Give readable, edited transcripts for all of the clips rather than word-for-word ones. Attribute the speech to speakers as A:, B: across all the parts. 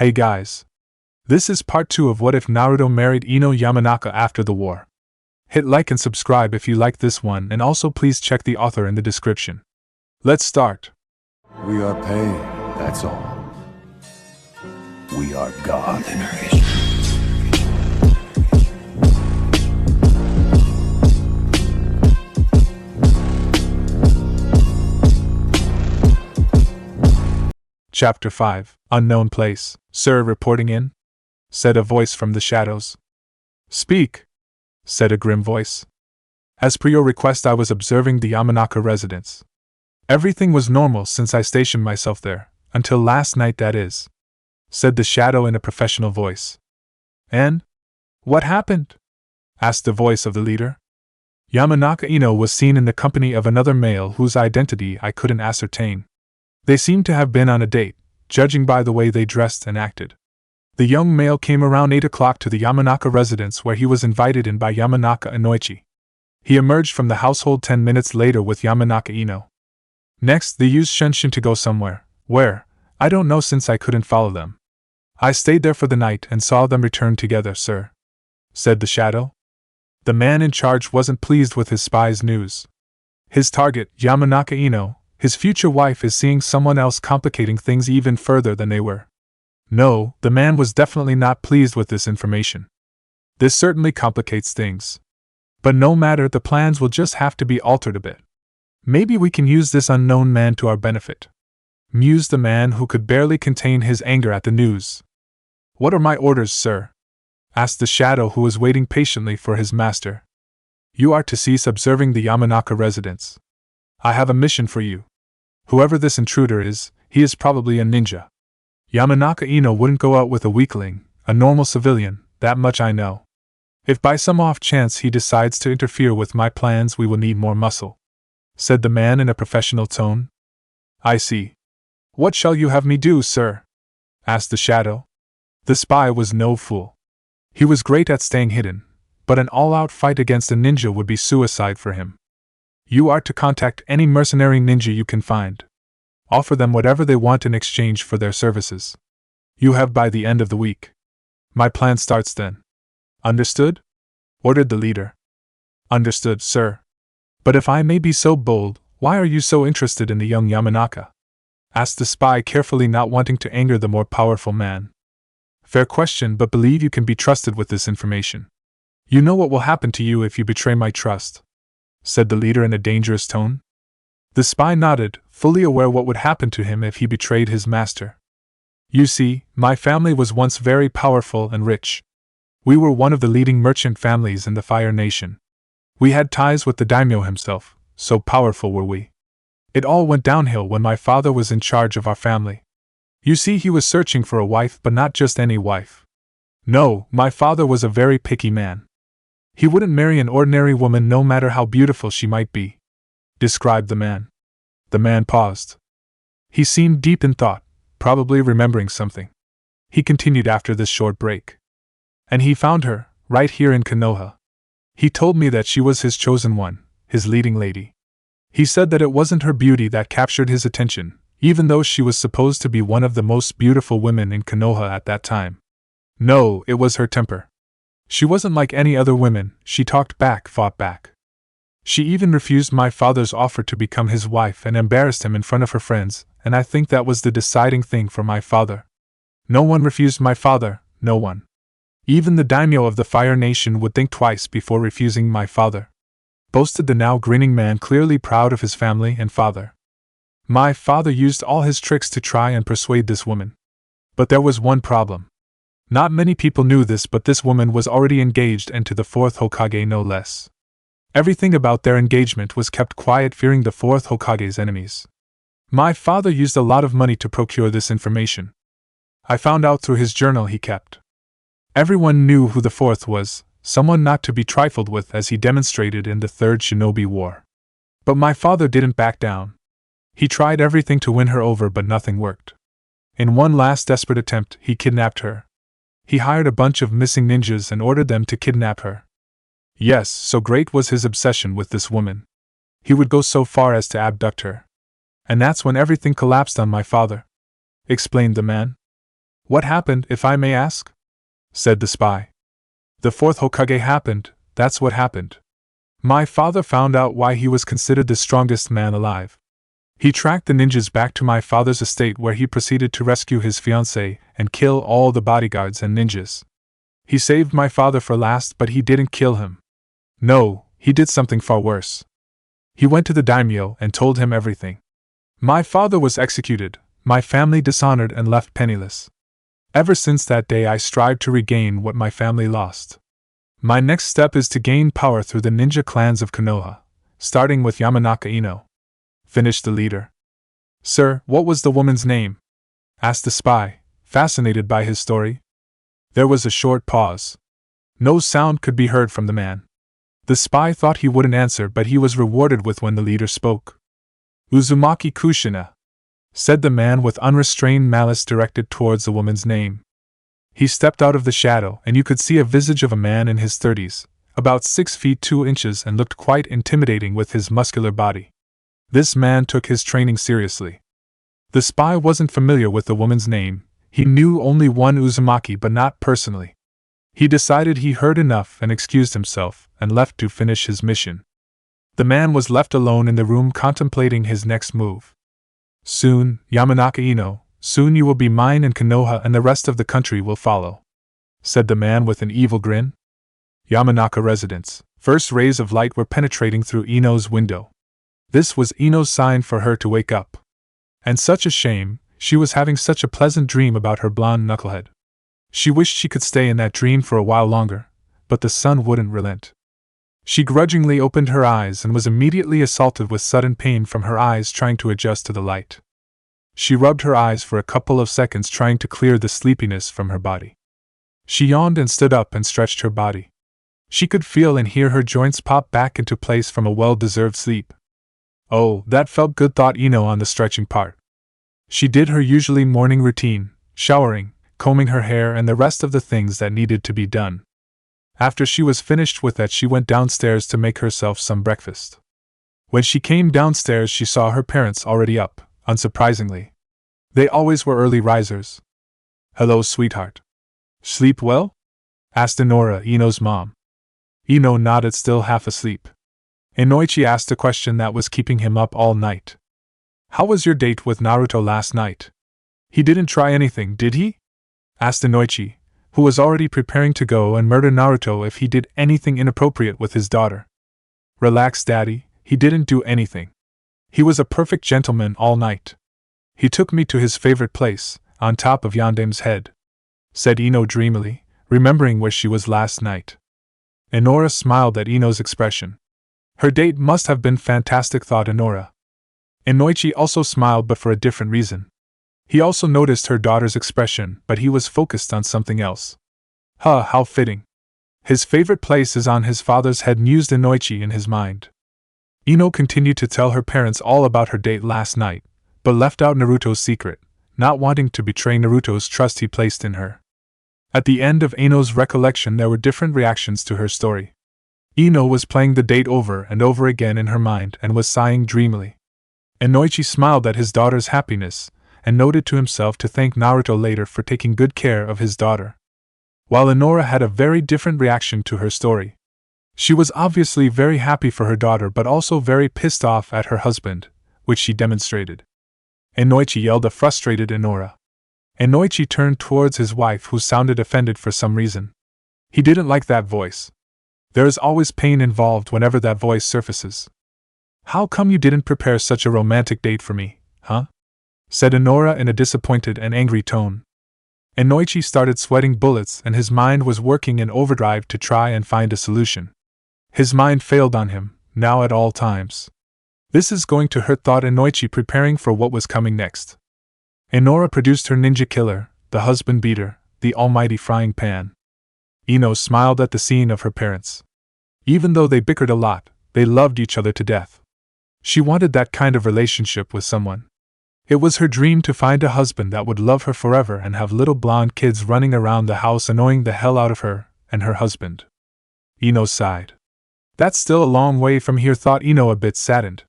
A: Hey guys. This is part 2 of What If Naruto Married Ino Yamanaka After the War. Hit like and subscribe if you like this one, and also please check the author in the description. Let's start.
B: We are pain, that's all. We are God.
A: Chapter 5, Unknown Place. Sir, reporting in? Said a voice from the shadows. Speak, said a grim voice. As per your request, I was observing the Yamanaka residence. Everything was normal since I stationed myself there, until last night, that is, said the shadow in a professional voice. And? What happened? Asked the voice of the leader. Yamanaka Ino was seen in the company of another male whose identity I couldn't ascertain. They seemed to have been on a date, judging by the way they dressed and acted. The young male came around 8 o'clock to the Yamanaka residence, where he was invited in by Yamanaka Inoichi. He emerged from the household 10 minutes later with Yamanaka Ino. Next, they used Shenshin to go somewhere, where, I don't know since I couldn't follow them. I stayed there for the night and saw them return together, sir, said the shadow. The man in charge wasn't pleased with his spy's news. His target, Yamanaka Ino, his future wife, is seeing someone else, complicating things even further than they were. No, the man was definitely not pleased with this information. This certainly complicates things. But no matter, the plans will just have to be altered a bit. Maybe we can use this unknown man to our benefit, mused the man who could barely contain his anger at the news. What are my orders, sir? Asked the shadow, who was waiting patiently for his master. You are to cease observing the Yamanaka residence. I have a mission for you. Whoever this intruder is, he is probably a ninja. Yamanaka Ino wouldn't go out with a weakling, a normal civilian, that much I know. If by some off chance he decides to interfere with my plans, we will need more muscle, said the man in a professional tone. I see. What shall you have me do, sir? Asked the shadow. The spy was no fool. He was great at staying hidden, but an all-out fight against a ninja would be suicide for him. You are to contact any mercenary ninja you can find. Offer them whatever they want in exchange for their services. You have by the end of the week. My plan starts then. Understood? Ordered the leader. Understood, sir. But if I may be so bold, why are you so interested in the young Yamanaka? Asked the spy carefully, not wanting to anger the more powerful man. Fair question, but believe you can be trusted with this information. You know what will happen to you if you betray my trust, said the leader in a dangerous tone. The spy nodded, fully aware what would happen to him if he betrayed his master. You see, my family was once very powerful and rich. We were one of the leading merchant families in the Fire Nation. We had ties with the daimyo himself, so powerful were we. It all went downhill when my father was in charge of our family. You see, he was searching for a wife, but not just any wife. No, my father was a very picky man. He wouldn't marry an ordinary woman, no matter how beautiful she might be, described the man. The man paused. He seemed deep in thought, probably remembering something. He continued after this short break. And he found her, right here in Konoha. He told me that she was his chosen one, his leading lady. He said that it wasn't her beauty that captured his attention, even though she was supposed to be one of the most beautiful women in Konoha at that time. No, it was her temper. She wasn't like any other women. She talked back, fought back. She even refused my father's offer to become his wife and embarrassed him in front of her friends, and I think that was the deciding thing for my father. No one refused my father, no one. Even the daimyo of the Fire Nation would think twice before refusing my father, boasted the now grinning man, clearly proud of his family and father. My father used all his tricks to try and persuade this woman. But there was one problem. Not many people knew this, but this woman was already engaged, and to the 4th Hokage no less. Everything about their engagement was kept quiet, fearing the 4th Hokage's enemies. My father used a lot of money to procure this information. I found out through his journal he kept. Everyone knew who the 4th was, someone not to be trifled with, as he demonstrated in the 3rd Shinobi War. But my father didn't back down. He tried everything to win her over, but nothing worked. In one last desperate attempt, he kidnapped her. He hired a bunch of missing ninjas and ordered them to kidnap her. Yes, so great was his obsession with this woman. He would go so far as to abduct her. And that's when everything collapsed on my father, explained the man. What happened, if I may ask? Said the spy. The fourth Hokage happened, that's what happened. My father found out why he was considered the strongest man alive. He tracked the ninjas back to my father's estate where he proceeded to rescue his fiancée and kill all the bodyguards and ninjas. He saved my father for last, but he didn't kill him. No, he did something far worse. He went to the daimyo and told him everything. My father was executed, my family dishonored and left penniless. Ever since that day I strived to regain what my family lost. My next step is to gain power through the ninja clans of Konoha, starting with Yamanaka Ino. Finished the leader. Sir, what was the woman's name? Asked the spy, fascinated by his story. There was a short pause. No sound could be heard from the man. The spy thought he wouldn't answer, but he was rewarded with when the leader spoke. Uzumaki Kushina, said the man with unrestrained malice directed towards the woman's name. He stepped out of the shadow, and you could see a visage of a man in his 30s, about 6 feet 2 inches, and looked quite intimidating with his muscular body. This man took his training seriously. The spy wasn't familiar with the woman's name, he knew only one Uzumaki but not personally. He decided he heard enough and excused himself, and left to finish his mission. The man was left alone in the room contemplating his next move. Soon, Yamanaka Ino, soon you will be mine in Konoha and the rest of the country will follow, said the man with an evil grin. Yamanaka residence. First rays of light were penetrating through Ino's window. This was Ino's sign for her to wake up. And such a shame, she was having such a pleasant dream about her blonde knucklehead. She wished she could stay in that dream for a while longer, but the sun wouldn't relent. She grudgingly opened her eyes and was immediately assaulted with sudden pain from her eyes trying to adjust to the light. She rubbed her eyes for a couple of seconds trying to clear the sleepiness from her body. She yawned and stood up and stretched her body. She could feel and hear her joints pop back into place from a well-deserved sleep. Oh, that felt good, thought Ino on the stretching part. She did her usually morning routine, showering, combing her hair and the rest of the things that needed to be done. After she was finished with that, she went downstairs to make herself some breakfast. When she came downstairs, she saw her parents already up, unsurprisingly. They always were early risers. Hello, sweetheart. Sleep well? Asked Enora, Ino's mom. Ino nodded, still half asleep. Inoichi asked a question that was keeping him up all night. How was your date with Naruto last night? He didn't try anything, did he? Asked Inoichi, who was already preparing to go and murder Naruto if he did anything inappropriate with his daughter. Relax, Daddy, he didn't do anything. He was a perfect gentleman all night. He took me to his favorite place, on top of Yandem's head, said Ino dreamily, remembering where she was last night. Enora smiled at Ino's expression. Her date must have been fantastic, thought Enora. Inoichi also smiled, but for a different reason. He also noticed her daughter's expression, but he was focused on something else. Huh, how fitting. His favorite place is on his father's head, mused Inoichi in his mind. Ino continued to tell her parents all about her date last night, but left out Naruto's secret, not wanting to betray Naruto's trust he placed in her. At the end of Ino's recollection, there were different reactions to her story. Ino was playing the date over and over again in her mind and was sighing dreamily. Inoichi smiled at his daughter's happiness, and noted to himself to thank Naruto later for taking good care of his daughter. While Enora had a very different reaction to her story. She was obviously very happy for her daughter, but also very pissed off at her husband, which she demonstrated. Inoichi yelled at frustrated Enora. Inoichi turned towards his wife, who sounded offended for some reason. He didn't like that voice. There is always pain involved whenever that voice surfaces. How come you didn't prepare such a romantic date for me, huh? Said Enora in a disappointed and angry tone. Inoichi started sweating bullets, and his mind was working in overdrive to try and find a solution. His mind failed on him, now at all times. This is going to hurt, thought Inoichi, preparing for what was coming next. Enora produced her ninja killer, the husband beater, the almighty frying pan. Ino smiled at the scene of her parents. Even though they bickered a lot, they loved each other to death. She wanted that kind of relationship with someone. It was her dream to find a husband that would love her forever and have little blonde kids running around the house annoying the hell out of her and her husband. Ino sighed. That's still a long way from here, thought Ino, a bit saddened.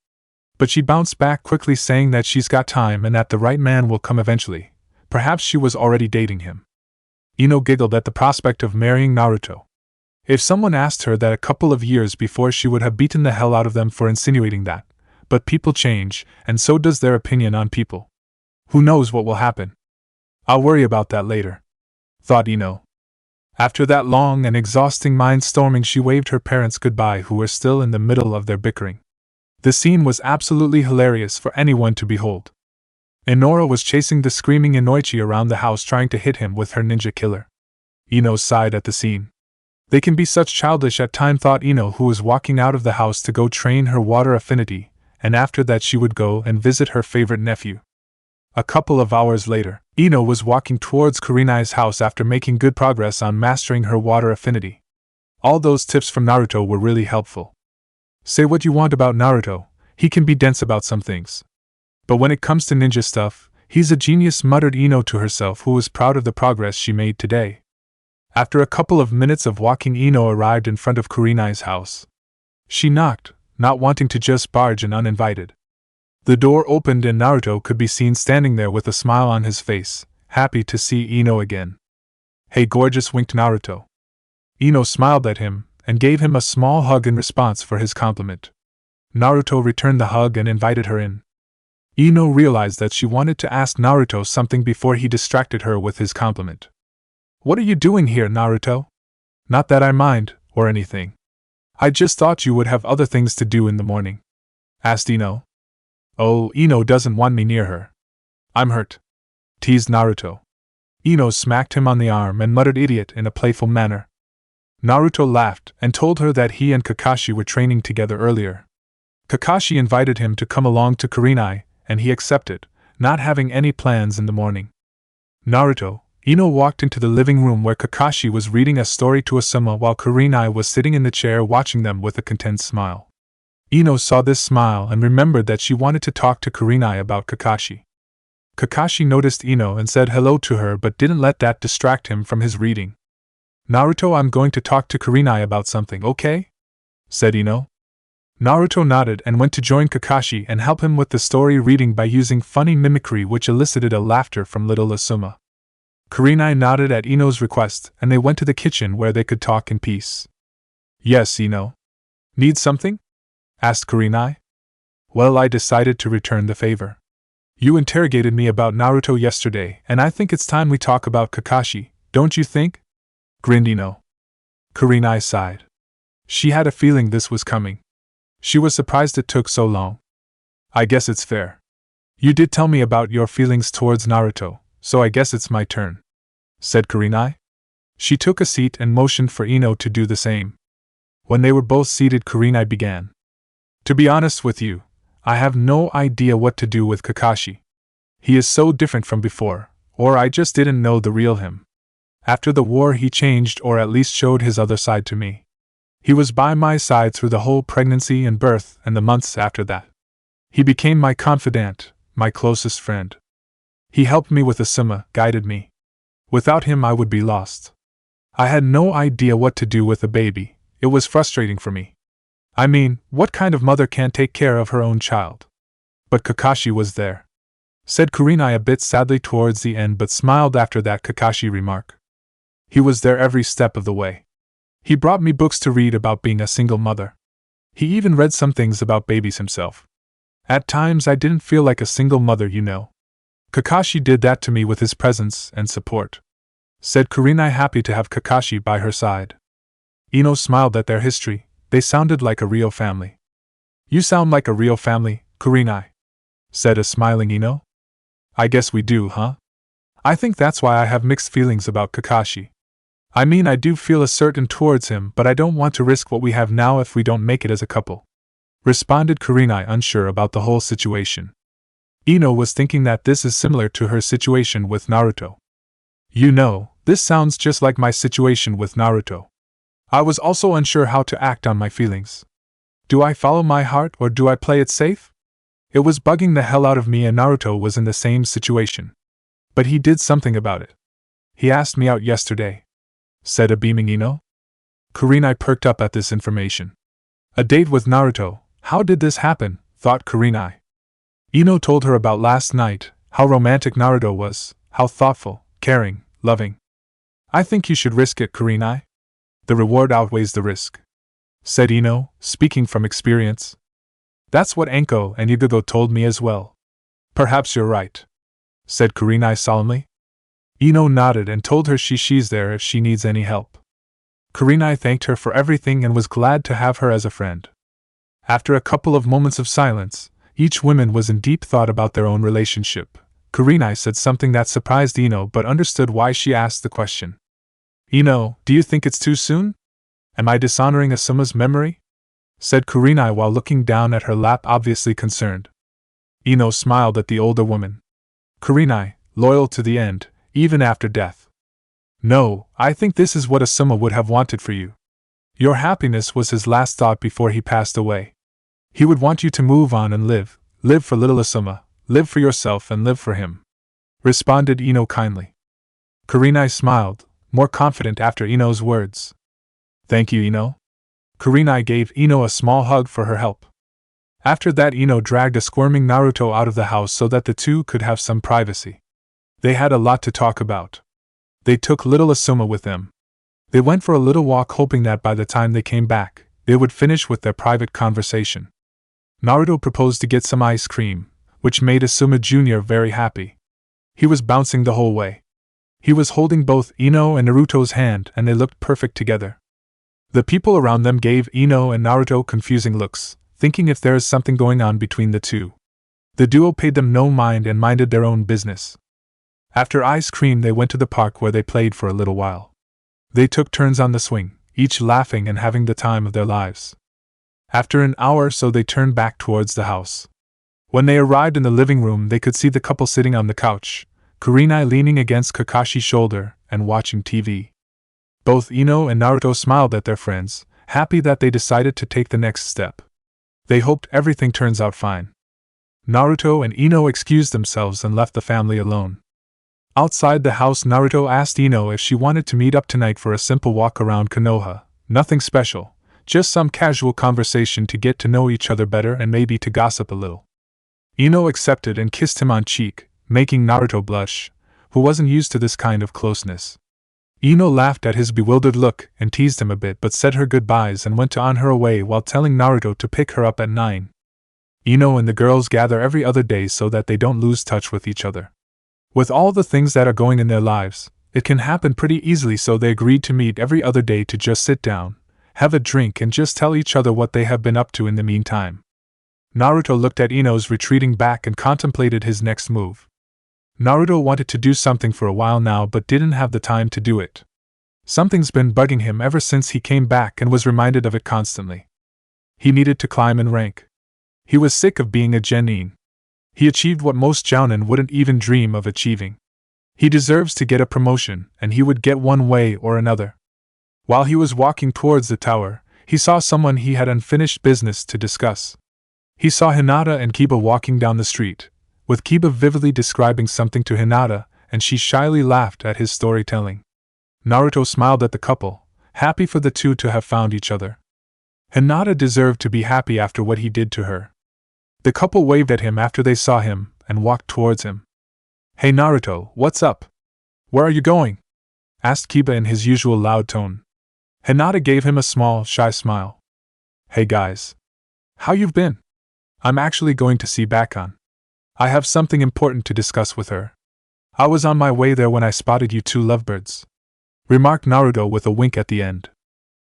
A: But she bounced back quickly, saying that she's got time and that the right man will come eventually. Perhaps she was already dating him. Ino giggled at the prospect of marrying Naruto. If someone asked her that a couple of years before, she would have beaten the hell out of them for insinuating that. But people change, and so does their opinion on people. Who knows what will happen? I'll worry about that later, thought Ino. After that long and exhausting mind-storming, she waved her parents goodbye, who were still in the middle of their bickering. The scene was absolutely hilarious for anyone to behold. Enora was chasing the screaming Inoichi around the house, trying to hit him with her ninja killer. Ino sighed at the scene. They can be such childish at times, thought Ino, who was walking out of the house to go train her water affinity, and after that she would go and visit her favorite nephew. A couple of hours later, Ino was walking towards Karinai's house after making good progress on mastering her water affinity. All those tips from Naruto were really helpful. Say what you want about Naruto, he can be dense about some things. But when it comes to ninja stuff, he's a genius, muttered Ino to herself, who was proud of the progress she made today. After a couple of minutes of walking, Ino arrived in front of Karinai's house. She knocked, not wanting to just barge in uninvited. The door opened and Naruto could be seen standing there with a smile on his face, happy to see Ino again. Hey gorgeous, winked Naruto. Ino smiled at him and gave him a small hug in response for his compliment. Naruto returned the hug and invited her in. Ino realized that she wanted to ask Naruto something before he distracted her with his compliment. What are you doing here, Naruto? Not that I mind, or anything. I just thought you would have other things to do in the morning, asked Ino. Oh, Ino doesn't want me near her. I'm hurt, teased Naruto. Ino smacked him on the arm and muttered idiot in a playful manner. Naruto laughed and told her that he and Kakashi were training together earlier. Kakashi invited him to come along to Karinai, and he accepted, not having any plans in the morning. Naruto, Ino walked into the living room where Kakashi was reading a story to Asuma while Karinai was sitting in the chair watching them with a content smile. Ino saw this smile and remembered that she wanted to talk to Karinai about Kakashi. Kakashi noticed Ino and said hello to her but didn't let that distract him from his reading. Naruto, I'm going to talk to Karinai about something, okay? Said Ino. Naruto nodded and went to join Kakashi and help him with the story reading by using funny mimicry which elicited a laughter from little Asuma. Karinai nodded at Ino's request and they went to the kitchen where they could talk in peace. Yes, Ino. Need something? Asked Karinai. Well, I decided to return the favor. You interrogated me about Naruto yesterday, and I think it's time we talk about Kakashi, don't you think? Grinned Ino. Karinai sighed. She had a feeling this was coming. She was surprised it took so long. I guess it's fair. You did tell me about your feelings towards Naruto, so I guess it's my turn, said Karinai. She took a seat and motioned for Ino to do the same. When they were both seated, Karinai began. To be honest with you, I have no idea what to do with Kakashi. He is so different from before, or I just didn't know the real him. After the war he changed, or at least showed his other side to me. He was by my side through the whole pregnancy and birth and the months after that. He became my confidant, my closest friend. He helped me with Asuma, guided me. Without him I would be lost. I had no idea what to do with a baby. It was frustrating for me. I mean, what kind of mother can't take care of her own child? But Kakashi was there, said Karinai a bit sadly towards the end, but smiled after that Kakashi remark. He was there every step of the way. He brought me books to read about being a single mother. He even read some things about babies himself. At times I didn't feel like a single mother, you know. Kakashi did that to me with his presence and support, said Karinai, happy to have Kakashi by her side. Ino smiled at their history. They sounded like a real family. You sound like a real family, Karinai, said a smiling Ino. I guess we do, huh? I think that's why I have mixed feelings about Kakashi. I mean, I do feel a certain towards him, but I don't want to risk what we have now if we don't make it as a couple, responded Karinai, unsure about the whole situation. Ino was thinking that this is similar to her situation with Naruto. You know, this sounds just like my situation with Naruto. I was also unsure how to act on my feelings. Do I follow my heart or do I play it safe? It was bugging the hell out of me, and Naruto was in the same situation. But he did something about it. He asked me out yesterday, said a beaming Ino. Karinai perked up at this information. A date with Naruto? How did this happen? Thought Karinai. Ino told her about last night, how romantic Naruto was, How thoughtful, caring, loving. I think you should risk it, Karin. The reward outweighs the risk, said Ino, speaking from experience. That's what Anko and Yugogo told me as well. Perhaps you're right, said Karin solemnly. Ino nodded and told her she's there if she needs any help. Karin thanked her for everything and was glad to have her as a friend. After a couple of moments of silence, each woman was in deep thought about their own relationship. Karin said something that surprised Ino but understood why she asked the question. Ino, do you think it's too soon? Am I dishonoring Asuma's memory? Said Karin while looking down at her lap, obviously concerned. Ino smiled at the older woman. Karin, loyal to the end, even after death. No, I think this is what Asuma would have wanted for you. Your happiness was his last thought before he passed away. He would want you to move on and live for little Asuma, live for yourself and live for him. Responded Ino kindly. Karin smiled, more confident after Ino's words. Thank you, Ino. Karin gave Ino a small hug for her help. After that, Ino dragged a squirming Naruto out of the house so that the two could have some privacy. They had a lot to talk about. They took little Asuma with them. They went for a little walk, hoping that by the time they came back, they would finish with their private conversation. Naruto proposed to get some ice cream, which made Asuma Jr. very happy. He was bouncing the whole way. He was holding both Ino and Naruto's hand and they looked perfect together. The people around them gave Ino and Naruto confusing looks, thinking if there is something going on between the two. The duo paid them no mind and minded their own business. After ice cream, they went to the park where they played for a little while. They took turns on the swing, each laughing and having the time of their lives. After an hour or so, they turned back towards the house. When they arrived in the living room, they could see the couple sitting on the couch, Karin leaning against Kakashi's shoulder and watching TV. Both Ino and Naruto smiled at their friends, happy that they decided to take the next step. They hoped everything turns out fine. Naruto and Ino excused themselves and left the family alone. Outside the house, Naruto asked Ino if she wanted to meet up tonight for a simple walk around Konoha. Nothing special, just some casual conversation to get to know each other better and maybe to gossip a little. Ino accepted and kissed him on cheek, making Naruto blush, who wasn't used to this kind of closeness. Ino laughed at his bewildered look and teased him a bit but said her goodbyes and went on her way while telling Naruto to pick her up at 9. Ino and the girls gather every other day so that they don't lose touch with each other. With all the things that are going in their lives, it can happen pretty easily, so they agreed to meet every other day to just sit down, have a drink and just tell each other what they have been up to in the meantime. Naruto looked at Ino's retreating back and contemplated his next move. Naruto wanted to do something for a while now but didn't have the time to do it. Something's been bugging him ever since he came back and was reminded of it constantly. He needed to climb in rank. He was sick of being a jonin. He achieved what most jounin wouldn't even dream of achieving. He deserves to get a promotion, and he would get one way or another. While he was walking towards the tower, he saw someone he had unfinished business to discuss. He saw Hinata and Kiba walking down the street, with Kiba vividly describing something to Hinata, and she shyly laughed at his storytelling. Naruto smiled at the couple, happy for the two to have found each other. Hinata deserved to be happy after what he did to her. The couple waved at him after they saw him, and walked towards him. Hey Naruto, what's up? Where are you going? Asked Kiba in his usual loud tone. Hinata gave him a small, shy smile. Hey guys. How you've been? I'm actually going to see Bakon. I have something important to discuss with her. I was on my way there when I spotted you two lovebirds. Remarked Naruto with a wink at the end.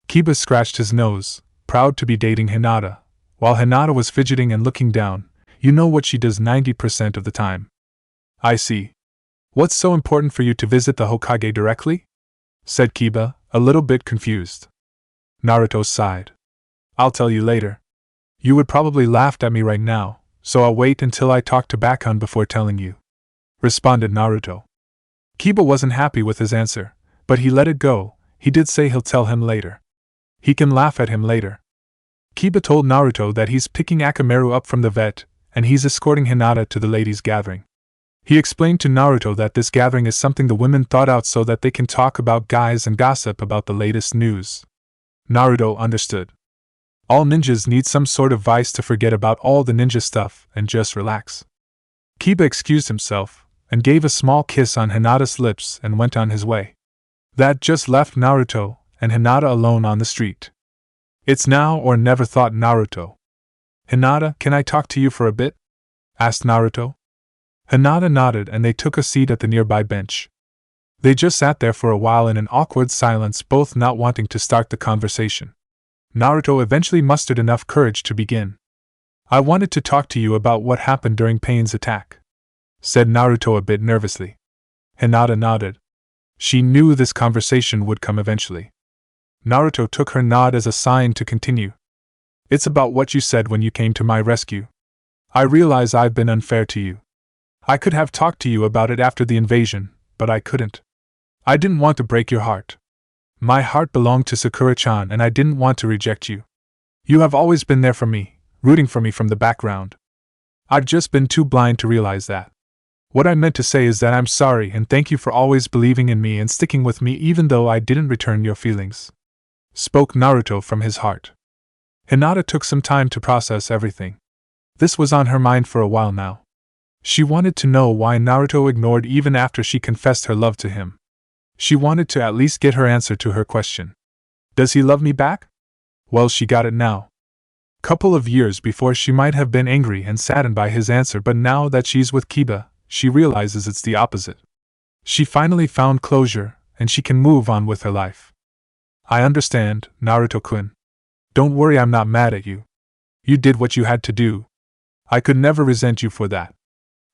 A: Kiba scratched his nose, proud to be dating Hinata. While Hinata was fidgeting and looking down, you know what she does 90% of the time. I see. What's so important for you to visit the Hokage directly? Said Kiba, a little bit confused. Naruto sighed. I'll tell you later. You would probably laugh at me right now, so I'll wait until I talk to Bakon before telling you. Responded Naruto. Kiba wasn't happy with his answer, but he let it go. He did say he'll tell him later. He can laugh at him later. Kiba told Naruto that he's picking Akamaru up from the vet, and he's escorting Hinata to the ladies' gathering. He explained to Naruto that this gathering is something the women thought out so that they can talk about guys and gossip about the latest news. Naruto understood. All ninjas need some sort of vice to forget about all the ninja stuff and just relax. Kiba excused himself, and gave a small kiss on Hinata's lips and went on his way. That just left Naruto and Hinata alone on the street. It's now or never, thought Naruto. Hinata, can I talk to you for a bit? Asked Naruto. Hinata nodded and they took a seat at the nearby bench. They just sat there for a while in an awkward silence, both not wanting to start the conversation. Naruto eventually mustered enough courage to begin. I wanted to talk to you about what happened during Pain's attack, said Naruto a bit nervously. Hinata nodded. She knew this conversation would come eventually. Naruto took her nod as a sign to continue. It's about what you said when you came to my rescue. I realize I've been unfair to you. I could have talked to you about it after the invasion, but I couldn't. I didn't want to break your heart. My heart belonged to Sakura-chan and I didn't want to reject you. You have always been there for me, rooting for me from the background. I've just been too blind to realize that. What I meant to say is that I'm sorry and thank you for always believing in me and sticking with me even though I didn't return your feelings. Spoke Naruto from his heart. Hinata took some time to process everything. This was on her mind for a while now. She wanted to know why Naruto ignored even after she confessed her love to him. She wanted to at least get her answer to her question. Does he love me back? Well, she got it now. Couple of years before she might have been angry and saddened by his answer, but now that she's with Kiba, she realizes it's the opposite. She finally found closure, and she can move on with her life. I understand, Naruto-kun. Don't worry, I'm not mad at you. You did what you had to do. I could never resent you for that.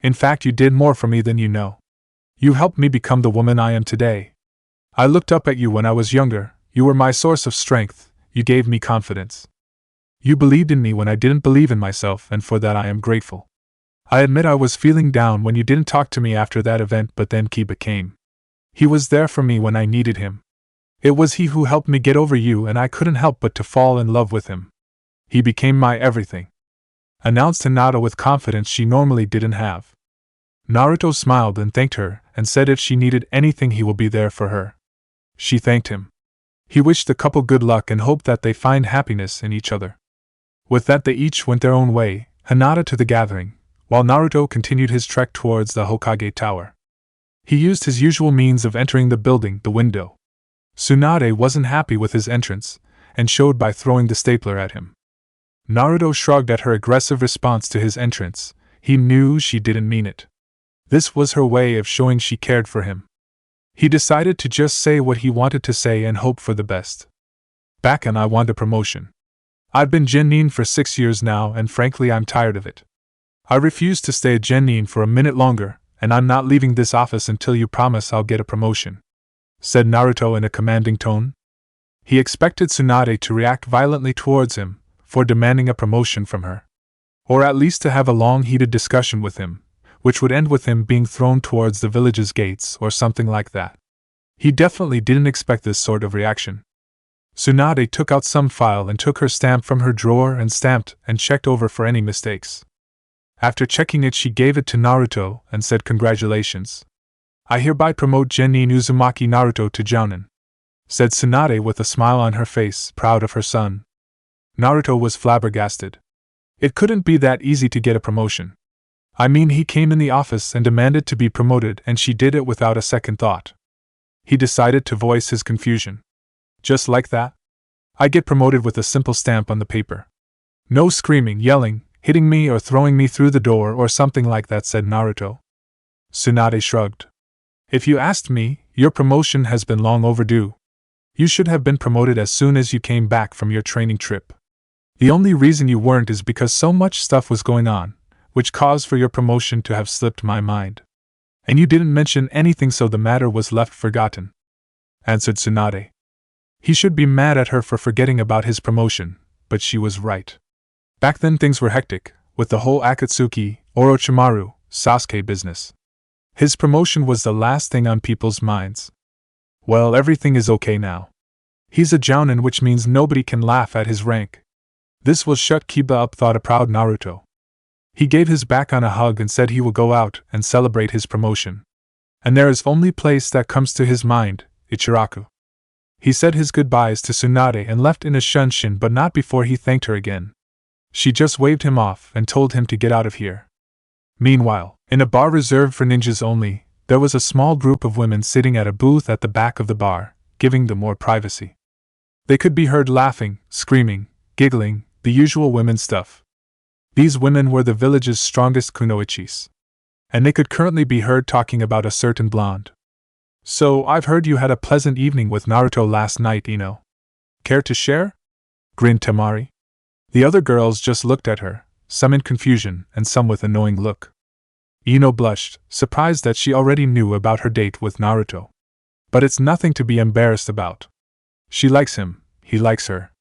A: In fact, you did more for me than you know. You helped me become the woman I am today. I looked up at you when I was younger, you were my source of strength, you gave me confidence. You believed in me when I didn't believe in myself, and for that I am grateful. I admit I was feeling down when you didn't talk to me after that event, but then Kiba came. He was there for me when I needed him. It was he who helped me get over you, and I couldn't help but to fall in love with him. He became my everything. Announced Hinata with confidence she normally didn't have. Naruto smiled and thanked her, and said if she needed anything he will be there for her. She thanked him. He wished the couple good luck and hoped that they find happiness in each other. With that they each went their own way, Hinata to the gathering, while Naruto continued his trek towards the Hokage Tower. He used his usual means of entering the building, the window. Tsunade wasn't happy with his entrance, and showed by throwing the stapler at him. Naruto shrugged at her aggressive response to his entrance. He knew she didn't mean it. This was her way of showing she cared for him. He decided to just say what he wanted to say and hope for the best. Bakken, I want a promotion. I've been Genin for 6 years now, and frankly I'm tired of it. I refuse to stay a Genin for a minute longer, and I'm not leaving this office until you promise I'll get a promotion, said Naruto in a commanding tone. He expected Tsunade to react violently towards him for demanding a promotion from her, or at least to have a long heated discussion with him, which would end with him being thrown towards the village's gates or something like that. He definitely didn't expect this sort of reaction. Tsunade took out some file and took her stamp from her drawer and stamped and checked over for any mistakes. After checking it, she gave it to Naruto and said, "Congratulations. I hereby promote Genin Uzumaki Naruto to jonin," said Tsunade with a smile on her face, proud of her son. Naruto was flabbergasted. It couldn't be that easy to get a promotion. I mean, he came in the office and demanded to be promoted, and she did it without a second thought. He decided to voice his confusion. Just like that? I get promoted with a simple stamp on the paper. No screaming, yelling, hitting me or throwing me through the door or something like that, said Naruto. Tsunade shrugged. If you asked me, your promotion has been long overdue. You should have been promoted as soon as you came back from your training trip. The only reason you weren't is because so much stuff was going on, which caused for your promotion to have slipped my mind. And you didn't mention anything, so the matter was left forgotten, answered Tsunade. He should be mad at her for forgetting about his promotion, but she was right. Back then things were hectic, with the whole Akatsuki, Orochimaru, Sasuke business. His promotion was the last thing on people's minds. Well, everything is okay now. He's a jounin, which means nobody can laugh at his rank. This will shut Kiba up, thought a proud Naruto. He gave his back on a hug and said he will go out and celebrate his promotion. And there is only place that comes to his mind, Ichiraku. He said his goodbyes to Tsunade and left in a shunshin, but not before he thanked her again. She just waved him off and told him to get out of here. Meanwhile, In a bar reserved for ninjas only, there was a small group of women sitting at a booth at the back of the bar, giving them more privacy. They could be heard laughing, screaming, giggling, the usual women stuff. These women were the village's strongest kunoichis. And they could currently be heard talking about a certain blonde. "So, I've heard you had a pleasant evening with Naruto last night, Ino. Care to share?" grinned Temari. The other girls just looked at her, some in confusion and some with annoying look. Ino blushed, surprised that she already knew about her date with Naruto. But it's nothing to be embarrassed about. She likes him, he likes her.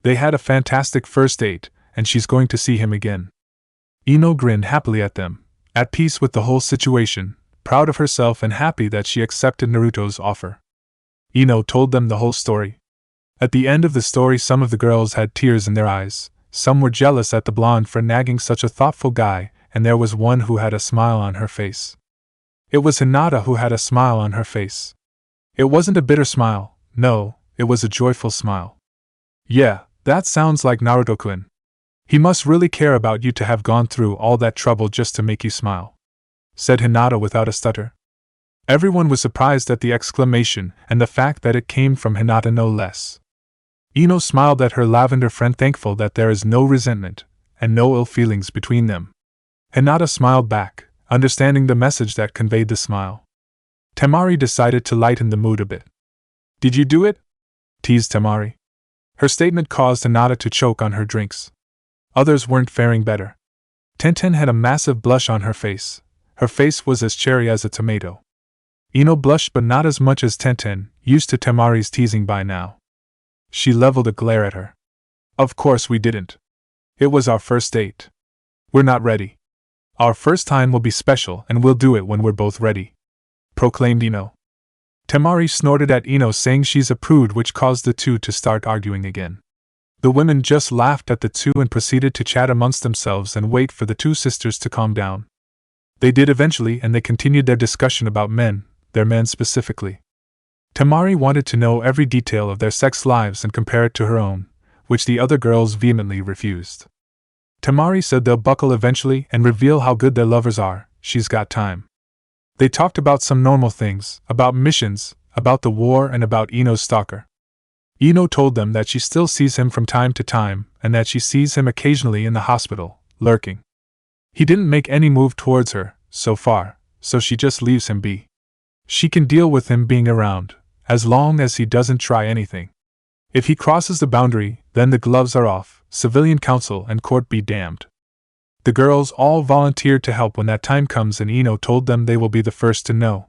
A: They had a fantastic first date, and she's going to see him again. Ino grinned happily at them, at peace with the whole situation, proud of herself and happy that she accepted Naruto's offer. Ino told them the whole story. At the end of the story, some of the girls had tears in their eyes, some were jealous at the blonde for nagging such a thoughtful guy, and there was one who had a smile on her face. It was Hinata who had a smile on her face. It wasn't a bitter smile, no, it was a joyful smile. "Yeah, that sounds like Naruto-kun. He must really care about you to have gone through all that trouble just to make you smile," said Hinata without a stutter. Everyone was surprised at the exclamation and the fact that it came from Hinata no less. Ino smiled at her lavender friend, thankful that there is no resentment and no ill feelings between them. Hinata smiled back, understanding the message that conveyed the smile. Temari decided to lighten the mood a bit. "Did you do it?" teased Temari. Her statement caused Hinata to choke on her drinks. Others weren't faring better. Tenten had a massive blush on her face. Her face was as cherry as a tomato. Ino blushed, but not as much as Tenten, used to Temari's teasing by now. She leveled a glare at her. "Of course we didn't. It was our first date. We're not ready. Our first time will be special and we'll do it when we're both ready," proclaimed Ino. Temari snorted at Ino, saying she's a prude, which caused the two to start arguing again. The women just laughed at the two and proceeded to chat amongst themselves and wait for the two sisters to calm down. They did eventually, and they continued their discussion about men, their men specifically. Temari wanted to know every detail of their sex lives and compare it to her own, which the other girls vehemently refused. Temari said they'll buckle eventually and reveal how good their lovers are, she's got time. They talked about some normal things, about missions, about the war, and about Ino's stalker. Ino told them that she still sees him from time to time, and that she sees him occasionally in the hospital, lurking. He didn't make any move towards her, so far, so she just leaves him be. She can deal with him being around, as long as he doesn't try anything. If he crosses the boundary, then the gloves are off, civilian council and court be damned. The girls all volunteered to help when that time comes, and Ino told them they will be the first to know.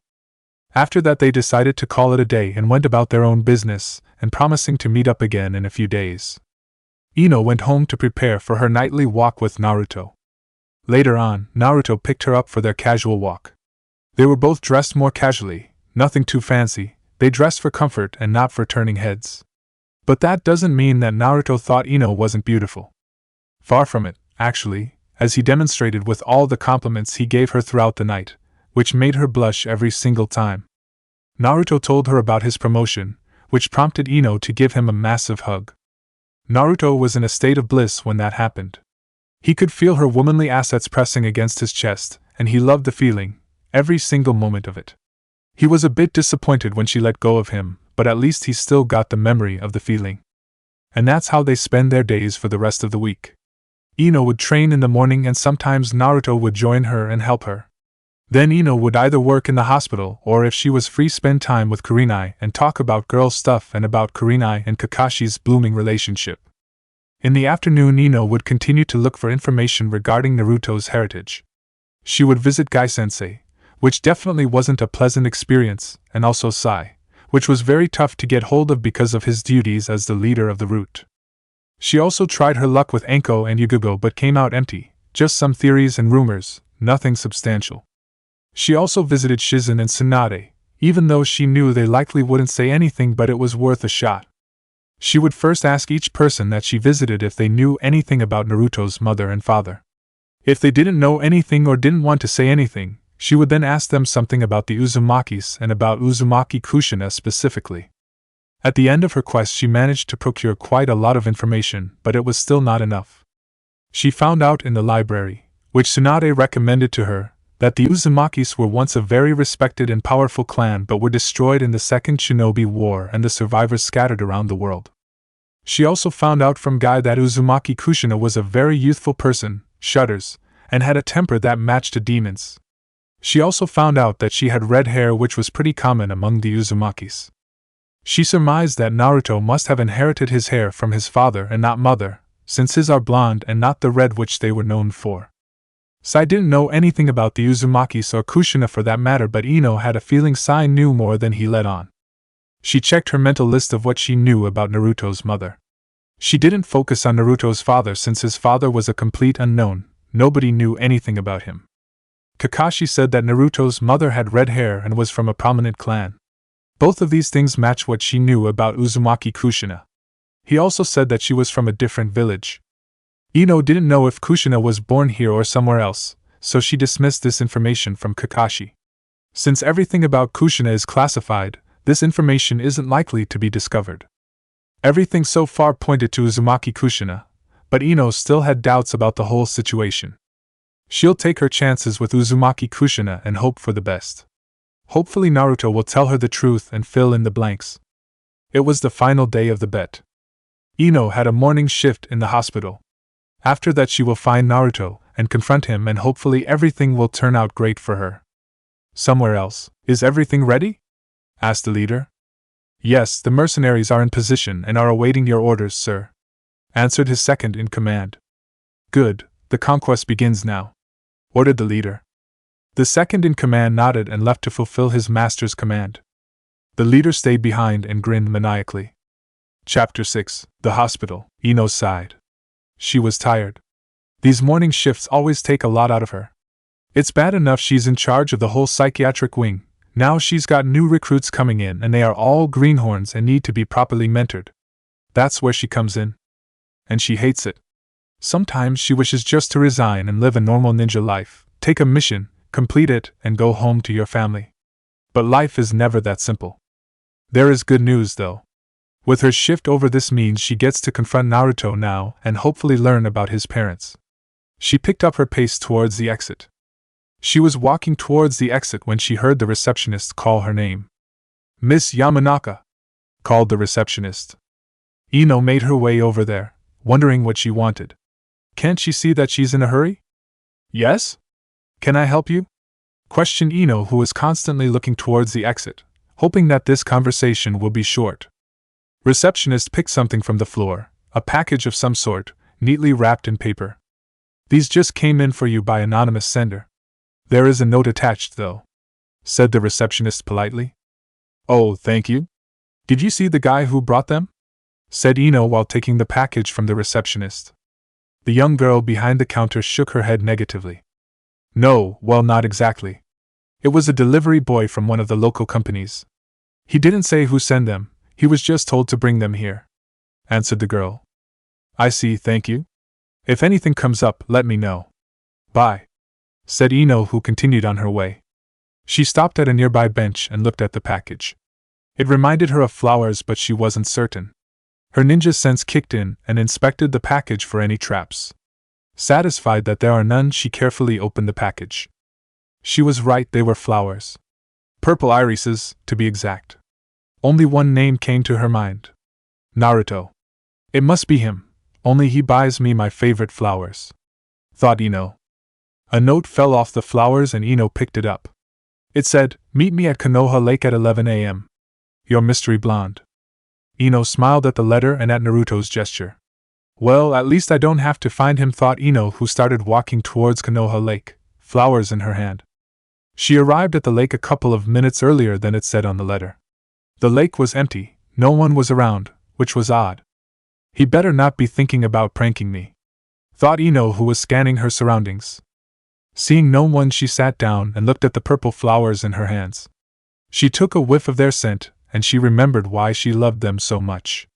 A: After that, they decided to call it a day and went about their own business, and promising to meet up again in a few days. Ino went home to prepare for her nightly walk with Naruto. Later on, Naruto picked her up for their casual walk. They were both dressed more casually, nothing too fancy. They dressed for comfort and not for turning heads. But that doesn't mean that Naruto thought Ino wasn't beautiful. Far from it, actually, as he demonstrated with all the compliments he gave her throughout the night, which made her blush every single time. Naruto told her about his promotion, which prompted Ino to give him a massive hug. Naruto was in a state of bliss when that happened. He could feel her womanly assets pressing against his chest, and he loved the feeling, every single moment of it. He was a bit disappointed when she let go of him, but at least he still got the memory of the feeling. And that's how they spend their days for the rest of the week. Ino would train in the morning, and sometimes Naruto would join her and help her. Then Ino would either work in the hospital, or if she was free, spend time with Karinai and talk about girl stuff and about Karinai and Kakashi's blooming relationship. In the afternoon, Ino would continue to look for information regarding Naruto's heritage. She would visit Gai-sensei, which definitely wasn't a pleasant experience, and also Sai, which was very tough to get hold of because of his duties as the leader of the route. She also tried her luck with Anko and Yugugo, but came out empty, just some theories and rumors, nothing substantial. She also visited Shizen and Tsunade, even though she knew they likely wouldn't say anything, but it was worth a shot. She would first ask each person that she visited if they knew anything about Naruto's mother and father. If they didn't know anything or didn't want to say anything, she would then ask them something about the Uzumakis and about Uzumaki Kushina specifically. At the end of her quest, she managed to procure quite a lot of information, but it was still not enough. She found out in the library, which Tsunade recommended to her, that the Uzumakis were once a very respected and powerful clan but were destroyed in the Second Shinobi War and the survivors scattered around the world. She also found out from Guy that Uzumaki Kushina was a very youthful person, shudders, and had a temper that matched a demon's. She also found out that she had red hair, which was pretty common among the Uzumakis. She surmised that Naruto must have inherited his hair from his father and not mother, since his are blonde and not the red which they were known for. Sai didn't know anything about the Uzumakis or Kushina for that matter, but Ino had a feeling Sai knew more than he let on. She checked her mental list of what she knew about Naruto's mother. She didn't focus on Naruto's father since his father was a complete unknown, nobody knew anything about him. Kakashi said that Naruto's mother had red hair and was from a prominent clan. Both of these things match what she knew about Uzumaki Kushina. He also said that she was from a different village. Ino didn't know if Kushina was born here or somewhere else, so she dismissed this information from Kakashi. Since everything about Kushina is classified, this information isn't likely to be discovered. Everything so far pointed to Uzumaki Kushina, but Ino still had doubts about the whole situation. She'll take her chances with Uzumaki Kushina and hope for the best. Hopefully Naruto will tell her the truth and fill in the blanks. It was the final day of the bet. Ino had a morning shift in the hospital. After that she will find Naruto and confront him, and hopefully everything will turn out great for her. Somewhere else, is everything ready? Asked the leader. Yes, the mercenaries are in position and are awaiting your orders, sir, answered his second in command. Good, the conquest begins now, ordered the leader. The second in command nodded and left to fulfill his master's command. The leader stayed behind and grinned maniacally. Chapter 6, The Hospital. Ino sighed. She was tired. These morning shifts always take a lot out of her. It's bad enough she's in charge of the whole psychiatric wing. Now she's got new recruits coming in and they are all greenhorns and need to be properly mentored. That's where she comes in. And she hates it. Sometimes she wishes just to resign and live a normal ninja life, take a mission, complete it, and go home to your family. But life is never that simple. There is good news though. With her shift over, this means she gets to confront Naruto now and hopefully learn about his parents. She picked up her pace towards the exit. She was walking towards the exit when she heard the receptionist call her name. Miss Yamanaka, called the receptionist. Ino made her way over there, wondering what she wanted. Can't she see that she's in a hurry? Yes? Can I help you? Questioned Ino, who was constantly looking towards the exit, hoping that this conversation will be short. Receptionist picked something from the floor, a package of some sort, neatly wrapped in paper. These just came in for you by anonymous sender. There is a note attached though, said the receptionist politely. Oh, thank you. Did you see the guy who brought them? Said Ino while taking the package from the receptionist. The young girl behind the counter shook her head negatively. No, well, not exactly. It was a delivery boy from one of the local companies. He didn't say who sent them, he was just told to bring them here, answered the girl. I see, thank you. If anything comes up, let me know. Bye, said Ino, who continued on her way. She stopped at a nearby bench and looked at the package. It reminded her of flowers, but she wasn't certain. Her ninja sense kicked in and inspected the package for any traps. Satisfied that there are none, she carefully opened the package. She was right, they were flowers. Purple irises, to be exact. Only one name came to her mind. Naruto. It must be him, only he buys me my favorite flowers, thought Ino. A note fell off the flowers and Ino picked it up. It said, meet me at Konoha Lake at 11 a.m. Your mystery blonde. Ino smiled at the letter and at Naruto's gesture. Well, at least I don't have to find him, thought Ino, who started walking towards Konoha Lake, flowers in her hand. She arrived at the lake a couple of minutes earlier than it said on the letter. The lake was empty, no one was around, which was odd. He better not be thinking about pranking me, thought Ino, who was scanning her surroundings. Seeing no one, she sat down and looked at the purple flowers in her hands. She took a whiff of their scent, and she remembered why she loved them so much.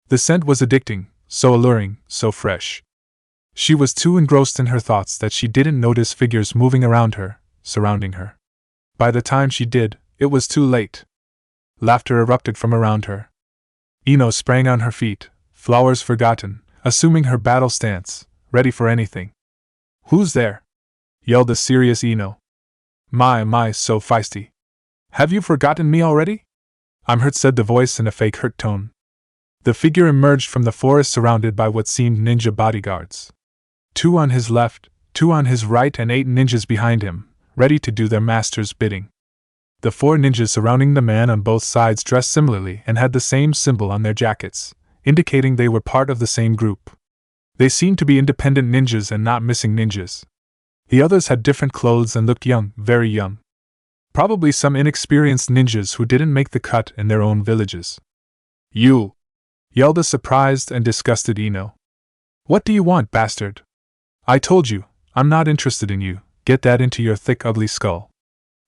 A: The scent was addicting, so alluring, so fresh. She was too engrossed in her thoughts that she didn't notice figures moving around her, surrounding her. By the time she did, it was too late. Laughter erupted from around her. Ino sprang on her feet, flowers forgotten, assuming her battle stance, ready for anything. Who's there? Yelled the serious Ino. My, so feisty. Have you forgotten me already? I'm hurt, said the voice in a fake hurt tone. The figure emerged from the forest surrounded by what seemed ninja bodyguards. 2 on his left, 2 on his right, and 8 ninjas behind him, ready to do their master's bidding. The 4 ninjas surrounding the man on both sides dressed similarly and had the same symbol on their jackets, indicating they were part of the same group. They seemed to be independent ninjas and not missing ninjas. The others had different clothes and looked young, very young. Probably some inexperienced ninjas who didn't make the cut in their own villages. You! Yelled a surprised and disgusted Ino. What do you want, bastard? I told you, I'm not interested in you, get that into your thick ugly skull.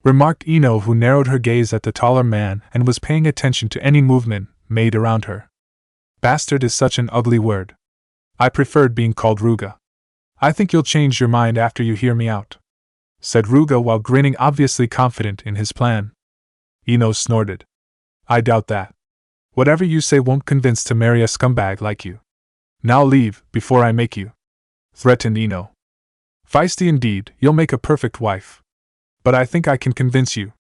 A: Remarked Ino, who narrowed her gaze at the taller man and was paying attention to any movement made around her. Bastard is such an ugly word. I preferred being called Ruga. I think you'll change your mind after you hear me out, said Ruga while grinning, obviously confident in his plan. Ino snorted. I doubt that. Whatever you say won't convince to marry a scumbag like you. Now leave, before I make you, threatened Ino. Feisty indeed, you'll make a perfect wife. But I think I can convince you.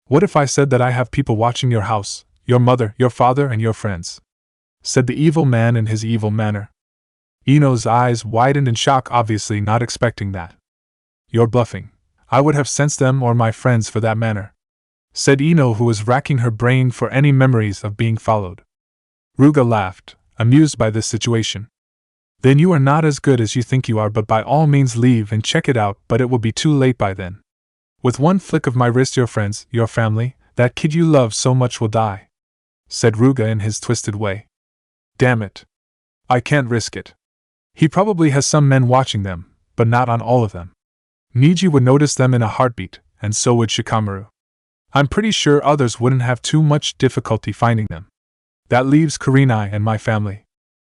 A: What if I said that I have people watching your house, your mother, your father, and your friends? Said the evil man in his evil manner. Ino's eyes widened in shock, obviously not expecting that. You're bluffing. I would have sensed them, or my friends for that matter, said Ino, who was racking her brain for any memories of being followed. Ruga laughed, amused by this situation. Then you are not as good as you think you are, but by all means leave and check it out, but it will be too late by then. With one flick of my wrist your friends, your family, that kid you love so much will die, said Ruga in his twisted way. Damn it. I can't risk it. He probably has some men watching them, but not on all of them. Niji would notice them in a heartbeat, and so would Shikamaru. I'm pretty sure others wouldn't have too much difficulty finding them. That leaves Karin and my family,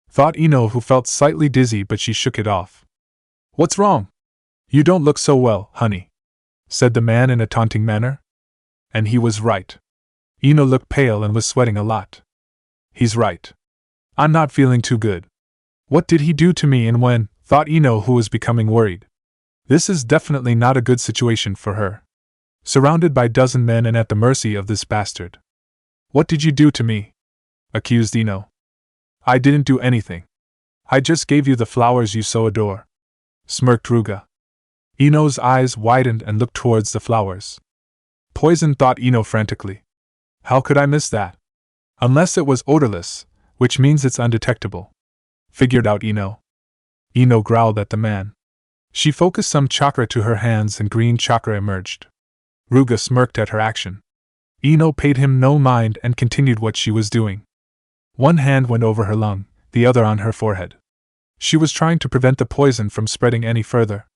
A: thought Ino, who felt slightly dizzy, but she shook it off. What's wrong? You don't look so well, honey, said the man in a taunting manner. And he was right. Ino looked pale and was sweating a lot. He's right. I'm not feeling too good. What did he do to me, and when? Thought Ino, who was becoming worried. This is definitely not a good situation for her. Surrounded by dozen men and at the mercy of this bastard. What did you do to me? Accused Ino. I didn't do anything. I just gave you the flowers you so adore, smirked Ruga. Ino's eyes widened and looked towards the flowers. Poison, thought Ino frantically. How could I miss that? Unless it was odorless, which means it's undetectable, figured out Ino. Ino growled at the man. She focused some chakra to her hands and green chakra emerged. Ruga smirked at her action. Ino paid him no mind and continued what she was doing. One hand went over her lung, the other on her forehead. She was trying to prevent the poison from spreading any further.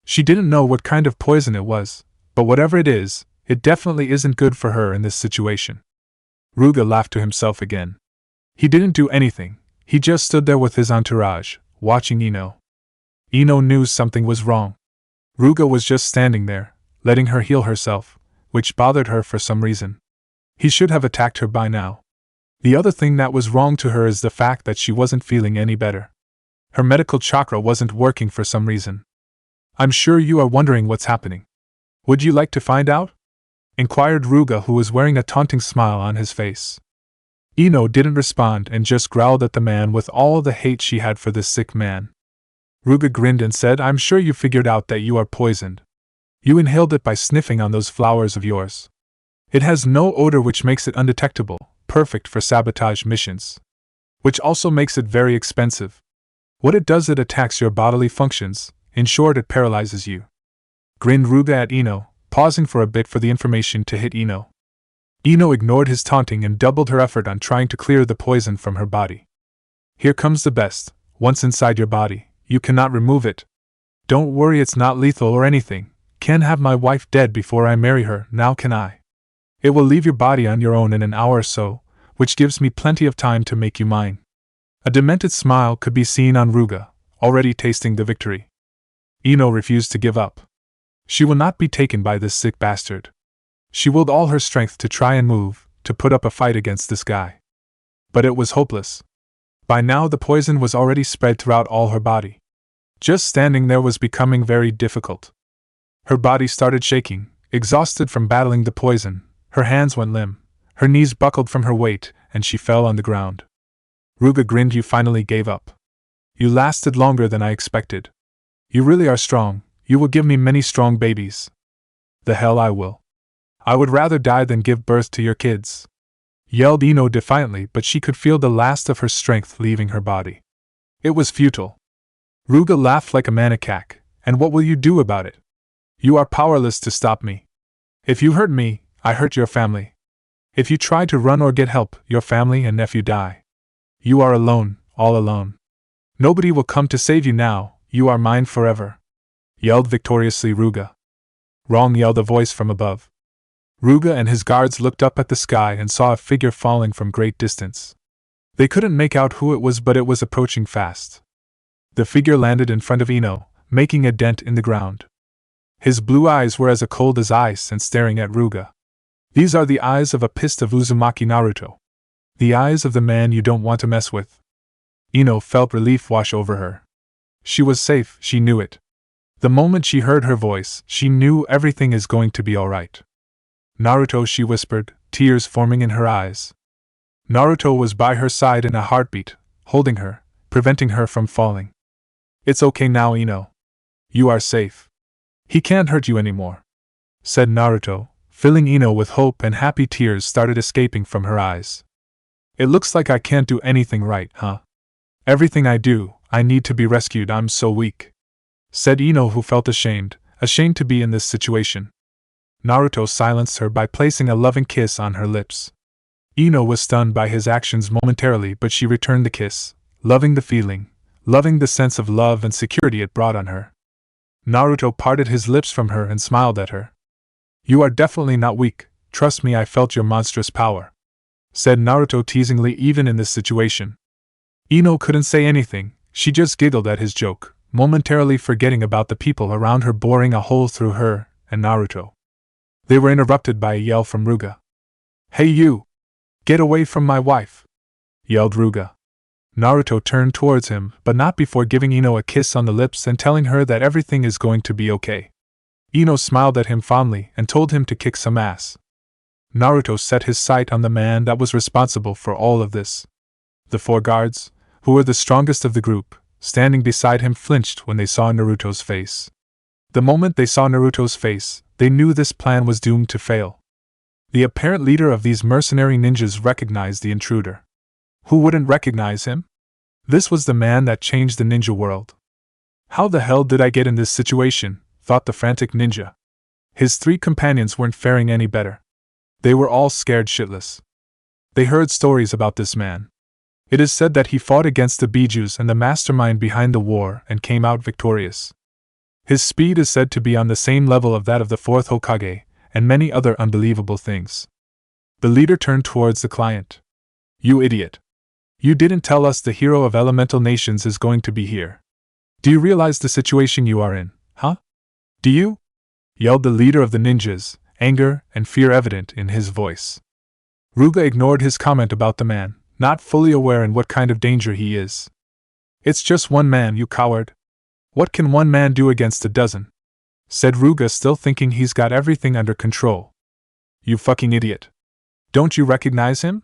A: She didn't know what kind of poison it was, but whatever it is, it definitely isn't good for her in this situation. Ruga laughed to himself again. He didn't do anything, he just stood there with his entourage, watching Ino. Ino knew something was wrong. Ruga was just standing there, letting her heal herself, which bothered her for some reason. He should have attacked her by now. The other thing that was wrong to her is the fact that she wasn't feeling any better. Her medical chakra wasn't working for some reason. I'm sure you are wondering what's happening. Would you like to find out? Inquired Ruga, who was wearing a taunting smile on his face. Ino didn't respond and just growled at the man with all the hate she had for this sick man. Ruga grinned and said, I'm sure you figured out that you are poisoned. You inhaled it by sniffing on those flowers of yours. It has no odor, which makes it undetectable, perfect for sabotage missions. Which also makes it very expensive. What it does, it attacks your bodily functions, in short it paralyzes you. Grinned Ruga at Ino, pausing for a bit for the information to hit Ino. Ino ignored his taunting and doubled her effort on trying to clear the poison from her body. Here comes the best. Once inside your body, you cannot remove it. Don't worry, it's not lethal or anything. Can't have my wife dead before I marry her, now can I? It will leave your body on your own in an hour or so, which gives me plenty of time to make you mine. A demented smile could be seen on Ruga, already tasting the victory. Ino refused to give up. She will not be taken by this sick bastard. She willed all her strength to try and move, to put up a fight against this guy. But it was hopeless. By now the poison was already spread throughout all her body. Just standing there was becoming very difficult. Her body started shaking, Exhausted from battling the poison, her hands went limp, her knees buckled from her weight, and she fell on the ground. Ruga grinned. You finally gave up. You lasted longer than I expected. You really are strong. You will give me many strong babies. The hell I will. I would rather die than give birth to your kids, yelled Ino defiantly, but she could feel the last of her strength leaving her body. It was futile. Ruga laughed like a maniac. And what will you do about it? You are powerless to stop me. If you hurt me, I hurt your family. If you try to run or get help, your family and nephew die. You are alone, all alone. Nobody will come to save you now. You are mine forever, yelled victoriously Ruga. Wrong, yelled a voice from above. Ruga and his guards looked up at the sky and saw a figure falling from great distance. They couldn't make out who it was, but it was approaching fast. The figure landed in front of Ino, making a dent in the ground. His blue eyes were as cold as ice and staring at Ruga. These are the eyes of a pissed of Uzumaki Naruto. The eyes of the man you don't want to mess with. Ino felt relief wash over her. She was safe, she knew it. The moment she heard her voice, she knew everything is going to be alright. Naruto, she whispered, tears forming in her eyes. Naruto was by her side in a heartbeat, holding her, preventing her from falling. It's okay now, Ino. You are safe. He can't hurt you anymore, said Naruto, filling Ino with hope, and happy tears started escaping from her eyes. It looks like I can't do anything right, huh? Everything I do, I need to be rescued. I'm so weak, said Ino, who felt ashamed to be in this situation. Naruto silenced her by placing a loving kiss on her lips. Ino was stunned by his actions momentarily, but she returned the kiss, loving the feeling, loving the sense of love and security it brought on her. Naruto parted his lips from her and smiled at her. You are definitely not weak, trust me, I felt your monstrous power, said Naruto teasingly. Even in this situation, Ino couldn't say anything, she just giggled at his joke, momentarily forgetting about the people around her boring a hole through her and Naruto. They were interrupted by a yell from Ruga. Hey you! Get away from my wife! Yelled Ruga. Naruto turned towards him, but not before giving Ino a kiss on the lips and telling her that everything is going to be okay. Ino smiled at him fondly and told him to kick some ass. Naruto set his sight on the man that was responsible for all of this. The 4 guards, who were the strongest of the group, standing beside him, flinched when they saw Naruto's face. The moment they saw Naruto's face, they knew this plan was doomed to fail. The apparent leader of these mercenary ninjas recognized the intruder. Who wouldn't recognize him? This was the man that changed the ninja world. How the hell did I get in this situation? Thought the frantic ninja. His 3 companions weren't faring any better. They were all scared shitless. They heard stories about this man. It is said that he fought against the Bijus and the mastermind behind the war and came out victorious. His speed is said to be on the same level of that of the 4th Hokage, and many other unbelievable things. The leader turned towards the client. You idiot! You didn't tell us the hero of elemental nations is going to be here. Do you realize the situation you are in, huh? Do you? Yelled the leader of the ninjas, anger and fear evident in his voice. Ruga ignored his comment about the man, not fully aware in what kind of danger he is. It's just one man, you coward. What can one man do against a dozen? Said Ruga, still thinking he's got everything under control. You fucking idiot. Don't you recognize him?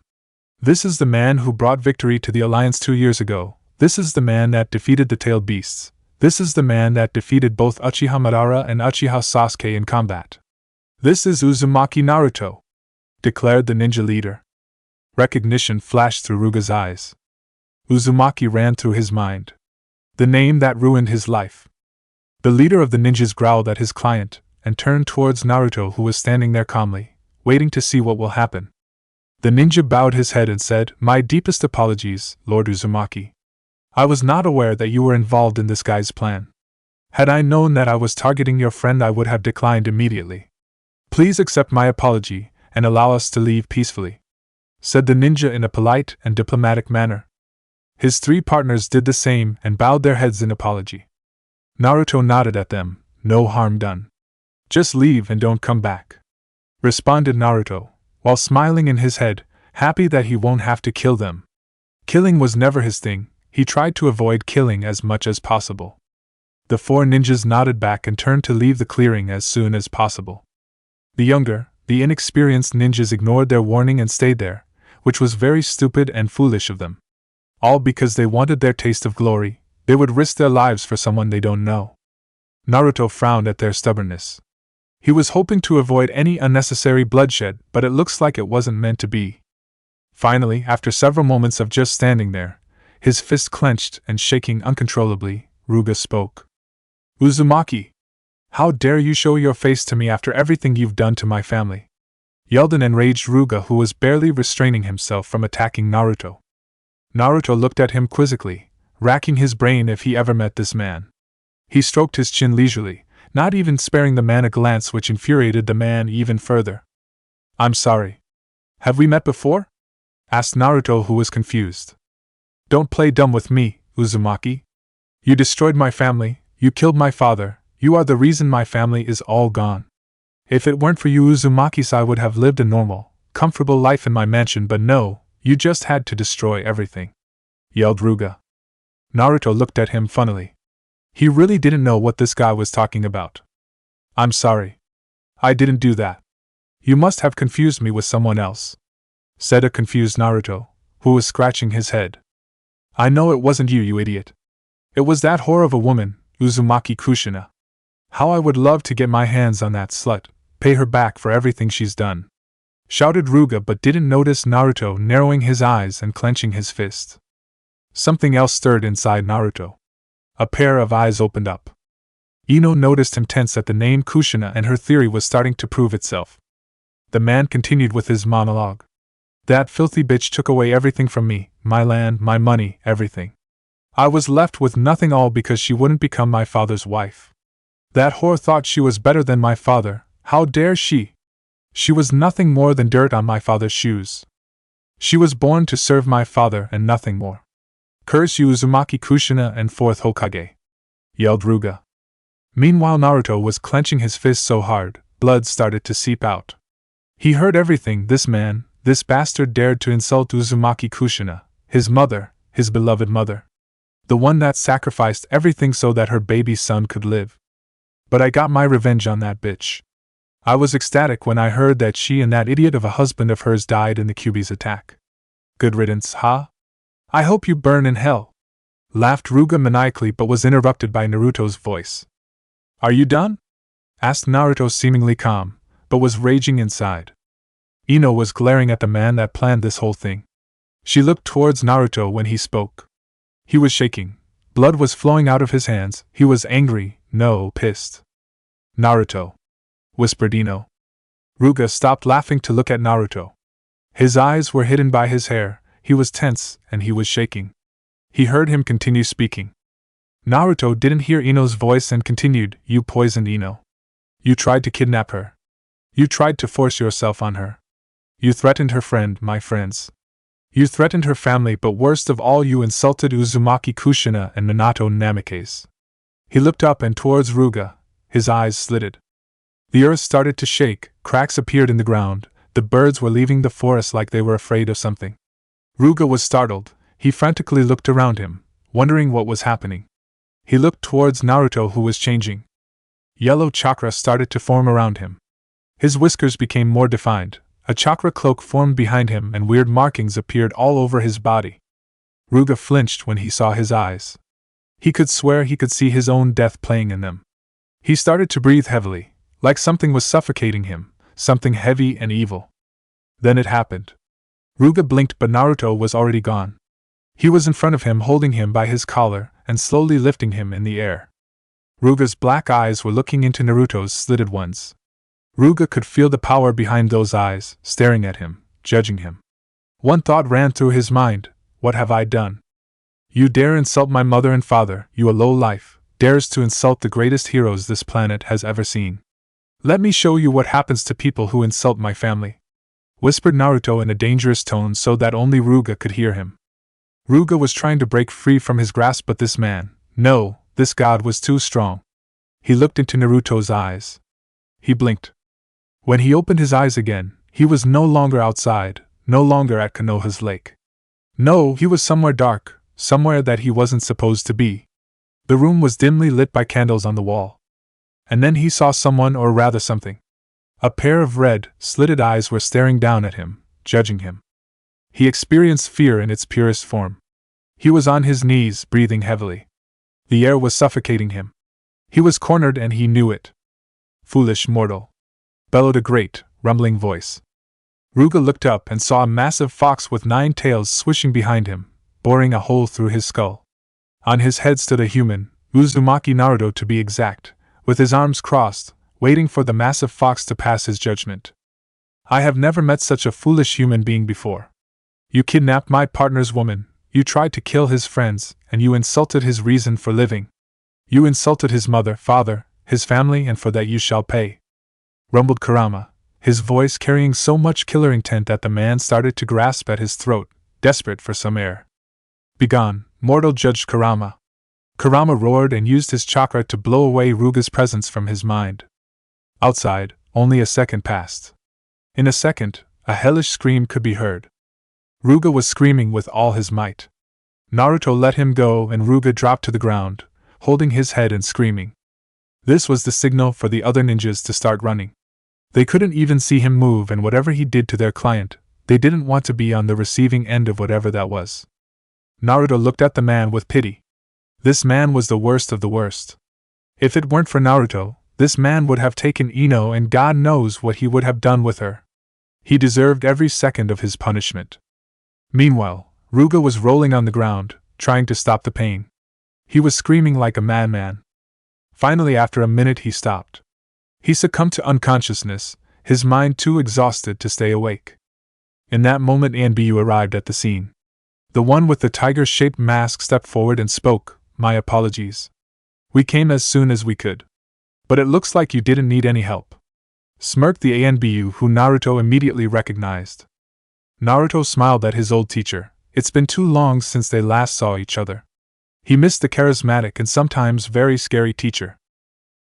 A: This is the man who brought victory to the Alliance 2 years ago. This is the man that defeated the tailed beasts. This is the man that defeated both Uchiha Madara and Uchiha Sasuke in combat. This is Uzumaki Naruto, declared the ninja leader. Recognition flashed through Ruga's eyes. Uzumaki ran through his mind. The name that ruined his life. The leader of the ninjas growled at his client and turned towards Naruto, who was standing there calmly, waiting to see what will happen. The ninja bowed his head and said, My deepest apologies, Lord Uzumaki. I was not aware that you were involved in this guy's plan. Had I known that I was targeting your friend, I would have declined immediately. Please accept my apology and allow us to leave peacefully, said the ninja in a polite and diplomatic manner. His 3 partners did the same and bowed their heads in apology. Naruto nodded at them. No harm done. Just leave and don't come back, responded Naruto, while smiling in his head, happy that he won't have to kill them. Killing was never his thing. He tried to avoid killing as much as possible. The 4 ninjas nodded back and turned to leave the clearing as soon as possible. The younger, the inexperienced ninjas ignored their warning and stayed there, which was very stupid and foolish of them. All because they wanted their taste of glory. They would risk their lives for someone they don't know. Naruto frowned at their stubbornness. He was hoping to avoid any unnecessary bloodshed, but it looks like it wasn't meant to be. Finally, after several moments of just standing there, his fist clenched and shaking uncontrollably, Ruga spoke. Uzumaki! How dare you show your face to me after everything you've done to my family? Yelled an enraged Ruga who was barely restraining himself from attacking Naruto. Naruto looked at him quizzically, racking his brain if he ever met this man. He stroked his chin leisurely, not even sparing the man a glance which infuriated the man even further. I'm sorry. Have we met before? Asked Naruto, who was confused. Don't play dumb with me, Uzumaki. You destroyed my family, you killed my father, you are the reason my family is all gone. If it weren't for you, Uzumaki, I would have lived a normal, comfortable life in my mansion, but no, you just had to destroy everything. Yelled Ruga. Naruto looked at him funnily. He really didn't know what this guy was talking about. I'm sorry. I didn't do that. You must have confused me with someone else, said a confused Naruto, who was scratching his head. I know it wasn't you, you idiot. It was that whore of a woman, Uzumaki Kushina. How I would love to get my hands on that slut, pay her back for everything she's done. Shouted Ruga, but didn't notice Naruto narrowing his eyes and clenching his fist. Something else stirred inside Naruto. A pair of eyes opened up. Ino noticed him tense at the name Kushina, and her theory was starting to prove itself. The man continued with his monologue. That filthy bitch took away everything from me, my land, my money, everything. I was left with nothing, all because she wouldn't become my father's wife. That whore thought she was better than my father. How dare she? She was nothing more than dirt on my father's shoes. She was born to serve my father and nothing more. Curse you, Uzumaki Kushina and fourth Hokage! Yelled Ruga. Meanwhile, Naruto was clenching his fist so hard, blood started to seep out. He heard everything. This man, this bastard, dared to insult Uzumaki Kushina, his mother, his beloved mother. The one that sacrificed everything so that her baby son could live. But I got my revenge on that bitch. I was ecstatic when I heard that she and that idiot of a husband of hers died in the Kyuubi's attack. Good riddance, huh? I hope you burn in hell. Laughed Ruga maniacally, but was interrupted by Naruto's voice. Are you done? Asked Naruto, seemingly calm, but was raging inside. Ino was glaring at the man that planned this whole thing. She looked towards Naruto when he spoke. He was shaking. Blood was flowing out of his hands. He was angry, no, pissed. Naruto, whispered Ino. Ruga stopped laughing to look at Naruto. His eyes were hidden by his hair. He was tense, and he was shaking. He heard him continue speaking. Naruto didn't hear Ino's voice and continued, You poisoned Ino. You tried to kidnap her. You tried to force yourself on her. You threatened her friend, my friends. You threatened her family, but worst of all, you insulted Uzumaki Kushina and Minato Namikaze. He looked up and towards Ruga, his eyes slitted. The earth started to shake, cracks appeared in the ground, the birds were leaving the forest like they were afraid of something. Ruga was startled. He frantically looked around him, wondering what was happening. He looked towards Naruto, who was changing. Yellow chakra started to form around him. His whiskers became more defined, a chakra cloak formed behind him, and weird markings appeared all over his body. Ruga flinched when he saw his eyes. He could swear he could see his own death playing in them. He started to breathe heavily, like something was suffocating him, something heavy and evil. Then it happened. Ruga blinked, but Naruto was already gone. He was in front of him, holding him by his collar and slowly lifting him in the air. Ruga's black eyes were looking into Naruto's slitted ones. Ruga could feel the power behind those eyes, staring at him, judging him. One thought ran through his mind, what have I done? You dare insult my mother and father, you a low-life, dares to insult the greatest heroes this planet has ever seen. Let me show you what happens to people who insult my family, whispered Naruto in a dangerous tone so that only Ruga could hear him. Ruga was trying to break free from his grasp, but this man, no, this god was too strong. He looked into Naruto's eyes. He blinked. When he opened his eyes again, he was no longer outside, no longer at Konoha's lake. No, he was somewhere dark, somewhere that he wasn't supposed to be. The room was dimly lit by candles on the wall. And then he saw someone, or rather something. A pair of red, slitted eyes were staring down at him, judging him. He experienced fear in its purest form. He was on his knees, breathing heavily. The air was suffocating him. He was cornered and he knew it. "Foolish mortal!" bellowed a great, rumbling voice. Ruga looked up and saw a massive fox with 9 tails swishing behind him, boring a hole through his skull. On his head stood a human, Uzumaki Naruto to be exact, with his arms crossed, waiting for the massive fox to pass his judgment. "I have never met such a foolish human being before. You kidnapped my partner's woman, you tried to kill his friends, and you insulted his reason for living. You insulted his mother, father, his family, and for that you shall pay," rumbled Kurama, his voice carrying so much killer intent that the man started to grasp at his throat, desperate for some air. "Begone, mortal," judged Kurama. Kurama roared and used his chakra to blow away Ruga's presence from his mind. Outside, only a second passed. In a second, a hellish scream could be heard. Ruga was screaming with all his might. Naruto let him go and Ruga dropped to the ground, holding his head and screaming. This was the signal for the other ninjas to start running. They couldn't even see him move, and whatever he did to their client, they didn't want to be on the receiving end of whatever that was. Naruto looked at the man with pity. This man was the worst of the worst. If it weren't for Naruto, this man would have taken Ino and God knows what he would have done with her. He deserved every second of his punishment. Meanwhile, Ruga was rolling on the ground, trying to stop the pain. He was screaming like a madman. Finally, after a minute, he stopped. He succumbed to unconsciousness, his mind too exhausted to stay awake. In that moment, Anbu arrived at the scene. The one with the tiger-shaped mask stepped forward and spoke, "My apologies. We came as soon as we could. But it looks like you didn't need any help," smirked the Anbu, who Naruto immediately recognized. Naruto smiled at his old teacher. It's been too long since they last saw each other. He missed the charismatic and sometimes very scary teacher.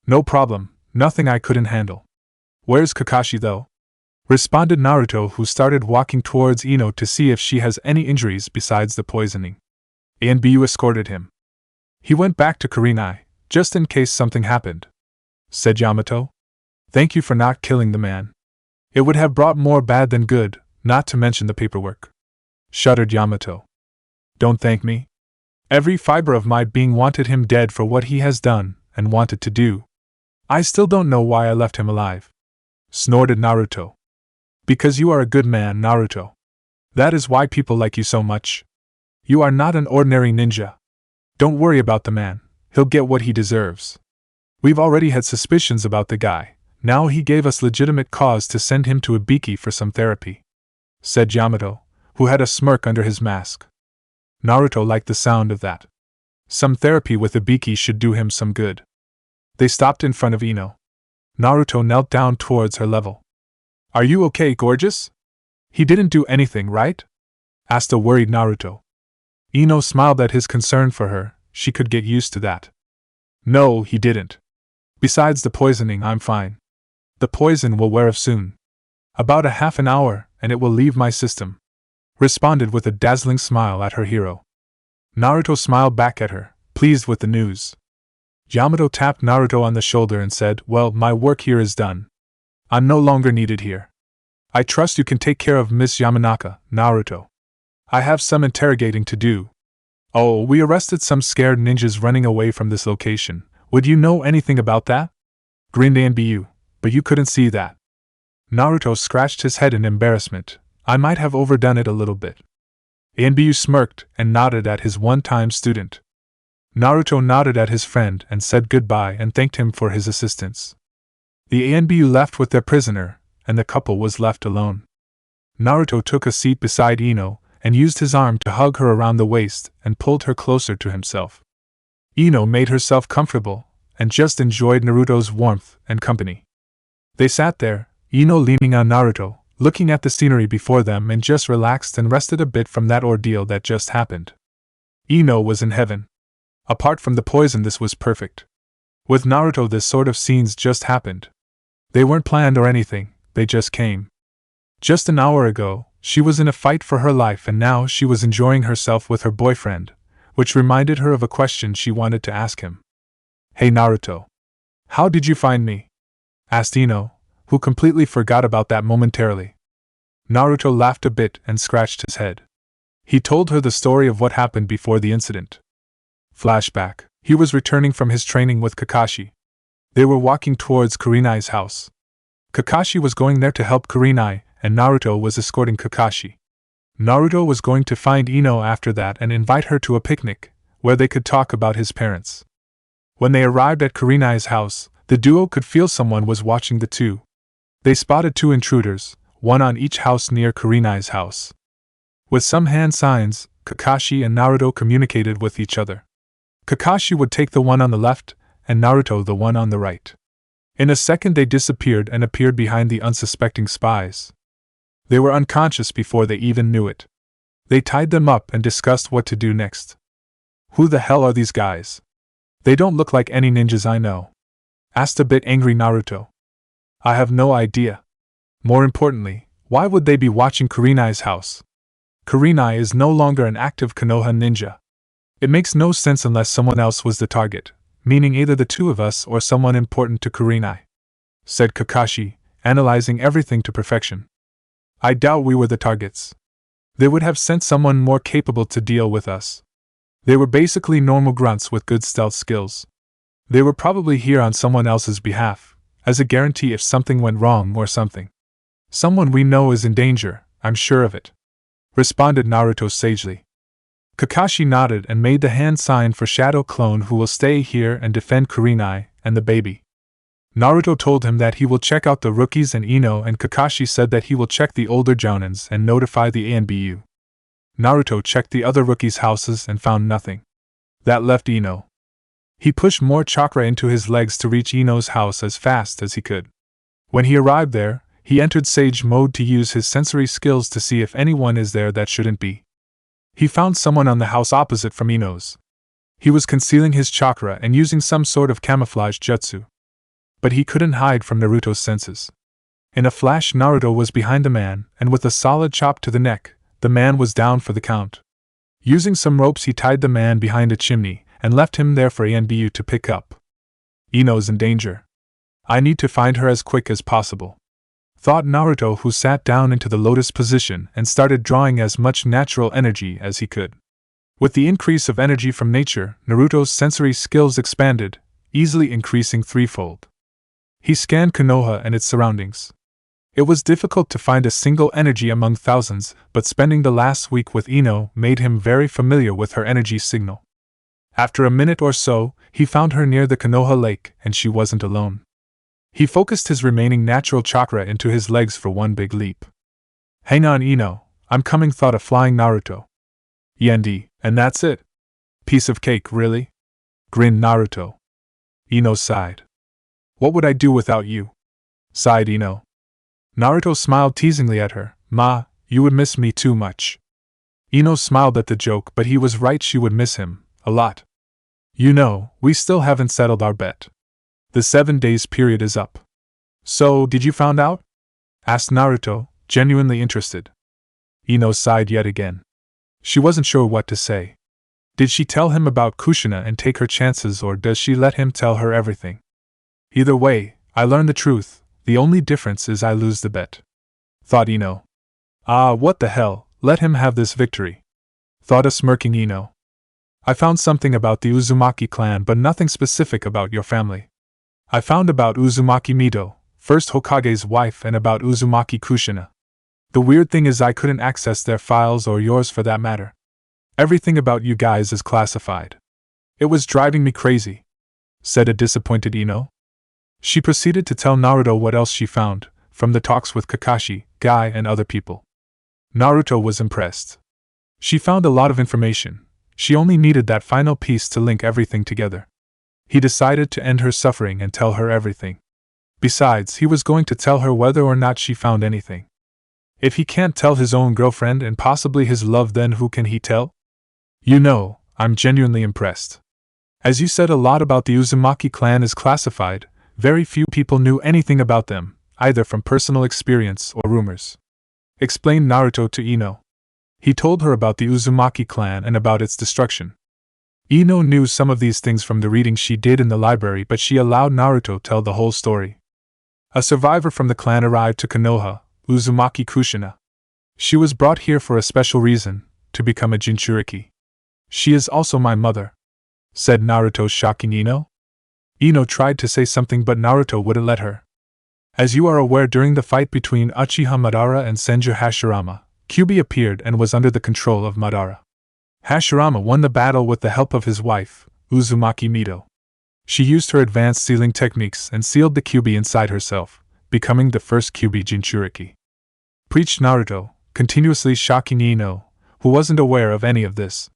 A: "No problem, nothing I couldn't handle." "Where's Kakashi, though?" responded Naruto, who started walking towards Ino to see if she has any injuries besides the poisoning. Anbu escorted him. "He went back to Karinai, just in case something happened," said Yamato. "Thank you for not killing the man. It would have brought more bad than good, not to mention the paperwork," shuddered Yamato. "Don't thank me. Every fiber of my being wanted him dead for what he has done and wanted to do. I still don't know why I left him alive," snorted Naruto. "Because you are a good man, Naruto. That is why people like you so much. You are not an ordinary ninja. Don't worry about the man, he'll get what he deserves. We've already had suspicions about the guy, now he gave us legitimate cause to send him to Ibiki for some therapy," said Yamato, who had a smirk under his mask. Naruto liked the sound of that. Some therapy with Ibiki should do him some good. They stopped in front of Ino. Naruto knelt down towards her level. "Are you okay, gorgeous? He didn't do anything, right?" asked a worried Naruto. Ino smiled at his concern for her. She could get used to that. "No, he didn't. Besides the poisoning, I'm fine. The poison will wear off soon. About a half an hour, and it will leave my system," responded with a dazzling smile at her hero. Naruto smiled back at her, pleased with the news. Yamato tapped Naruto on the shoulder and said, "Well, my work here is done. I'm no longer needed here. I trust you can take care of Miss Yamanaka, Naruto. I have some interrogating to do. Oh, we arrested some scared ninjas running away from this location. Would you know anything about that?" grinned Anbu, "but you couldn't see that." Naruto scratched his head in embarrassment. "I might have overdone it a little bit." Anbu smirked and nodded at his one-time student. Naruto nodded at his friend and said goodbye and thanked him for his assistance. The Anbu left with their prisoner, and the couple was left alone. Naruto took a seat beside Ino and used his arm to hug her around the waist and pulled her closer to himself. Ino made herself comfortable and just enjoyed Naruto's warmth and company. They sat there, Ino leaning on Naruto, looking at the scenery before them, and just relaxed and rested a bit from that ordeal that just happened. Ino was in heaven. Apart from the poison, this was perfect. With Naruto, this sort of scenes just happened. They weren't planned or anything, they just came. Just an hour ago, she was in a fight for her life, and now she was enjoying herself with her boyfriend, which reminded her of a question she wanted to ask him. "Hey Naruto. How did you find me?" asked Ino, who completely forgot about that momentarily. Naruto laughed a bit and scratched his head. He told her the story of what happened before the incident. Flashback. He was returning from his training with Kakashi. They were walking towards Kurenai's house. Kakashi was going there to help Kurenai, and Naruto was escorting Kakashi. Naruto was going to find Ino after that and invite her to a picnic, where they could talk about his parents. When they arrived at Kurenai's house, the duo could feel someone was watching the two. They spotted two intruders, one on each house near Kurenai's house. With some hand signs, Kakashi and Naruto communicated with each other. Kakashi would take the one on the left, and Naruto the one on the right. In a second they disappeared and appeared behind the unsuspecting spies. They were unconscious before they even knew it. They tied them up and discussed what to do next. Who the hell are these guys? They don't look like any ninjas I know, asked a bit angry Naruto. I have no idea. More importantly, why would they be watching Kurenai's house? Kurenai is no longer an active Konoha ninja. It makes no sense unless someone else was the target, meaning either the two of us or someone important to Kurenai, said Kakashi, analyzing everything to perfection. I doubt we were the targets. They would have sent someone more capable to deal with us. They were basically normal grunts with good stealth skills. They were probably here on someone else's behalf, as a guarantee if something went wrong or something. Someone we know is in danger, I'm sure of it, responded Naruto sagely. Kakashi nodded and made the hand sign for Shadow Clone, who will stay here and defend Kurenai and the baby. Naruto told him that he will check out the rookies and Ino, and Kakashi said that he will check the older jonins and notify the ANBU. Naruto checked the other rookies' houses and found nothing. That left Ino. He pushed more chakra into his legs to reach Ino's house as fast as he could. When he arrived there, he entered Sage mode to use his sensory skills to see if anyone is there that shouldn't be. He found someone on the house opposite from Ino's. He was concealing his chakra and using some sort of camouflage jutsu. But he couldn't hide from Naruto's senses. In a flash, Naruto was behind the man, and with a solid chop to the neck, the man was down for the count. Using some ropes, he tied the man behind a chimney and left him there for ANBU to pick up. Ino's in danger. I need to find her as quick as possible, thought Naruto, who sat down into the lotus position and started drawing as much natural energy as he could. With the increase of energy from nature, Naruto's sensory skills expanded, easily increasing threefold. He scanned Konoha and its surroundings. It was difficult to find a single energy among thousands, but spending the last week with Ino made him very familiar with her energy signal. After a minute or so, he found her near the Konoha lake, and she wasn't alone. He focused his remaining natural chakra into his legs for one big leap. Hang on, Ino, I'm coming, thought a flying Naruto. Yendi, and that's it? Piece of cake, really? Grinned Naruto. Ino sighed. What would I do without you? Sighed Ino. Naruto smiled teasingly at her. Ma, you would miss me too much. Ino smiled at the joke, but he was right, she would miss him, a lot. You know, we still haven't settled our bet. The 7 days period is up. So, did you find out? Asked Naruto, genuinely interested. Ino sighed yet again. She wasn't sure what to say. Did she tell him about Kushina and take her chances, or does she let him tell her everything? Either way, I learn the truth. The only difference is I lose the bet, thought Ino. Ah, what the hell, let him have this victory, thought a smirking Ino. I found something about the Uzumaki clan, but nothing specific about your family. I found about Uzumaki Mido, first Hokage's wife, and about Uzumaki Kushina. The weird thing is I couldn't access their files, or yours for that matter. Everything about you guys is classified. It was driving me crazy, said a disappointed Ino. She proceeded to tell Naruto what else she found, from the talks with Kakashi, Guy, and other people. Naruto was impressed. She found a lot of information. She only needed that final piece to link everything together. He decided to end her suffering and tell her everything. Besides, he was going to tell her whether or not she found anything. If he can't tell his own girlfriend and possibly his love, then who can he tell? You know, I'm genuinely impressed. As you said, a lot about the Uzumaki clan is classified. Very few people knew anything about them, either from personal experience or rumors, explained Naruto to Ino. He told her about the Uzumaki clan and about its destruction. Ino knew some of these things from the reading she did in the library, but she allowed Naruto tell the whole story. A survivor from the clan arrived to Konoha, Uzumaki Kushina. She was brought here for a special reason, to become a Jinchuriki. She is also my mother, said Naruto, shocking Ino. Ino tried to say something but Naruto wouldn't let her. As you are aware, during the fight between Uchiha Madara and Senju Hashirama, Kyuubi appeared and was under the control of Madara. Hashirama won the battle with the help of his wife, Uzumaki Mito. She used her advanced sealing techniques and sealed the Kyuubi inside herself, becoming the first Kyuubi Jinchuriki. Preached Naruto, continuously shocking Ino, who wasn't aware of any of this.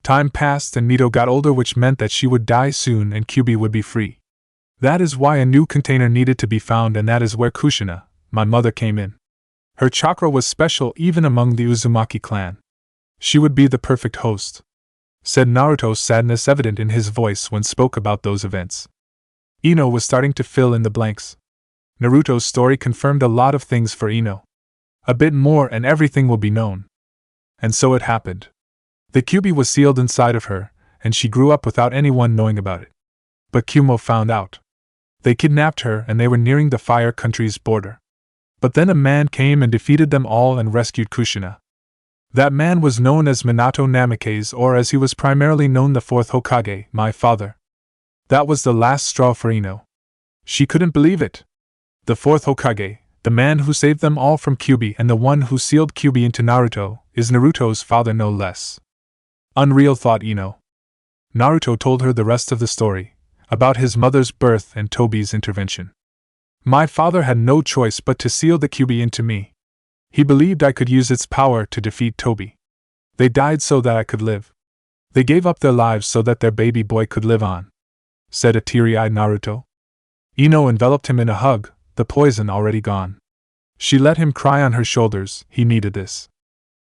A: Time passed and Mito got older, which meant that she would die soon and Kyuubi would be free. That is why a new container needed to be found, and that is where Kushina, my mother, came in. Her chakra was special even among the Uzumaki clan. She would be the perfect host, said Naruto, sadness evident in his voice when spoke about those events. Ino was starting to fill in the blanks. Naruto's story confirmed a lot of things for Ino. A bit more and everything will be known. And so it happened. The Kyuubi was sealed inside of her, and she grew up without anyone knowing about it. But Kyumo found out. They kidnapped her and they were nearing the Fire Country's border. But then a man came and defeated them all and rescued Kushina. That man was known as Minato Namikaze, or as he was primarily known, the fourth Hokage, my father. That was the last straw for Ino. She couldn't believe it. The fourth Hokage, the man who saved them all from Kyuubi and the one who sealed Kyuubi into Naruto, is Naruto's father no less. Unreal, thought Ino. Naruto told her the rest of the story, about his mother's birth and Tobi's intervention. My father had no choice but to seal the Kyuubi into me. He believed I could use its power to defeat Tobi. They died so that I could live. They gave up their lives so that their baby boy could live on, said a teary-eyed Naruto. Ino enveloped him in a hug, the poison already gone. She let him cry on her shoulders, he needed this.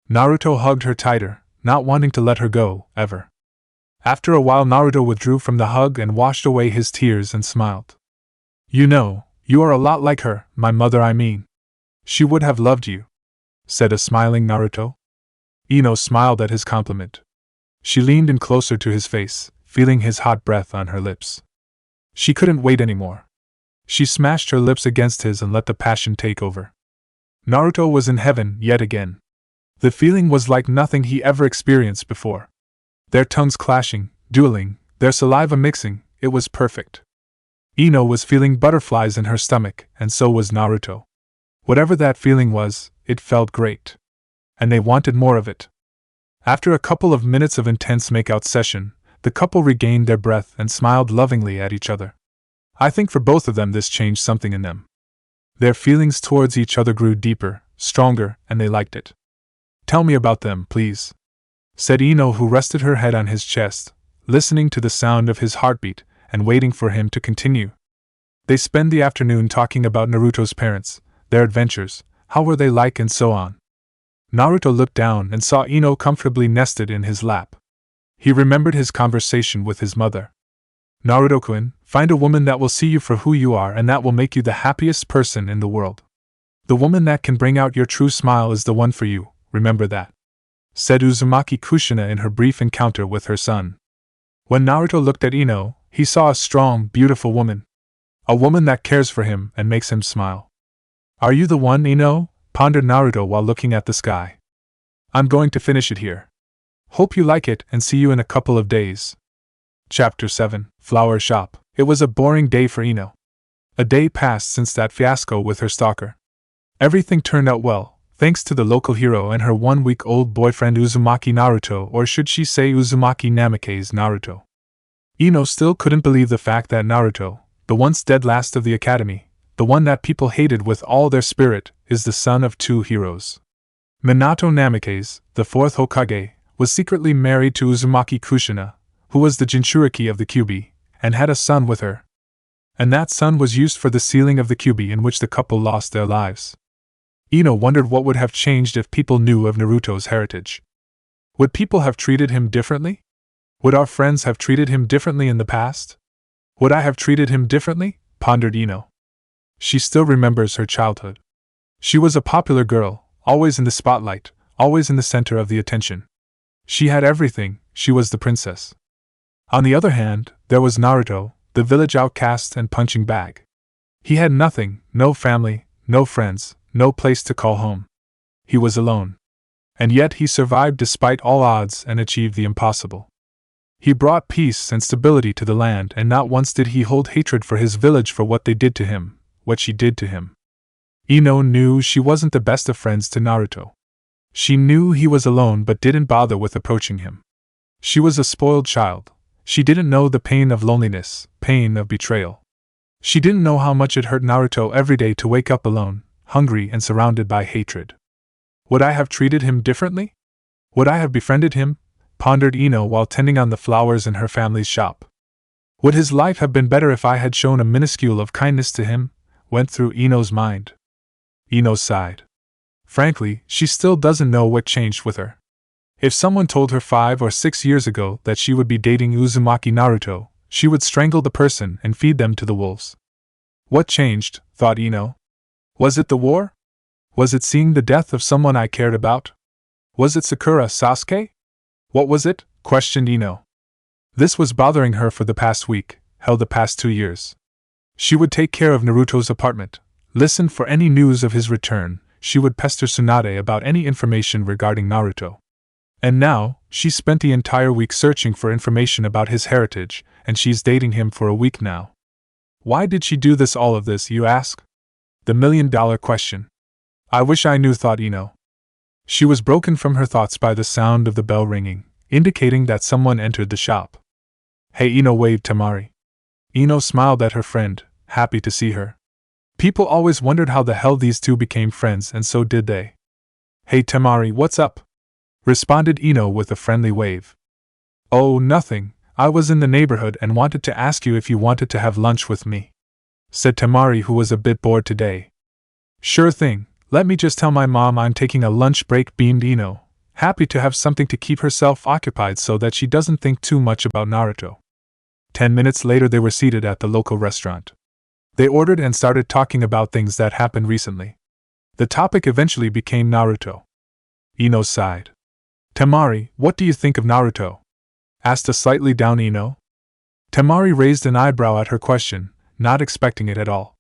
A: Naruto hugged her tighter, not wanting to let her go, ever. After a while Naruto withdrew from the hug and washed away his tears and smiled. You know, you are a lot like her, my mother I mean. She would have loved you, said a smiling Naruto. Ino smiled at his compliment. She leaned in closer to his face, feeling his hot breath on her lips. She couldn't wait anymore. She smashed her lips against his and let the passion take over. Naruto was in heaven yet again. The feeling was like nothing he ever experienced before. Their tongues clashing, dueling, their saliva mixing, it was perfect. Ino was feeling butterflies in her stomach, and so was Naruto. Whatever that feeling was, it felt great. And they wanted more of it. After a couple of minutes of intense makeout session, the couple regained their breath and smiled lovingly at each other. I think for both of them this changed something in them. Their feelings towards each other grew deeper, stronger, and they liked it. Tell me about them, please, said Ino, who rested her head on his chest, listening to the sound of his heartbeat and waiting for him to continue. They spent the afternoon talking about Naruto's parents, their adventures, how were they like, and so on. Naruto looked down and saw Ino comfortably nested in his lap. He remembered his conversation with his mother. Naruto-kun, find a woman that will see you for who you are and that will make you the happiest person in the world. The woman that can bring out your true smile is the one for you, remember that, said Uzumaki Kushina in her brief encounter with her son. When Naruto looked at Ino, he saw a strong, beautiful woman. A woman that cares for him and makes him smile. Are you the one, Ino? Pondered Naruto while looking at the sky. I'm going to finish it here. Hope you like it and see you in a couple of days. Chapter 7, Flower Shop. It was a boring day for Ino. A day passed since that fiasco with her stalker. Everything turned out well, thanks to the local hero and her 1-week-old boyfriend Uzumaki Naruto, or should she say Uzumaki Namikaze Naruto. Ino still couldn't believe the fact that Naruto, the once dead last of the academy, the one that people hated with all their spirit, is the son of two heroes. Minato Namikaze, the fourth Hokage, was secretly married to Uzumaki Kushina, who was the Jinchuriki of the Kyuubi, and had a son with her. And that son was used for the sealing of the Kyuubi, in which the couple lost their lives. Ino wondered what would have changed if people knew of Naruto's heritage. Would people have treated him differently? Would our friends have treated him differently in the past? Would I have treated him differently? Pondered Ino. She still remembers her childhood. She was a popular girl, always in the spotlight, always in the center of the attention. She had everything, she was the princess. On the other hand, there was Naruto, the village outcast and punching bag. He had nothing, no family, no friends, no place to call home. He was alone. And yet he survived despite all odds and achieved the impossible. He brought peace and stability to the land, and not once did he hold hatred for his village for what they did to him, what she did to him. Ino knew she wasn't the best of friends to Naruto. She knew he was alone but didn't bother with approaching him. She was a spoiled child. She didn't know the pain of loneliness, pain of betrayal. She didn't know how much it hurt Naruto every day to wake up alone, hungry and surrounded by hatred. Would I have treated him differently? Would I have befriended him? Pondered Ino while tending on the flowers in her family's shop. Would his life have been better if I had shown a minuscule of kindness to him? Went through Ino's mind. Ino sighed. Frankly, she still doesn't know what changed with her. If someone told her 5 or 6 years ago that she would be dating Uzumaki Naruto, she would strangle the person and feed them to the wolves. What changed, thought Ino? Was it the war? Was it seeing the death of someone I cared about? Was it Sakura Sasuke? What was it? Questioned Ino. This was bothering her for the past week, hell the past 2 years. She would take care of Naruto's apartment, listen for any news of his return, she would pester Tsunade about any information regarding Naruto. And now, she spent the entire week searching for information about his heritage, and she's dating him for a week now. Why did she do all of this, you ask? The million-dollar question. I wish I knew, thought Ino. She was broken from her thoughts by the sound of the bell ringing, indicating that someone entered the shop. Hey, Ino waved Temari. Ino smiled at her friend, happy to see her. People always wondered how the hell these two became friends, and so did they. Hey Temari, what's up? Responded Ino with a friendly wave. Oh, nothing, I was in the neighborhood and wanted to ask you if you wanted to have lunch with me, said Temari, who was a bit bored today. Sure thing, let me just tell my mom I'm taking a lunch break, beamed Ino, happy to have something to keep herself occupied so that she doesn't think too much about Naruto. 10 minutes later they were seated at the local restaurant. They ordered and started talking about things that happened recently. The topic eventually became Naruto. Ino sighed. Temari, what do you think of Naruto? Asked a slightly down Ino. Temari raised an eyebrow at her question, not expecting it at all.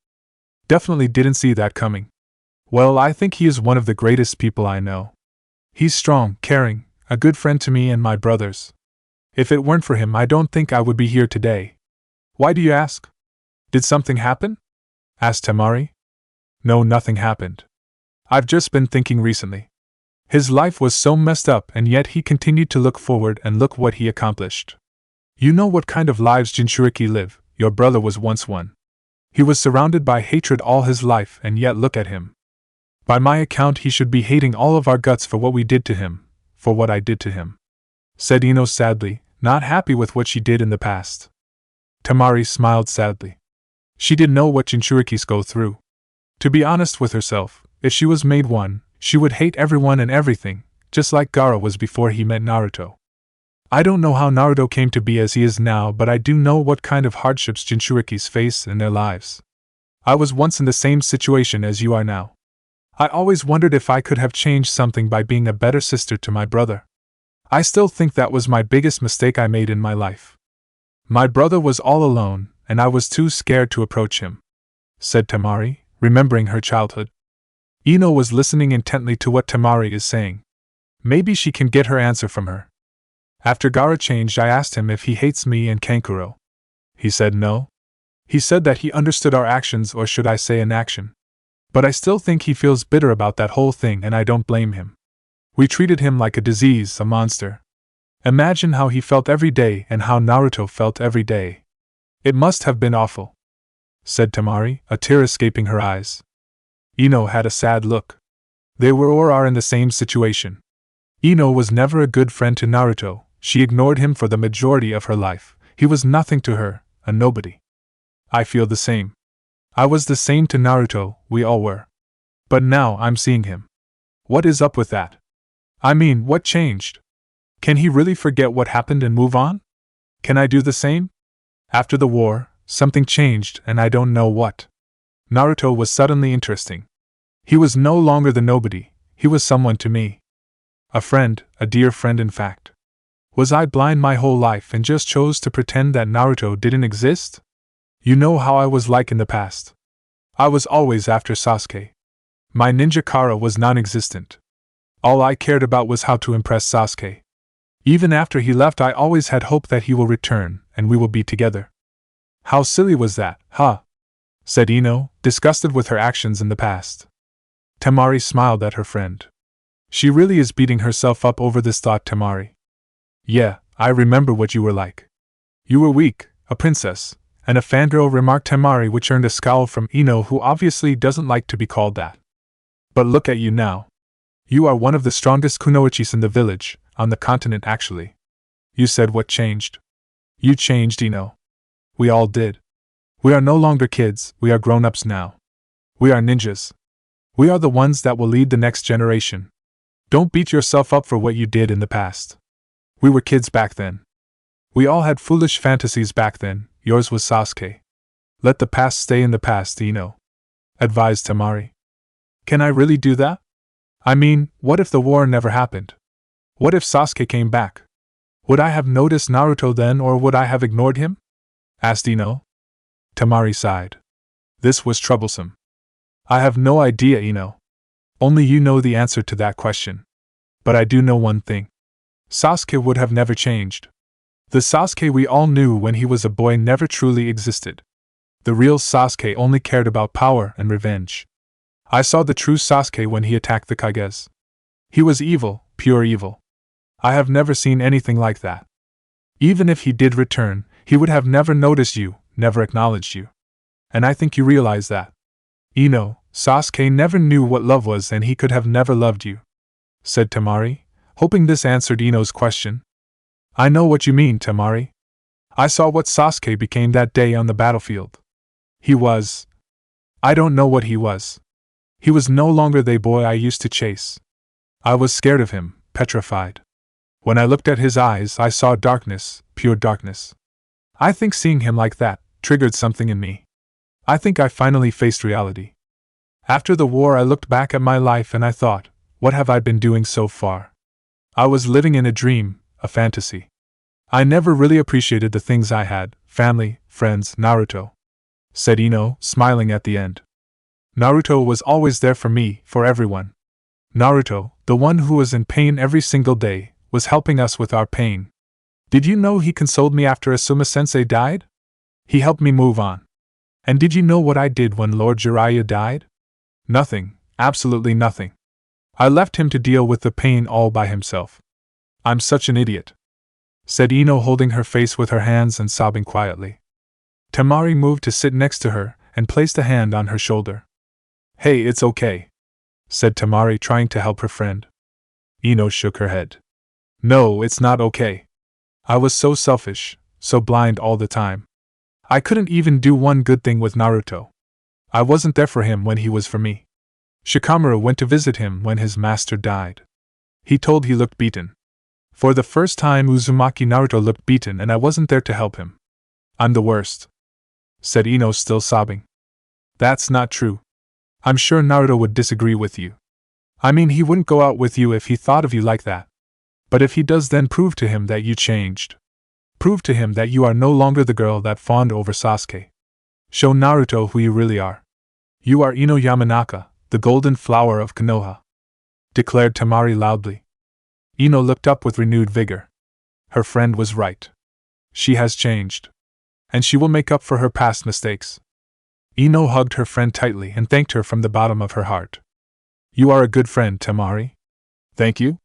A: Definitely didn't see that coming. Well, I think he is one of the greatest people I know. He's strong, caring, a good friend to me and my brothers. If it weren't for him, I don't think I would be here today. Why do you ask? Did something happen? Asked Temari. No, nothing happened. I've just been thinking recently. His life was so messed up, and yet he continued to look forward, and look what he accomplished. You know what kind of lives Jinchuriki live, your brother was once one. He was surrounded by hatred all his life, and yet look at him. By my account, he should be hating all of our guts for what we did to him, for what I did to him, said Ino sadly, not happy with what she did in the past. Temari smiled sadly. She didn't know what Jinchurikis go through. To be honest with herself, if she was made one, she would hate everyone and everything, just like Gaara was before he met Naruto. I don't know how Naruto came to be as he is now, but I do know what kind of hardships Jinchurikis face in their lives. I was once in the same situation as you are now. I always wondered if I could have changed something by being a better sister to my brother. I still think that was my biggest mistake I made in my life. My brother was all alone, and I was too scared to approach him, said Temari, remembering her childhood. Ino was listening intently to what Temari is saying. Maybe she can get her answer from her. After Gaara changed, I asked him if he hates me and Kankuro. He said no. He said that he understood our actions, or should I say inaction. But I still think he feels bitter about that whole thing, and I don't blame him. We treated him like a disease, a monster. Imagine how he felt every day and how Naruto felt every day. It must have been awful, said Temari, a tear escaping her eyes. Ino had a sad look. They were or are in the same situation. Ino was never a good friend to Naruto. She ignored him for the majority of her life. He was nothing to her, a nobody. I feel the same. I was the same to Naruto, we all were. But now I'm seeing him. What is up with that? I mean, what changed? Can he really forget what happened and move on? Can I do the same? After the war, something changed, and I don't know what. Naruto was suddenly interesting. He was no longer the nobody, he was someone to me. A friend, a dear friend in fact. Was I blind my whole life and just chose to pretend that Naruto didn't exist? You know how I was like in the past. I was always after Sasuke. My ninja Kara was non-existent. All I cared about was how to impress Sasuke. Even after he left, I always had hope that he will return, and we will be together. How silly was that, huh? Said Ino, disgusted with her actions in the past. Temari smiled at her friend. She really is beating herself up over this thought, Temari. Yeah, I remember what you were like. You were weak, a princess, and a fangirl, remarked Temari, which earned a scowl from Ino, who obviously doesn't like to be called that. But look at you now. You are one of the strongest kunoichis in the village, on the continent actually. You said what changed? You changed, Ino. We all did. We are no longer kids, we are grown-ups now. We are ninjas. We are the ones that will lead the next generation. Don't beat yourself up for what you did in the past. We were kids back then. We all had foolish fantasies back then, yours was Sasuke. Let the past stay in the past, Ino. Advised Temari. Can I really do that? I mean, what if the war never happened? What if Sasuke came back? Would I have noticed Naruto then, or would I have ignored him? Asked Ino. Temari sighed. This was troublesome. I have no idea, Ino. Only you know the answer to that question. But I do know one thing. Sasuke would have never changed. The Sasuke we all knew when he was a boy never truly existed. The real Sasuke only cared about power and revenge. I saw the true Sasuke when he attacked the Kages. He was evil, pure evil. I have never seen anything like that. Even if he did return, he would have never noticed you, never acknowledged you. And I think you realize that. Ino, Sasuke never knew what love was, and he could have never loved you, said Temari, hoping this answered Ino's question. I know what you mean, Temari. I saw what Sasuke became that day on the battlefield. He was... I don't know what he was. He was no longer the boy I used to chase. I was scared of him, petrified. When I looked at his eyes, I saw darkness, pure darkness. I think seeing him like that triggered something in me. I think I finally faced reality. After the war, I looked back at my life and I thought, what have I been doing so far? I was living in a dream, a fantasy. I never really appreciated the things I had, family, friends, Naruto, said Ino, smiling at the end. Naruto was always there for me, for everyone. Naruto, the one who was in pain every single day, was helping us with our pain. Did you know he consoled me after Asuma-sensei died? He helped me move on. And did you know what I did when Lord Jiraiya died? Nothing, absolutely nothing. I left him to deal with the pain all by himself. I'm such an idiot, said Ino, holding her face with her hands and sobbing quietly. Temari moved to sit next to her and placed a hand on her shoulder. Hey, it's okay, said Temari, trying to help her friend. Ino shook her head. No, it's not okay. I was so selfish, so blind all the time. I couldn't even do one good thing with Naruto. I wasn't there for him when he was for me. Shikamaru went to visit him when his master died. He told he looked beaten. For the first time, Uzumaki Naruto looked beaten, and I wasn't there to help him. I'm the worst, said Ino, still sobbing. That's not true. I'm sure Naruto would disagree with you. I mean, he wouldn't go out with you if he thought of you like that. But if he does, then prove to him that you changed. Prove to him that you are no longer the girl that fawned over Sasuke. Show Naruto who you really are. You are Ino Yamanaka, the golden flower of Konoha, declared Temari loudly. Ino looked up with renewed vigor. Her friend was right. She has changed. And she will make up for her past mistakes. Ino hugged her friend tightly and thanked her from the bottom of her heart. You are a good friend, Temari. Thank you,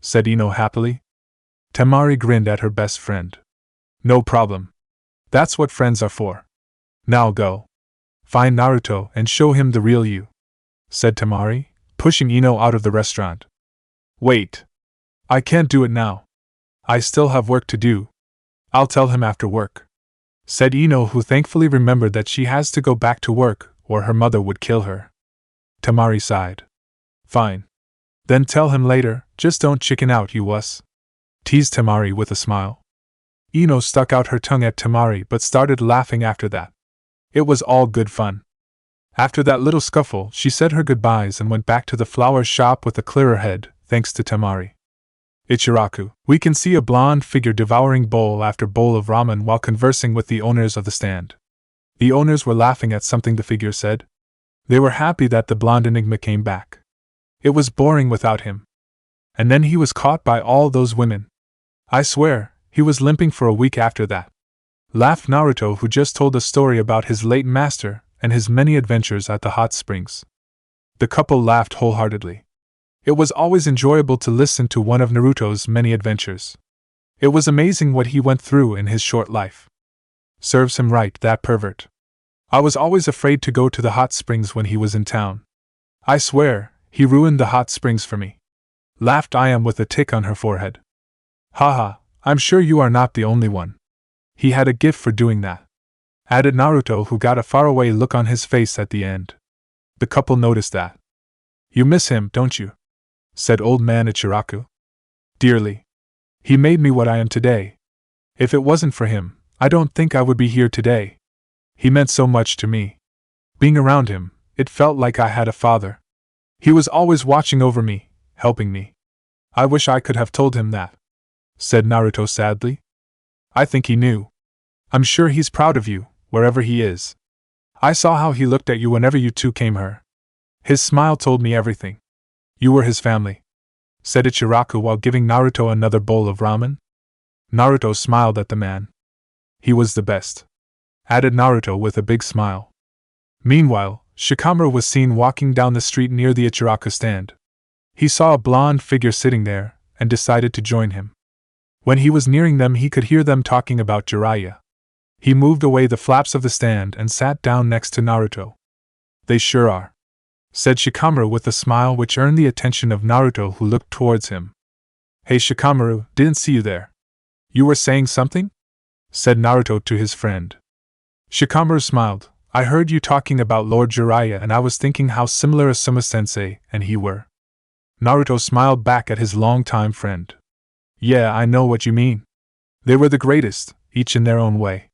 A: said Ino happily. Temari grinned at her best friend. No problem. That's what friends are for. Now go. Find Naruto and show him the real you, said Temari, pushing Ino out of the restaurant. Wait. I can't do it now. I still have work to do. I'll tell him after work, said Ino, who thankfully remembered that she has to go back to work or her mother would kill her. Temari sighed. Fine. Then tell him later, just don't chicken out, you wuss, teased Temari with a smile. Ino stuck out her tongue at Temari but started laughing after that. It was all good fun. After that little scuffle, she said her goodbyes and went back to the flower shop with a clearer head, thanks to Temari. Ichiraku, we can see a blonde figure devouring bowl after bowl of ramen while conversing with the owners of the stand. The owners were laughing at something the figure said. They were happy that the blonde enigma came back. It was boring without him. And then he was caught by all those women. I swear, he was limping for a week after that. Laughed Naruto, who just told a story about his late master and his many adventures at the hot springs. The couple laughed wholeheartedly. It was always enjoyable to listen to one of Naruto's many adventures. It was amazing what he went through in his short life. Serves him right, that pervert. I was always afraid to go to the hot springs when he was in town. I swear, he ruined the hot springs for me. Laughed Ayam with a tick on her forehead. Haha, I'm sure you are not the only one. He had a gift for doing that. Added Naruto, who got a faraway look on his face at the end. The couple noticed that. You miss him, don't you? Said old man Ichiraku. Dearly. He made me what I am today. If it wasn't for him, I don't think I would be here today. He meant so much to me. Being around him, it felt like I had a father. He was always watching over me, helping me. I wish I could have told him that, said Naruto sadly. I think he knew. I'm sure he's proud of you, wherever he is. I saw how he looked at you whenever you two came here. His smile told me everything. You were his family, said Ichiraku while giving Naruto another bowl of ramen. Naruto smiled at the man. He was the best, added Naruto with a big smile. Meanwhile, Shikamaru was seen walking down the street near the Ichiraku stand. He saw a blonde figure sitting there, and decided to join him. When he was nearing them, he could hear them talking about Jiraiya. He moved away the flaps of the stand and sat down next to Naruto. They sure are, said Shikamaru with a smile which earned the attention of Naruto, who looked towards him. Hey Shikamaru, didn't see you there. You were saying something? Said Naruto to his friend. Shikamaru smiled. I heard you talking about Lord Jiraiya and I was thinking how similar Asuma-sensei and he were. Naruto smiled back at his longtime friend. Yeah, I know what you mean. They were the greatest, each in their own way.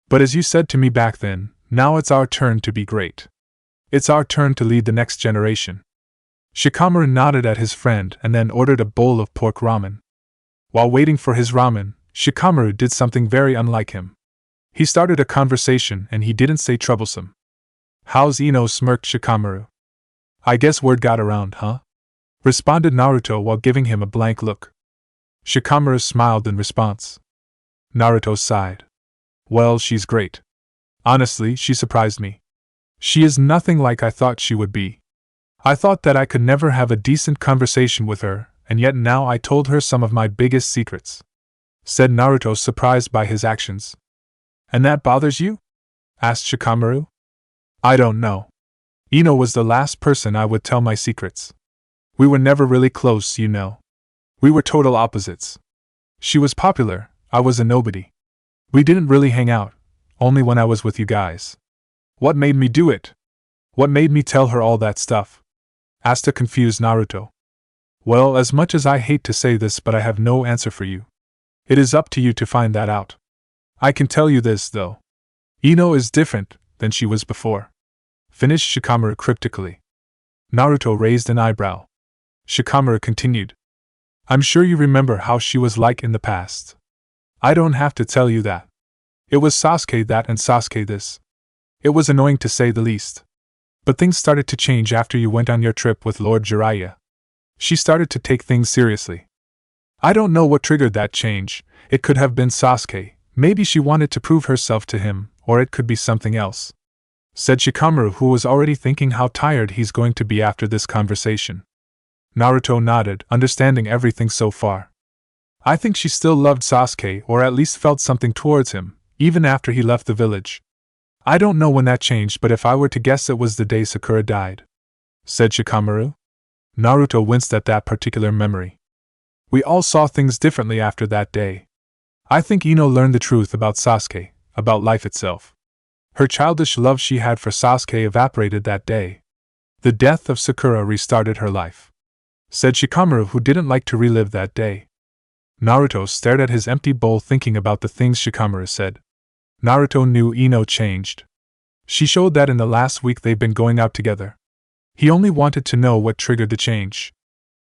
A: But as you said to me back then, now it's our turn to be great. It's our turn to lead the next generation. Shikamaru nodded at his friend and then ordered a bowl of pork ramen. While waiting for his ramen, Shikamaru did something very unlike him. He started a conversation and he didn't say troublesome. How's Ino? Smirked Shikamaru. I guess word got around, huh? Responded Naruto while giving him a blank look. Shikamaru smiled in response. Naruto sighed. Well, she's great. Honestly, she surprised me. She is nothing like I thought she would be. I thought that I could never have a decent conversation with her, and yet now I told her some of my biggest secrets, said Naruto, surprised by his actions. And that bothers you? Asked Shikamaru. I don't know. Ino was the last person I would tell my secrets. We were never really close, you know. We were total opposites. She was popular, I was a nobody. We didn't really hang out, only when I was with you guys. What made me do it? What made me tell her all that stuff? Asked a confused Naruto. Well, as much as I hate to say this, but I have no answer for you. It is up to you to find that out. I can tell you this, though. Ino is different than she was before. Finished Shikamaru cryptically. Naruto raised an eyebrow. Shikamaru continued. I'm sure you remember how she was like in the past. I don't have to tell you that. It was Sasuke that and Sasuke this. It was annoying to say the least. But things started to change after you went on your trip with Lord Jiraiya. She started to take things seriously. I don't know what triggered that change. It could have been Sasuke. Maybe she wanted to prove herself to him, or it could be something else, said Shikamaru, who was already thinking how tired he's going to be after this conversation. Naruto nodded, understanding everything so far. I think she still loved Sasuke, or at least felt something towards him, even after he left the village. I don't know when that changed, but if I were to guess, it was the day Sakura died, said Shikamaru. Naruto winced at that particular memory. We all saw things differently after that day. I think Ino learned the truth about Sasuke, about life itself. Her childish love she had for Sasuke evaporated that day. The death of Sakura restarted her life, said Shikamaru, who didn't like to relive that day. Naruto stared at his empty bowl, thinking about the things Shikamaru said. Naruto knew Ino changed. She showed that in the last week they've been going out together. He only wanted to know what triggered the change.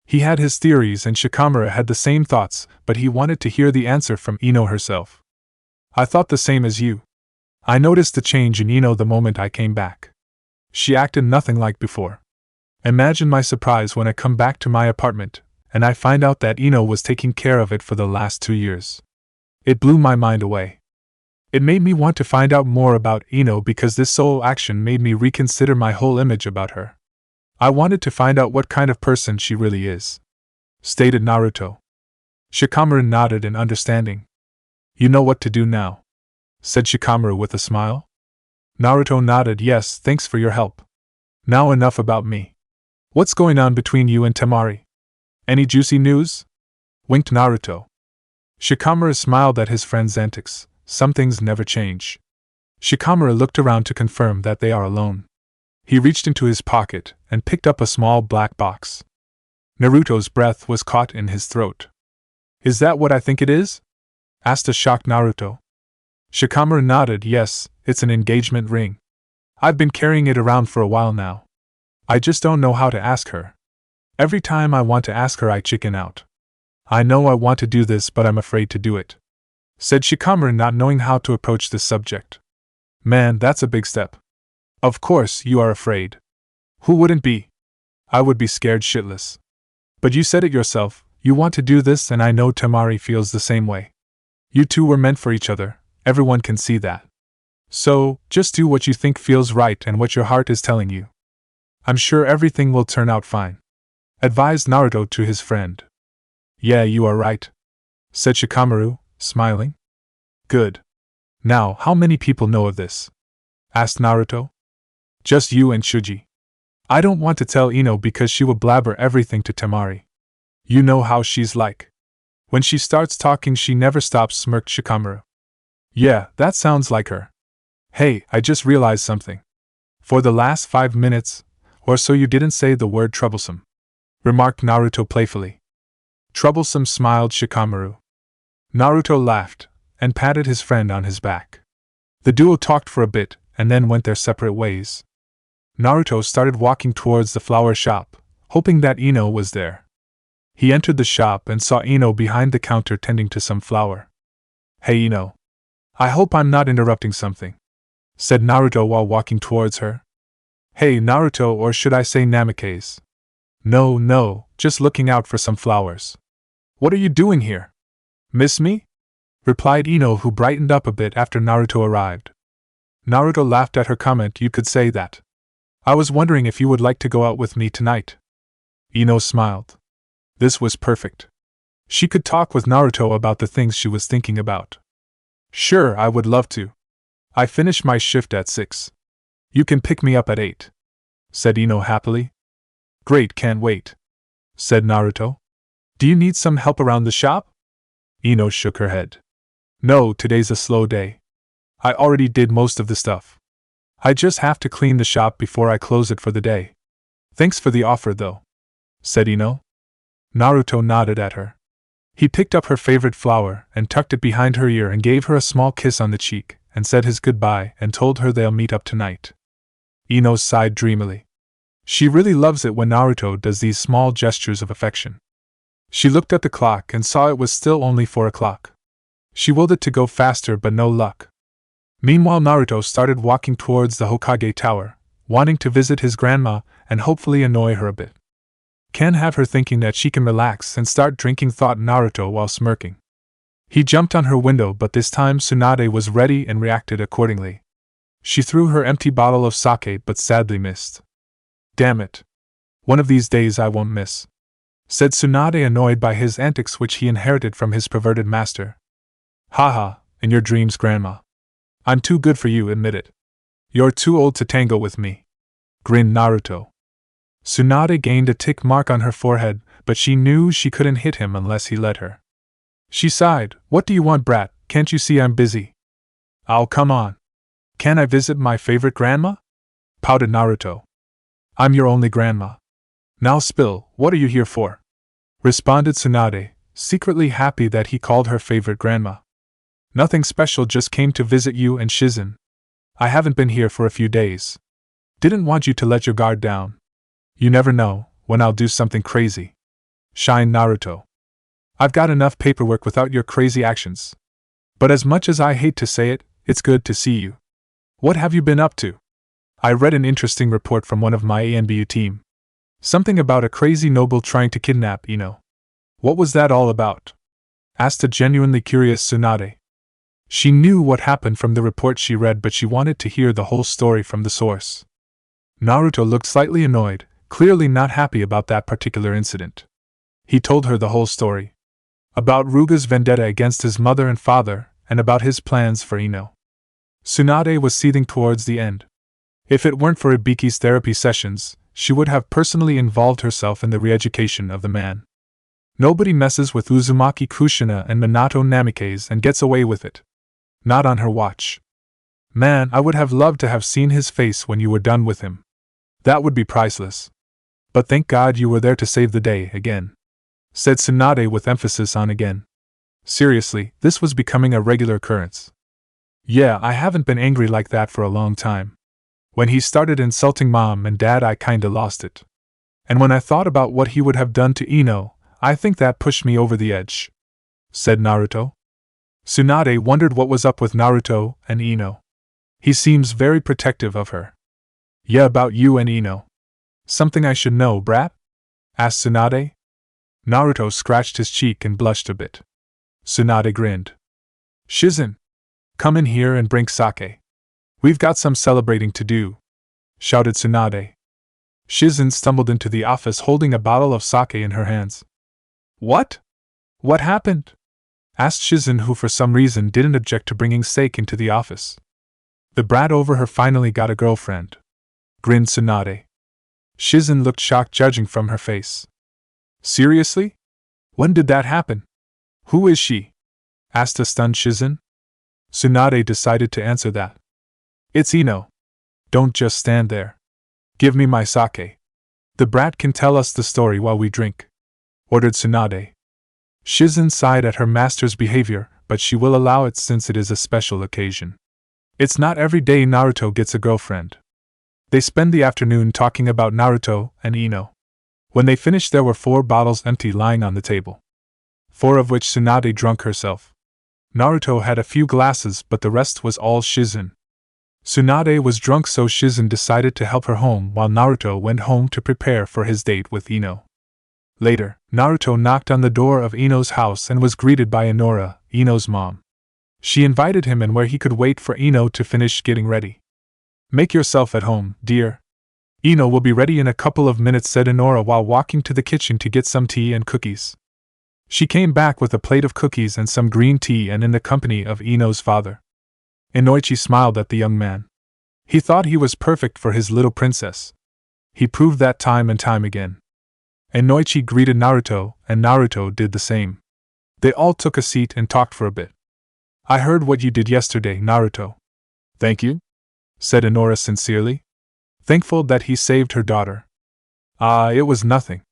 A: He had his theories and Shikamaru had the same thoughts, but he wanted to hear the answer from Ino herself. I thought the same as you. I noticed the change in Ino the moment I came back. She acted nothing like before. Imagine my surprise when I come back to my apartment, and I find out that Ino was taking care of it for the last 2 years. It blew my mind away. It made me want to find out more about Ino because this sole action made me reconsider my whole image about her. I wanted to find out what kind of person she really is," stated Naruto. Shikamaru nodded in understanding. "You know what to do now," said Shikamaru with a smile. Naruto nodded. "Yes, thanks for your help. Now enough about me. What's going on between you and Temari? Any juicy news?" winked Naruto. Shikamaru smiled at his friend's antics. Some things never change. Shikamaru looked around to confirm that they are alone. He reached into his pocket and picked up a small black box. Naruto's breath was caught in his throat. "Is that what I think it is?" asked a shocked Naruto. Shikamaru nodded. "Yes, it's an engagement ring. I've been carrying it around for a while now. I just don't know how to ask her. Every time I want to ask her I chicken out. I know I want to do this but I'm afraid to do it," said Shikamaru, not knowing how to approach this subject. "Man, that's a big step. Of course, you are afraid. Who wouldn't be? I would be scared shitless. But you said it yourself, you want to do this, and I know Temari feels the same way. You two were meant for each other, everyone can see that. So, just do what you think feels right and what your heart is telling you. I'm sure everything will turn out fine," advised Naruto to his friend. "Yeah, you are right," said Shikamaru, smiling. "Good. Now, how many people know of this?" asked Naruto. "Just you and Shuji. I don't want to tell Ino because she will blabber everything to Temari. You know how she's like. When she starts talking she never stops," smirked Shikamaru. "Yeah, that sounds like her. Hey, I just realized something. For the last 5 minutes or so you didn't say the word troublesome," remarked Naruto playfully. "Troublesome?" smiled Shikamaru. Naruto laughed and patted his friend on his back. The duo talked for a bit and then went their separate ways. Naruto started walking towards the flower shop, hoping that Ino was there. He entered the shop and saw Ino behind the counter tending to some flower. "Hey Ino. I hope I'm not interrupting something," said Naruto while walking towards her. "Hey Naruto, or should I say Namikaze? No, just looking out for some flowers. What are you doing here? Miss me?" replied Ino, who brightened up a bit after Naruto arrived. Naruto laughed at her comment. "You could say that. I was wondering if you would like to go out with me tonight." Ino smiled. This was perfect. She could talk with Naruto about the things she was thinking about. "Sure, I would love to. I finish my shift at 6. You can pick me up at 8, said Ino happily. "Great, can't wait," said Naruto. "Do you need some help around the shop?" Ino shook her head. "No, today's a slow day. I already did most of the stuff. I just have to clean the shop before I close it for the day. Thanks for the offer though," said Ino. Naruto nodded at her. He picked up her favorite flower and tucked it behind her ear and gave her a small kiss on the cheek and said his goodbye and told her they'll meet up tonight. Ino sighed dreamily. She really loves it when Naruto does these small gestures of affection. She looked at the clock and saw it was still only 4 o'clock. She willed it to go faster but no luck. Meanwhile Naruto started walking towards the Hokage Tower, wanting to visit his grandma and hopefully annoy her a bit. Can't have her thinking that she can relax and start drinking, thought Naruto while smirking. He jumped on her window, but this time Tsunade was ready and reacted accordingly. She threw her empty bottle of sake but sadly missed. "Damn it. One of these days I won't miss," said Tsunade, annoyed by his antics which he inherited from his perverted master. "Haha, in your dreams, grandma. I'm too good for you, admit it. You're too old to tango with me," grinned Naruto. Tsunade gained a tick mark on her forehead, but she knew she couldn't hit him unless he let her. She sighed. "What do you want, brat? Can't you see I'm busy?" "Oh, come on. Can I visit my favorite grandma?" pouted Naruto. "I'm your only grandma. Now spill, what are you here for?" responded Tsunade, secretly happy that he called her favorite grandma. "Nothing special, just came to visit you and Shizen. I haven't been here for a few days. Didn't want you to let your guard down. You never know when I'll do something crazy," shined Naruto. "I've got enough paperwork without your crazy actions. But as much as I hate to say it, it's good to see you. What have you been up to?" I read an interesting report from one of my ANBU team. Something about a crazy noble trying to kidnap Ino. What was that all about? Asked a genuinely curious Tsunade. She knew what happened from the report she read, but she wanted to hear the whole story from the source. Naruto looked slightly annoyed, clearly not happy about that particular incident. He told her the whole story. About Ruga's vendetta against his mother and father, and about his plans for Ino. Tsunade was seething towards the end. If it weren't for Ibiki's therapy sessions, she would have personally involved herself in the re-education of the man. Nobody messes with Uzumaki Kushina and Minato Namikaze and gets away with it. Not on her watch. Man, I would have loved to have seen his face when you were done with him. That would be priceless. But thank God you were there to save the day again, said Tsunade with emphasis on again. Seriously, this was becoming a regular occurrence. Yeah, I haven't been angry like that for a long time. When he started insulting Mom and Dad, I kinda lost it. And when I thought about what he would have done to Ino, I think that pushed me over the edge, said Naruto. Tsunade wondered what was up with Naruto and Ino. He seems very protective of her. Yeah, about you and Ino. Something I should know, brat? Asked Tsunade. Naruto scratched his cheek and blushed a bit. Tsunade grinned. Shizen, come in here and bring sake. We've got some celebrating to do, shouted Tsunade. Shizen stumbled into the office holding a bottle of sake in her hands. What? What happened? Asked Shizen, who for some reason didn't object to bringing sake into the office. The brat over her finally got a girlfriend, grinned Tsunade. Shizen looked shocked, judging from her face. Seriously? When did that happen? Who is she? Asked a stunned Shizen. Tsunade decided to answer that. It's Ino. Don't just stand there. Give me my sake. The brat can tell us the story while we drink, ordered Tsunade. Shizen sighed at her master's behavior, but she will allow it since it is a special occasion. It's not every day Naruto gets a girlfriend. They spend the afternoon talking about Naruto and Ino. When they finished, there were 4 bottles empty lying on the table, 4 of which Tsunade drank herself. Naruto had a few glasses, but the rest was all Shizen. Tsunade was drunk, so Shizen decided to help her home while Naruto went home to prepare for his date with Ino. Later, Naruto knocked on the door of Ino's house and was greeted by Inora, Ino's mom. She invited him in where he could wait for Ino to finish getting ready. Make yourself at home, dear. Ino will be ready in a couple of minutes, said Inora while walking to the kitchen to get some tea and cookies. She came back with a plate of cookies and some green tea, and in the company of Ino's father. Inoichi smiled at the young man. He thought he was perfect for his little princess. He proved that time and time again. Inoichi greeted Naruto, and Naruto did the same. They all took a seat and talked for a bit. I heard what you did yesterday, Naruto. Thank you, said Inora sincerely, thankful that he saved her daughter. It was nothing.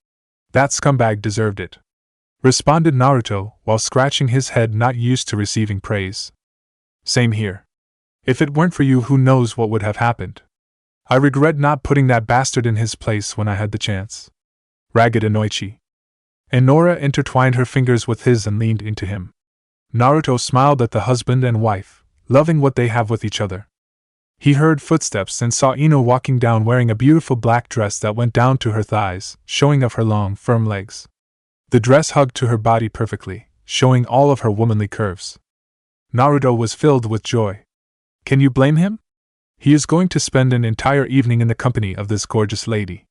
A: That scumbag deserved it, responded Naruto, while scratching his head, not used to receiving praise. Same here. If it weren't for you, who knows what would have happened. I regret not putting that bastard in his place when I had the chance. Ragged Inoichi. Inora intertwined her fingers with his and leaned into him. Naruto smiled at the husband and wife, loving what they have with each other. He heard footsteps and saw Ino walking down wearing a beautiful black dress that went down to her thighs, showing off her long, firm legs. The dress hugged to her body perfectly, showing all of her womanly curves. Naruto was filled with joy. Can you blame him? He is going to spend an entire evening in the company of this gorgeous lady.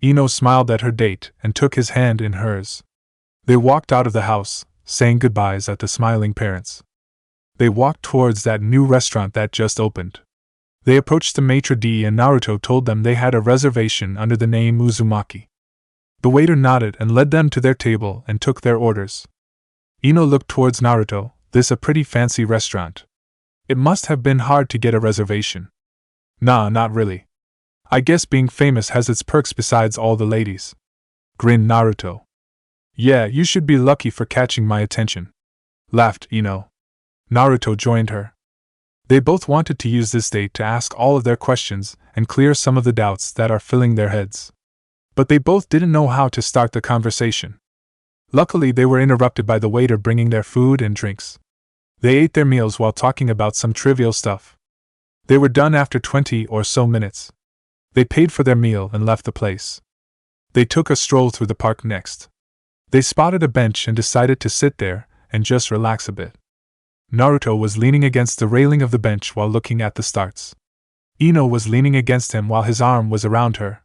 A: Ino smiled at her date and took his hand in hers. They walked out of the house, saying goodbyes at the smiling parents. They walked towards that new restaurant that just opened. They approached the maitre d' and Naruto told them they had a reservation under the name Uzumaki. The waiter nodded and led them to their table and took their orders. Ino looked towards Naruto. This a pretty fancy restaurant. It must have been hard to get a reservation. Nah, not really. I guess being famous has its perks besides all the ladies, grinned Naruto. Yeah, you should be lucky for catching my attention, laughed Ino. Naruto joined her. They both wanted to use this date to ask all of their questions and clear some of the doubts that are filling their heads. But they both didn't know how to start the conversation. Luckily, they were interrupted by the waiter bringing their food and drinks. They ate their meals while talking about some trivial stuff. They were done after 20 or so minutes. They paid for their meal and left the place. They took a stroll through the park next. They spotted a bench and decided to sit there and just relax a bit. Naruto was leaning against the railing of the bench while looking at the stars. Ino was leaning against him while his arm was around her.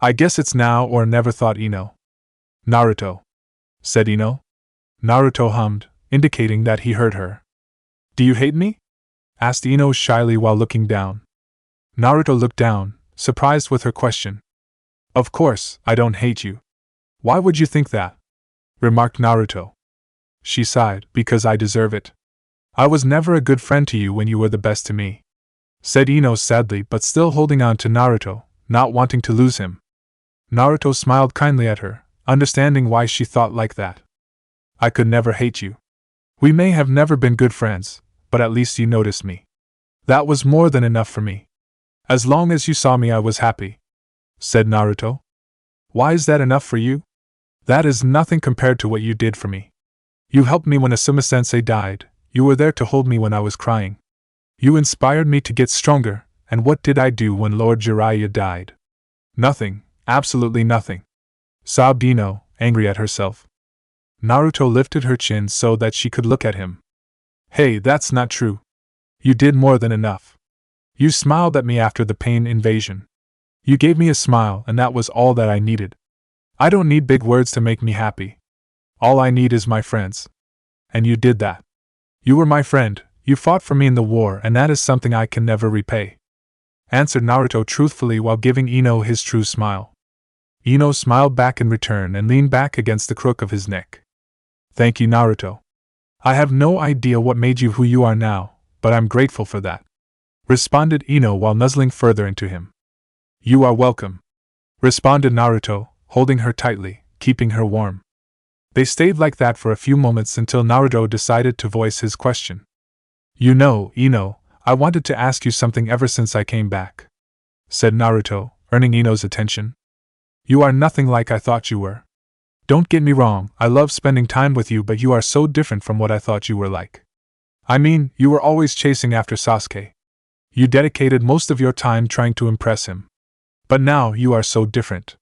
A: I guess it's now or never, thought Ino. Naruto, said Ino. Naruto hummed, indicating that he heard her. Do you hate me? Asked Ino shyly while looking down. Naruto looked down, surprised with her question. Of course, I don't hate you. Why would you think that? Remarked Naruto. She sighed, because I deserve it. I was never a good friend to you when you were the best to me, said Ino sadly, but still holding on to Naruto, not wanting to lose him. Naruto smiled kindly at her, understanding why she thought like that. I could never hate you. We may have never been good friends, but at least you noticed me. That was more than enough for me. As long as you saw me, I was happy, said Naruto. Why is that enough for you? That is nothing compared to what you did for me. You helped me when Asuma-sensei died. You were there to hold me when I was crying. You inspired me to get stronger, and what did I do when Lord Jiraiya died? Nothing, absolutely nothing, sobbed Ino, angry at herself. Naruto lifted her chin so that she could look at him. Hey, that's not true. You did more than enough. You smiled at me after the pain invasion. You gave me a smile, and that was all that I needed. I don't need big words to make me happy. All I need is my friends. And you did that. You were my friend, you fought for me in the war, and that is something I can never repay, answered Naruto truthfully while giving Ino his true smile. Ino smiled back in return and leaned back against the crook of his neck. Thank you, Naruto. I have no idea what made you who you are now, but I'm grateful for that, responded Ino while nuzzling further into him. You are welcome, responded Naruto, holding her tightly, keeping her warm. They stayed like that for a few moments until Naruto decided to voice his question. You know, Ino, I wanted to ask you something ever since I came back, said Naruto, earning Ino's attention. You are nothing like I thought you were. Don't get me wrong, I love spending time with you, but you are so different from what I thought you were like. I mean, you were always chasing after Sasuke. You dedicated most of your time trying to impress him. But now you are so different.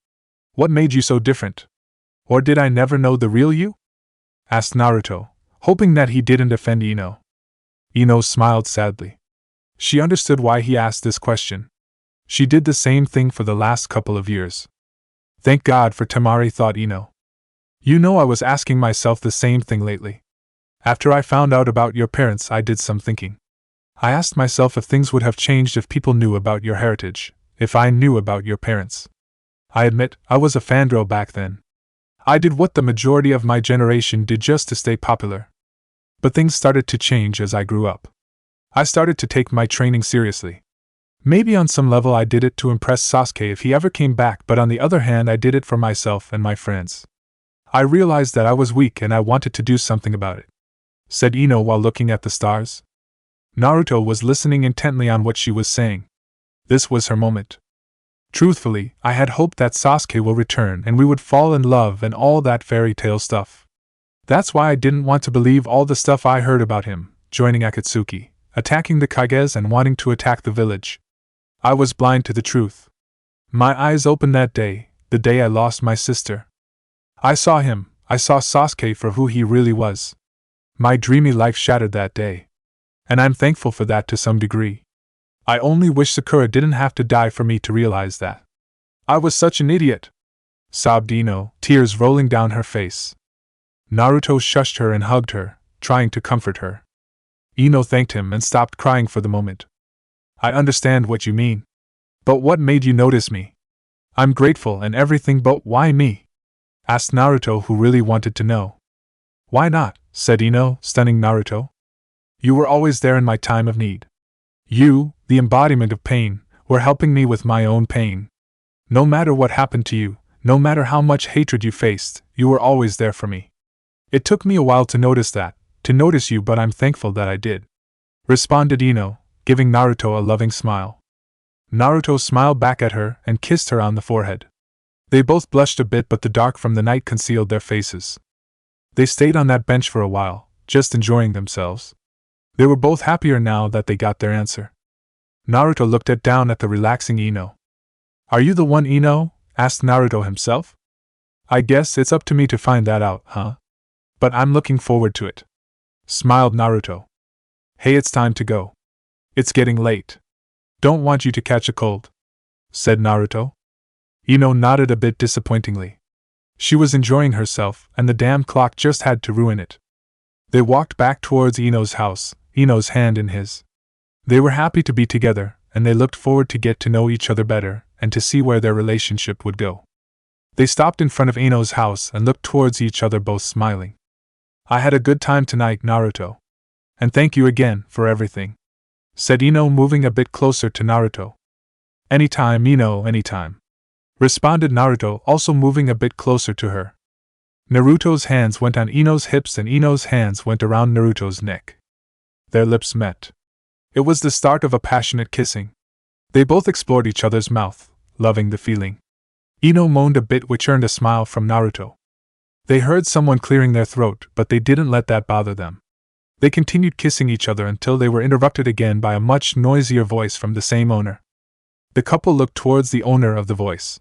A: What made you so different? Or did I never know the real you? Asked Naruto, hoping that he didn't offend Ino. Ino smiled sadly. She understood why he asked this question. She did the same thing for the last couple of years. Thank God for Temari, thought Ino. You know, I was asking myself the same thing lately. After I found out about your parents, I did some thinking. I asked myself if things would have changed if people knew about your heritage, if I knew about your parents. I admit, I was a fangirl back then. I did what the majority of my generation did just to stay popular. But things started to change as I grew up. I started to take my training seriously. Maybe on some level I did it to impress Sasuke if he ever came back, but on the other hand I did it for myself and my friends. I realized that I was weak and I wanted to do something about it, said Ino while looking at the stars. Naruto was listening intently on what she was saying. This was her moment. Truthfully, I had hoped that Sasuke will return and we would fall in love and all that fairy tale stuff. That's why I didn't want to believe all the stuff I heard about him, joining Akatsuki, attacking the Kages and wanting to attack the village. I was blind to the truth. My eyes opened that day, the day I lost my sister. I saw him, I saw Sasuke for who he really was. My dreamy life shattered that day. And I'm thankful for that to some degree. I only wish Sakura didn't have to die for me to realize that. I was such an idiot, sobbed Ino, tears rolling down her face. Naruto shushed her and hugged her, trying to comfort her. Ino thanked him and stopped crying for the moment. I understand what you mean. But what made you notice me? I'm grateful and everything, but why me? Asked Naruto, who really wanted to know. Why not? Said Ino, stunning Naruto. You were always there in my time of need. You, the embodiment of pain, were helping me with my own pain. No matter what happened to you, no matter how much hatred you faced, you were always there for me. It took me a while to notice you, but I'm thankful that I did, responded Ino, giving Naruto a loving smile. Naruto smiled back at her and kissed her on the forehead. They both blushed a bit, but the dark from the night concealed their faces. They stayed on that bench for a while, just enjoying themselves. They were both happier now that they got their answer. Naruto looked down at the relaxing Ino. Are you the one, Ino? Asked Naruto himself. I guess it's up to me to find that out, huh? But I'm looking forward to it. Smiled Naruto. Hey, it's time to go. It's getting late. Don't want you to catch a cold, said Naruto. Ino nodded a bit disappointingly. She was enjoying herself, and the damn clock just had to ruin it. They walked back towards Ino's house, Ino's hand in his. They were happy to be together, and they looked forward to get to know each other better, and to see where their relationship would go. They stopped in front of Ino's house and looked towards each other, both smiling. I had a good time tonight, Naruto. And thank you again for everything, said Ino, moving a bit closer to Naruto. Anytime, Ino, anytime, responded Naruto, also moving a bit closer to her. Naruto's hands went on Ino's hips and Ino's hands went around Naruto's neck. Their lips met. It was the start of a passionate kissing. They both explored each other's mouth, loving the feeling. Ino moaned a bit, which earned a smile from Naruto. They heard someone clearing their throat, but they didn't let that bother them. They continued kissing each other until they were interrupted again by a much noisier voice from the same owner. The couple looked towards the owner of the voice.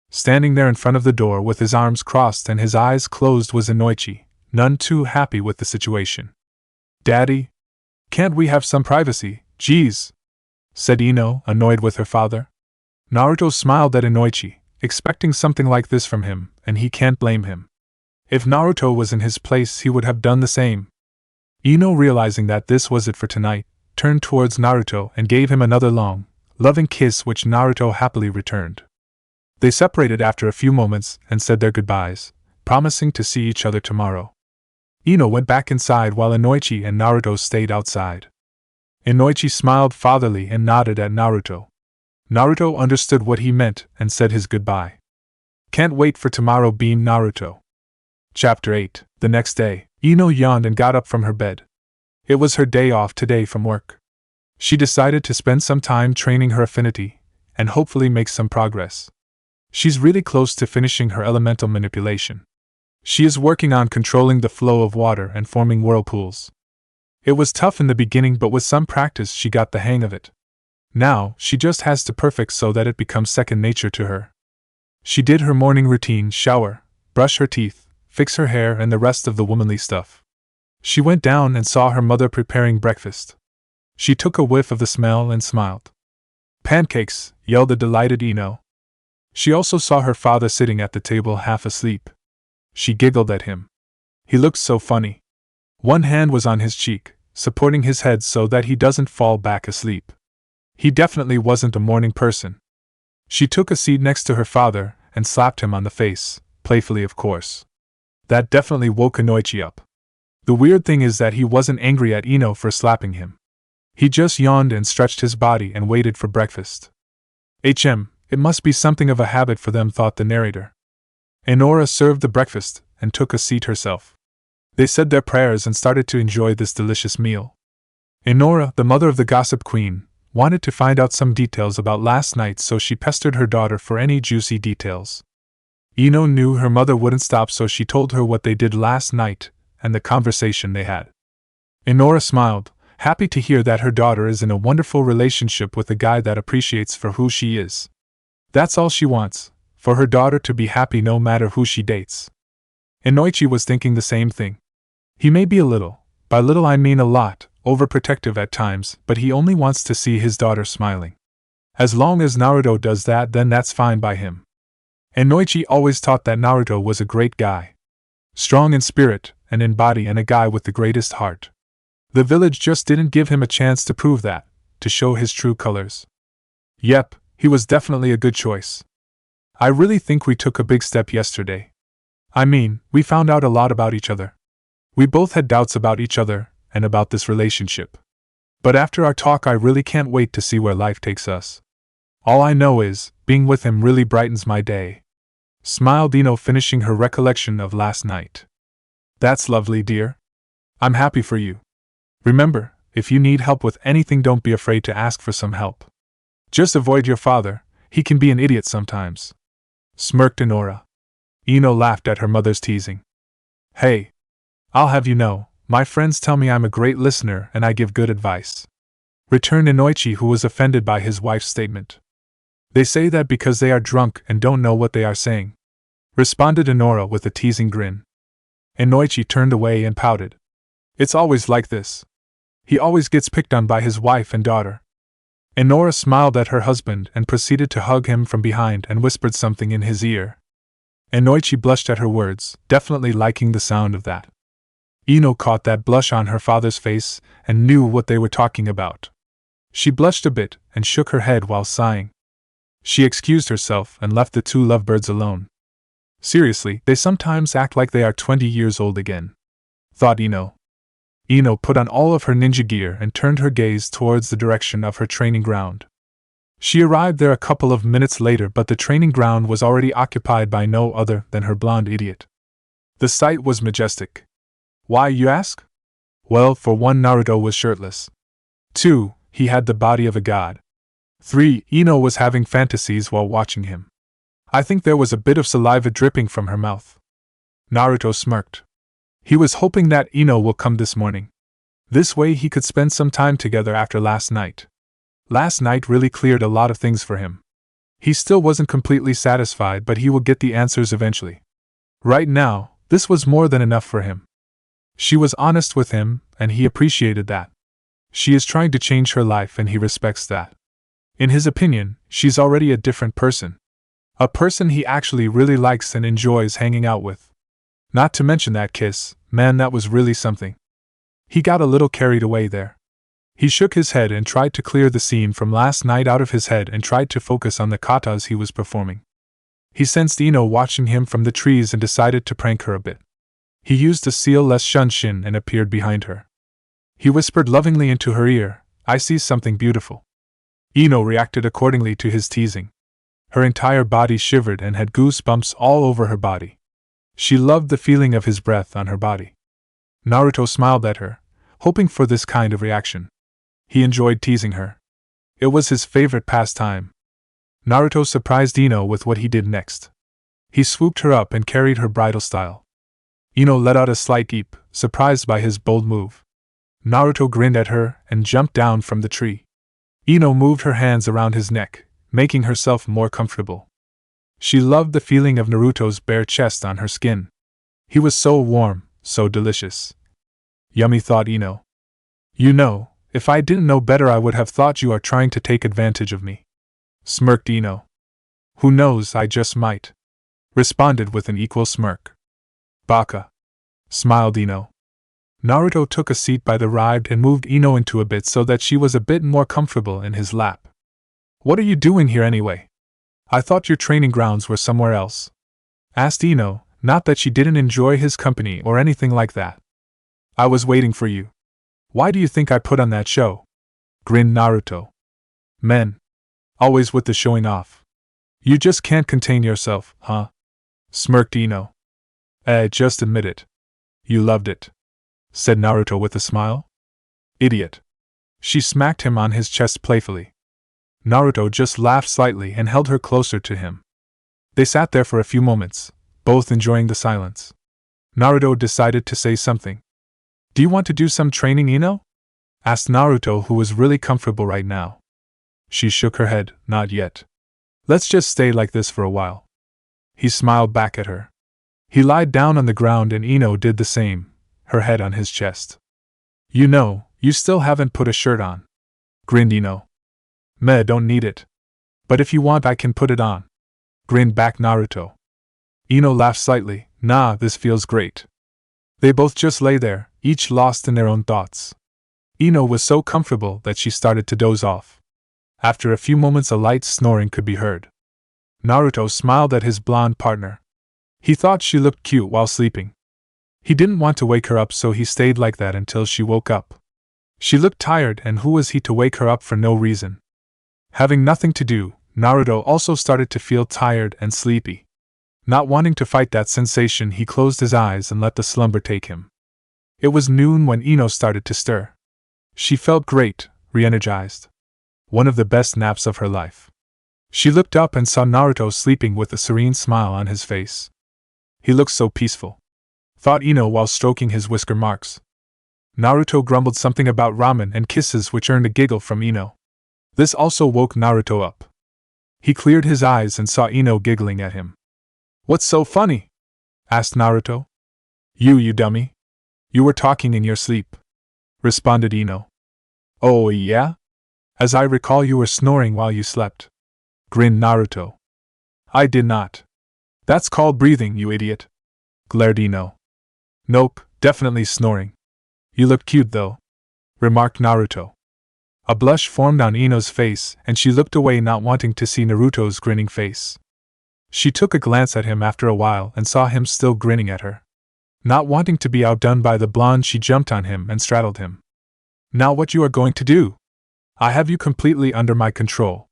A: Standing there in front of the door with his arms crossed and his eyes closed was Inoichi, none too happy with the situation. Daddy? Can't we have some privacy, jeez? Said Ino, annoyed with her father. Naruto smiled at Inoichi, expecting something like this from him, and he can't blame him. If Naruto was in his place, he would have done the same. Ino, realizing that this was it for tonight, turned towards Naruto and gave him another long, loving kiss, which Naruto happily returned. They separated after a few moments and said their goodbyes, promising to see each other tomorrow. Ino went back inside while Inoichi and Naruto stayed outside. Inoichi smiled fatherly and nodded at Naruto. Naruto understood what he meant and said his goodbye. Can't wait for tomorrow, beamed Naruto. Chapter 8. The next day, Ino yawned and got up from her bed. It was her day off today from work. She decided to spend some time training her affinity, and hopefully make some progress. She's really close to finishing her elemental manipulation. She is working on controlling the flow of water and forming whirlpools. It was tough in the beginning, but with some practice she got the hang of it. Now, she just has to perfect so that it becomes second nature to her. She did her morning routine, shower, brush her teeth, fix her hair and the rest of the womanly stuff. She went down and saw her mother preparing breakfast. She took a whiff of the smell and smiled. Pancakes, yelled the delighted Ino. She also saw her father sitting at the table half asleep. She giggled at him. He looked so funny. One hand was on his cheek, supporting his head so that he doesn't fall back asleep. He definitely wasn't a morning person. She took a seat next to her father and slapped him on the face, playfully of course. That definitely woke Inoichi up. The weird thing is that he wasn't angry at Ino for slapping him. He just yawned and stretched his body and waited for breakfast. It must be something of a habit for them, thought the narrator. Enora served the breakfast and took a seat herself. They said their prayers and started to enjoy this delicious meal. Enora, the mother of the gossip queen, wanted to find out some details about last night, so she pestered her daughter for any juicy details. Ino knew her mother wouldn't stop, so she told her what they did last night and the conversation they had. Enora smiled, happy to hear that her daughter is in a wonderful relationship with a guy that appreciates for who she is. That's all she wants, for her daughter to be happy no matter who she dates. Inoichi was thinking the same thing. He may be a little, by little I mean a lot, overprotective at times, but he only wants to see his daughter smiling. As long as Naruto does that, then that's fine by him. Inoichi always thought that Naruto was a great guy. Strong in spirit and in body and a guy with the greatest heart. The village just didn't give him a chance to prove that, to show his true colors. Yep, he was definitely a good choice. I really think we took a big step yesterday. I mean, we found out a lot about each other. We both had doubts about each other and about this relationship. But after our talk, I really can't wait to see where life takes us. All I know is, being with him really brightens my day. Smiled Ino, finishing her recollection of last night. That's lovely, dear. I'm happy for you. Remember, if you need help with anything, don't be afraid to ask for some help. Just avoid your father, he can be an idiot sometimes. Smirked Enora. Ino laughed at her mother's teasing. Hey, I'll have you know, my friends tell me I'm a great listener and I give good advice. returned Inoichi, who was offended by his wife's statement. They say that because they are drunk and don't know what they are saying, responded Enora with a teasing grin. Inoichi turned away and pouted. It's always like this. He always gets picked on by his wife and daughter. Enora smiled at her husband and proceeded to hug him from behind and whispered something in his ear. Inoichi blushed at her words, definitely liking the sound of that. Ino caught that blush on her father's face and knew what they were talking about. She blushed a bit and shook her head while sighing. She excused herself and left the two lovebirds alone. Seriously, they sometimes act like they are 20 years old again, thought Ino. Ino put on all of her ninja gear and turned her gaze towards the direction of her training ground. She arrived there a couple of minutes later, but the training ground was already occupied by no other than her blonde idiot. The sight was majestic. Why, you ask? Well, for one, Naruto was shirtless. 2. He had the body of a god. 3. Ino was having fantasies while watching him. I think there was a bit of saliva dripping from her mouth. Naruto smirked. He was hoping that Ino will come this morning. This way he could spend some time together after last night. Last night really cleared a lot of things for him. He still wasn't completely satisfied, but he will get the answers eventually. Right now, this was more than enough for him. She was honest with him, and he appreciated that. She is trying to change her life, and he respects that. In his opinion, she's already a different person. A person he actually really likes and enjoys hanging out with. Not to mention that kiss, man, that was really something. He got a little carried away there. He shook his head and tried to clear the scene from last night out of his head and tried to focus on the katas he was performing. He sensed Ino watching him from the trees and decided to prank her a bit. He used a seal-less shunshin and appeared behind her. He whispered lovingly into her ear, I see something beautiful. Ino reacted accordingly to his teasing. Her entire body shivered and had goosebumps all over her body. She loved the feeling of his breath on her body. Naruto smiled at her, hoping for this kind of reaction. He enjoyed teasing her. It was his favorite pastime. Naruto surprised Ino with what he did next. He swooped her up and carried her bridal style. Ino let out a slight eep, surprised by his bold move. Naruto grinned at her and jumped down from the tree. Ino moved her hands around his neck, making herself more comfortable. She loved the feeling of Naruto's bare chest on her skin. He was so warm, so delicious. Yummy, thought Ino. You know, if I didn't know better I would have thought you are trying to take advantage of me. Smirked Ino. Who knows, I just might. Responded with an equal smirk. Baka. Smiled Ino. Naruto took a seat by the ride and moved Ino into a bit so that she was a bit more comfortable in his lap. What are you doing here anyway? I thought your training grounds were somewhere else. Asked Ino, not that she didn't enjoy his company or anything like that. I was waiting for you. Why do you think I put on that show? Grinned Naruto. Men. Always with the showing off. You just can't contain yourself, huh? Smirked Ino. Just admit it. You loved it. Said Naruto with a smile. Idiot. She smacked him on his chest playfully. Naruto just laughed slightly and held her closer to him. They sat there for a few moments, both enjoying the silence. Naruto decided to say something. Do you want to do some training, Ino? Asked Naruto, who was really comfortable right now. She shook her head, not yet. Let's just stay like this for a while. He smiled back at her. He lied down on the ground and Ino did the same, her head on his chest. You know, you still haven't put a shirt on. Grinned Ino. Meh, don't need it. But if you want I can put it on. Grinned back Naruto. Ino laughed slightly. Nah, this feels great. They both just lay there, each lost in their own thoughts. Ino was so comfortable that she started to doze off. After a few moments a light snoring could be heard. Naruto smiled at his blonde partner. He thought she looked cute while sleeping. He didn't want to wake her up, so he stayed like that until she woke up. She looked tired, and who was he to wake her up for no reason? Having nothing to do, Naruto also started to feel tired and sleepy. Not wanting to fight that sensation, he closed his eyes and let the slumber take him. It was noon when Ino started to stir. She felt great, re-energized. One of the best naps of her life. She looked up and saw Naruto sleeping with a serene smile on his face. He looked so peaceful, thought Ino while stroking his whisker marks. Naruto grumbled something about ramen and kisses, which earned a giggle from Ino. This also woke Naruto up. He cleared his eyes and saw Ino giggling at him. "What's so funny?" asked Naruto. You dummy. You were talking in your sleep," responded Ino. "Oh yeah? As I recall, you were snoring while you slept," grinned Naruto. "I did not. That's called breathing, you idiot," glared Ino. "Nope, definitely snoring. You look cute though," remarked Naruto. A blush formed on Ino's face, and she looked away, not wanting to see Naruto's grinning face. She took a glance at him after a while and saw him still grinning at her. Not wanting to be outdone by the blonde, she jumped on him and straddled him. "Now what you are going to do? I have you completely under my control,"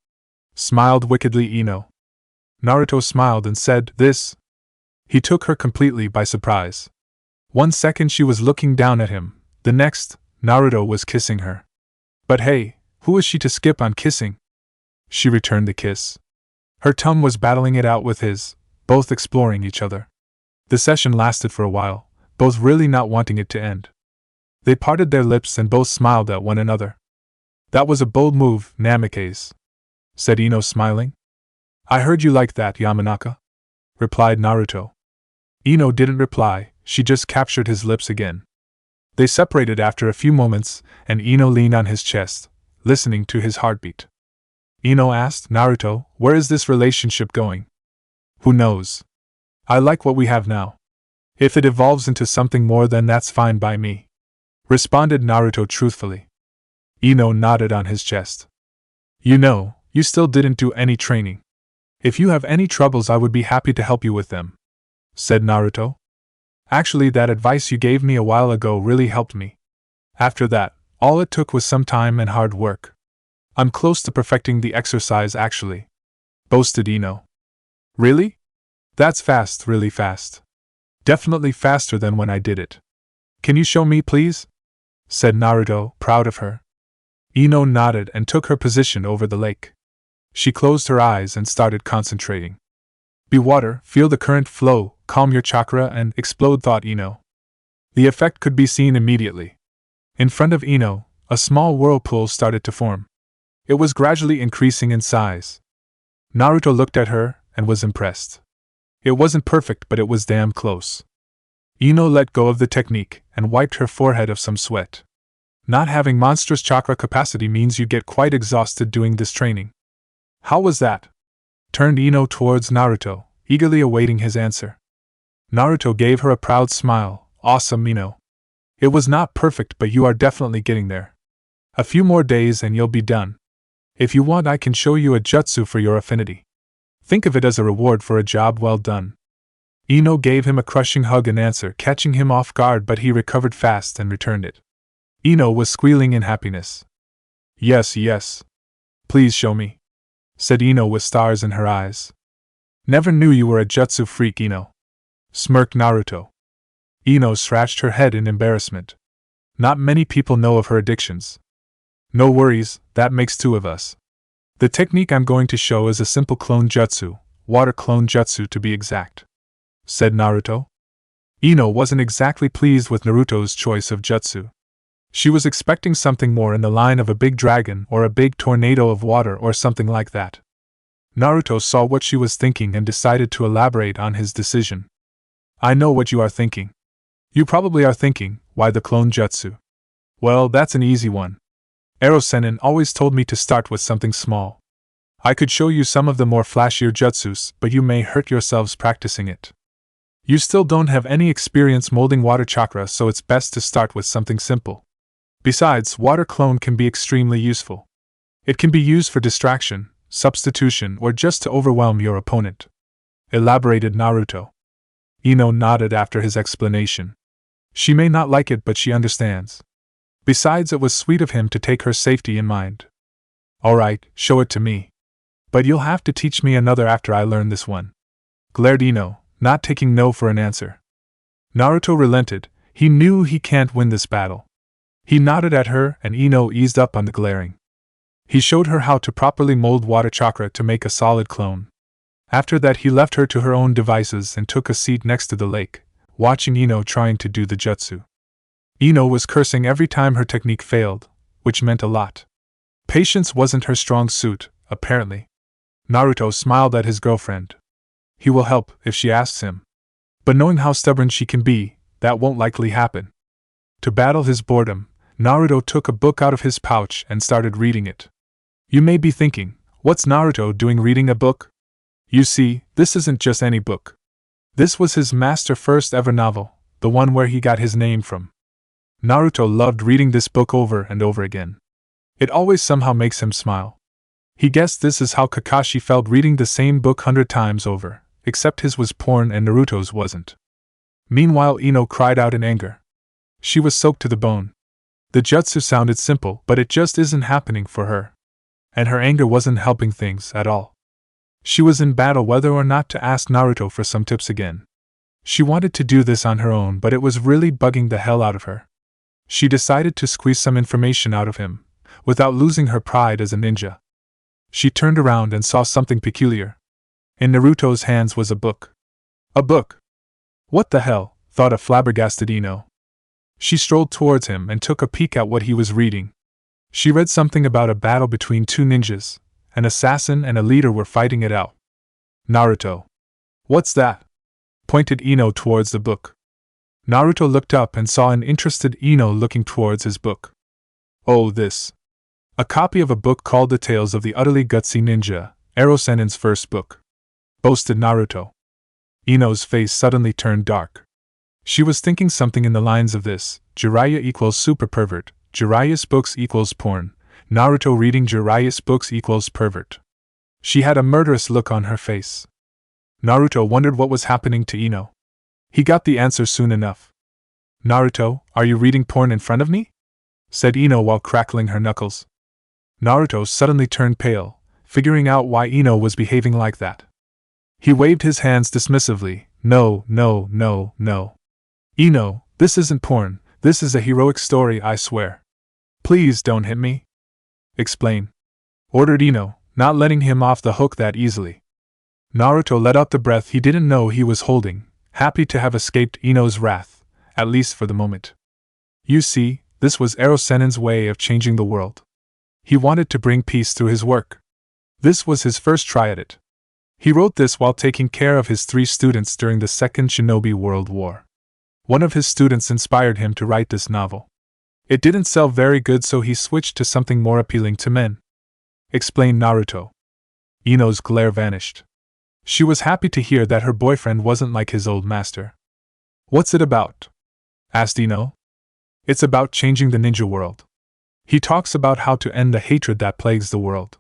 A: smiled wickedly Ino. Naruto smiled and said, "This?" He took her completely by surprise. 1 second she was looking down at him, the next, Naruto was kissing her. But hey, who is she to skip on kissing? She returned the kiss. Her tongue was battling it out with his, both exploring each other. The session lasted for a while, both really not wanting it to end. They parted their lips and both smiled at one another. "That was a bold move, Namikaze," said Ino, smiling. "I heard you like that, Yamanaka," replied Naruto. Ino didn't reply, she just captured his lips again. They separated after a few moments, and Ino leaned on his chest, listening to his heartbeat. Ino asked, "Naruto, where is this relationship going?" "Who knows? I like what we have now. If it evolves into something more, then that's fine by me," responded Naruto truthfully. Ino nodded on his chest. "You know, you still didn't do any training. If you have any troubles, I would be happy to help you with them," said Naruto. "Actually, that advice you gave me a while ago really helped me. After that, all it took was some time and hard work. I'm close to perfecting the exercise, actually," boasted Ino. "Really? That's fast, really fast. Definitely faster than when I did it. Can you show me, please?" said Naruto, proud of her. Ino nodded and took her position over the lake. She closed her eyes and started concentrating. "Be water, feel the current flow, calm your chakra and explode," thought Ino. The effect could be seen immediately. In front of Ino, a small whirlpool started to form. It was gradually increasing in size. Naruto looked at her and was impressed. It wasn't perfect, but it was damn close. Ino let go of the technique and wiped her forehead of some sweat. Not having monstrous chakra capacity means you get quite exhausted doing this training. "How was that?" turned Ino towards Naruto, eagerly awaiting his answer. Naruto gave her a proud smile. "Awesome, Ino. It was not perfect, but you are definitely getting there. A few more days and you'll be done. If you want, I can show you a jutsu for your affinity. Think of it as a reward for a job well done." Ino gave him a crushing hug in answer, catching him off guard, but he recovered fast and returned it. Ino was squealing in happiness. Yes. Please show me," said Ino with stars in her eyes. "Never knew you were a jutsu freak, Ino," smirked Naruto. Ino scratched her head in embarrassment. Not many people know of her addictions. "No worries, that makes 2 of us. The technique I'm going to show is a simple clone jutsu, water clone jutsu to be exact," said Naruto. Ino wasn't exactly pleased with Naruto's choice of jutsu. She was expecting something more in the line of a big dragon or a big tornado of water or something like that. Naruto saw what she was thinking and decided to elaborate on his decision. "I know what you are thinking. You probably are thinking, why the clone jutsu? Well, that's an easy one. Ero-sennin always told me to start with something small. I could show you some of the more flashier jutsus, but you may hurt yourselves practicing it. You still don't have any experience molding water chakra, so it's best to start with something simple. Besides, water clone can be extremely useful. It can be used for distraction, substitution, or just to overwhelm your opponent," elaborated Naruto. Ino nodded after his explanation. She may not like it, but she understands. Besides, it was sweet of him to take her safety in mind. "Alright, show it to me. But you'll have to teach me another after I learn this one," glared Ino, not taking no for an answer. Naruto relented. He knew he can't win this battle. He nodded at her and Ino eased up on the glaring. He showed her how to properly mold water chakra to make a solid clone. After that he left her to her own devices and took a seat next to the lake, watching Ino trying to do the jutsu. Ino was cursing every time her technique failed, which meant a lot. Patience wasn't her strong suit, apparently. Naruto smiled at his girlfriend. He will help if she asks him. But knowing how stubborn she can be, that won't likely happen. To battle his boredom, Naruto took a book out of his pouch and started reading it. You may be thinking, what's Naruto doing reading a book? You see, this isn't just any book. This was his master's first ever novel, the one where he got his name from. Naruto loved reading this book over and over again. It always somehow makes him smile. He guessed this is how Kakashi felt reading the same book 100 times over, except his was porn and Naruto's wasn't. Meanwhile, Ino cried out in anger. She was soaked to the bone. The jutsu sounded simple, but it just isn't happening for her. And her anger wasn't helping things at all. She was in battle whether or not to ask Naruto for some tips again. She wanted to do this on her own, but it was really bugging the hell out of her. She decided to squeeze some information out of him, without losing her pride as a ninja. She turned around and saw something peculiar. In Naruto's hands was a book. A book! What the hell, thought a flabbergasted Ino. She strolled towards him and took a peek at what he was reading. She read something about a battle between two ninjas. An assassin and a leader were fighting it out. Naruto. What's that? Pointed Ino towards the book. Naruto looked up and saw an interested Ino looking towards his book. Oh, this. A copy of a book called The Tales of the Utterly Gutsy Ninja, Erosenin's first book. Boasted Naruto. Ino's face suddenly turned dark. She was thinking something in the lines of this: Jiraiya equals super pervert, Jiraiya's books equals porn, Naruto reading Jiraiya's books equals pervert. She had a murderous look on her face. Naruto wondered what was happening to Ino. He got the answer soon enough. Naruto, are you reading porn in front of me? Said Ino while crackling her knuckles. Naruto suddenly turned pale, figuring out why Ino was behaving like that. He waved his hands dismissively. No, no, no, no. Ino, this isn't porn, this is a heroic story, I swear. Please don't hit me. Explain. Ordered Ino, not letting him off the hook that easily. Naruto let out the breath he didn't know he was holding, happy to have escaped Ino's wrath, at least for the moment. You see, this was Erosenin's way of changing the world. He wanted to bring peace through his work. This was his first try at it. He wrote this while taking care of his 3 students during the Second Shinobi World War. One of his students inspired him to write this novel. It didn't sell very good, so he switched to something more appealing to men. Explained Naruto. Ino's glare vanished. She was happy to hear that her boyfriend wasn't like his old master. What's it about? Asked Ino. It's about changing the ninja world. He talks about how to end the hatred that plagues the world.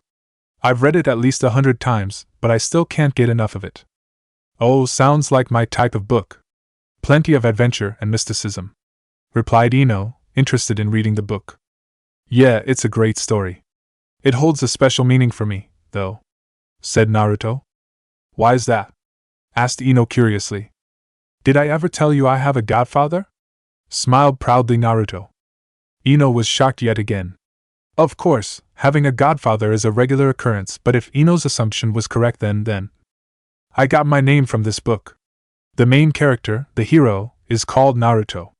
A: I've read it at least 100 times, but I still can't get enough of it. Oh, sounds like my type of book. Plenty of adventure and mysticism. Replied Ino, interested in reading the book. Yeah, it's a great story. It holds a special meaning for me, though. Said Naruto. Why's that? Asked Ino curiously. Did I ever tell you I have a godfather? Smiled proudly Naruto. Ino was shocked yet again. Of course, having a godfather is a regular occurrence, but if Ino's assumption was correct then. I got my name from this book. The main character, the hero, is called Naruto.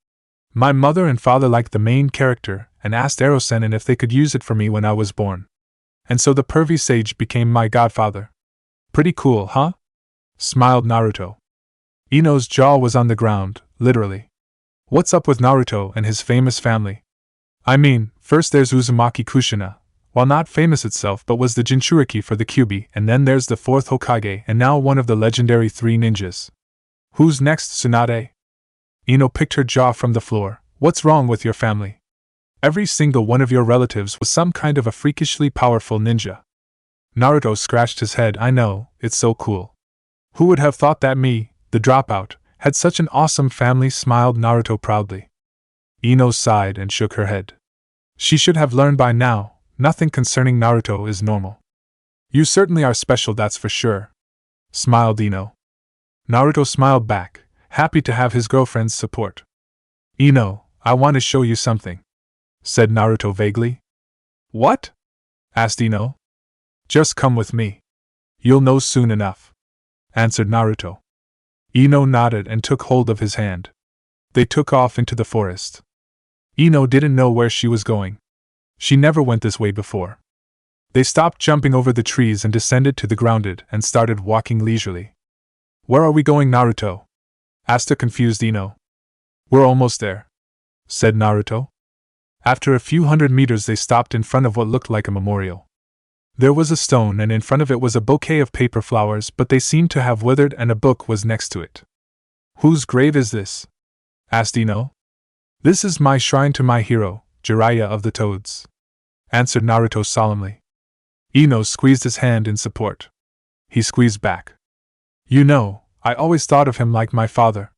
A: My mother and father liked the main character and asked Erosenin if they could use it for me when I was born. And so the pervy sage became my godfather. Pretty cool, huh? Smiled Naruto. Ino's jaw was on the ground, literally. What's up with Naruto and his famous family? I mean, first there's Uzumaki Kushina, while not famous itself but was the Jinchuriki for the Kyuubi, and then there's the 4th Hokage and now one of the legendary 3 ninjas. Who's next, Tsunade? Ino picked her jaw from the floor. What's wrong with your family? Every single one of your relatives was some kind of a freakishly powerful ninja. Naruto scratched his head. I know, it's so cool. Who would have thought that me, the dropout, had such an awesome family? Smiled Naruto proudly. Ino sighed and shook her head. She should have learned by now, nothing concerning Naruto is normal. You certainly are special, that's for sure. Smiled Ino. Naruto smiled back, happy to have his girlfriend's support. Ino, I want to show you something. Said Naruto vaguely. What? Asked Ino. Just come with me. You'll know soon enough. Answered Naruto. Ino nodded and took hold of his hand. They took off into the forest. Ino didn't know where she was going. She never went this way before. They stopped jumping over the trees and descended to the grounded and started walking leisurely. Where are we going, Naruto? Asked a confused Ino. We're almost there, said Naruto. After a few hundred meters they stopped in front of what looked like a memorial. There was a stone and in front of it was a bouquet of paper flowers, but they seemed to have withered and a book was next to it. Whose grave is this? Asked Ino. This is my shrine to my hero, Jiraiya of the Toads, answered Naruto solemnly. Ino squeezed his hand in support. He squeezed back. You know, I always thought of him like my father.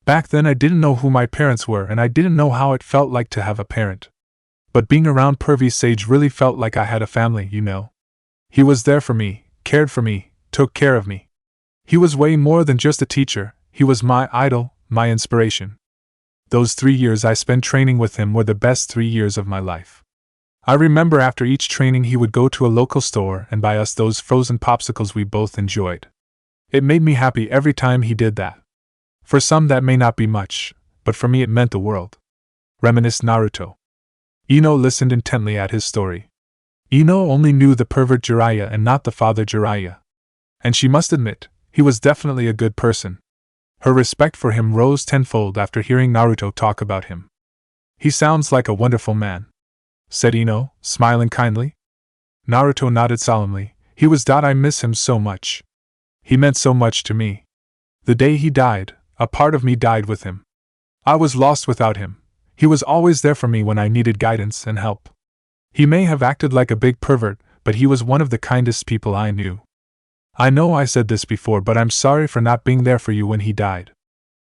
A: Back then I didn't know who my parents were and I didn't know how it felt like to have a parent. But being around Pervy Sage really felt like I had a family, you know. He was there for me, cared for me, took care of me. He was way more than just a teacher, he was my idol, my inspiration. Those 3 years I spent training with him were the best 3 years of my life. I remember after each training he would go to a local store and buy us those frozen popsicles we both enjoyed. It made me happy every time he did that. For some that may not be much, but for me it meant the world. Reminisced Naruto. Ino listened intently at his story. Ino only knew the pervert Jiraiya and not the father Jiraiya. And she must admit, he was definitely a good person. Her respect for him rose tenfold after hearing Naruto talk about him. He sounds like a wonderful man, said Ino, smiling kindly. Naruto nodded solemnly. He was. I miss him so much. He meant so much to me. The day he died, a part of me died with him. I was lost without him. He was always there for me when I needed guidance and help. He may have acted like a big pervert, but he was one of the kindest people I knew. I know I said this before, but I'm sorry for not being there for you when he died.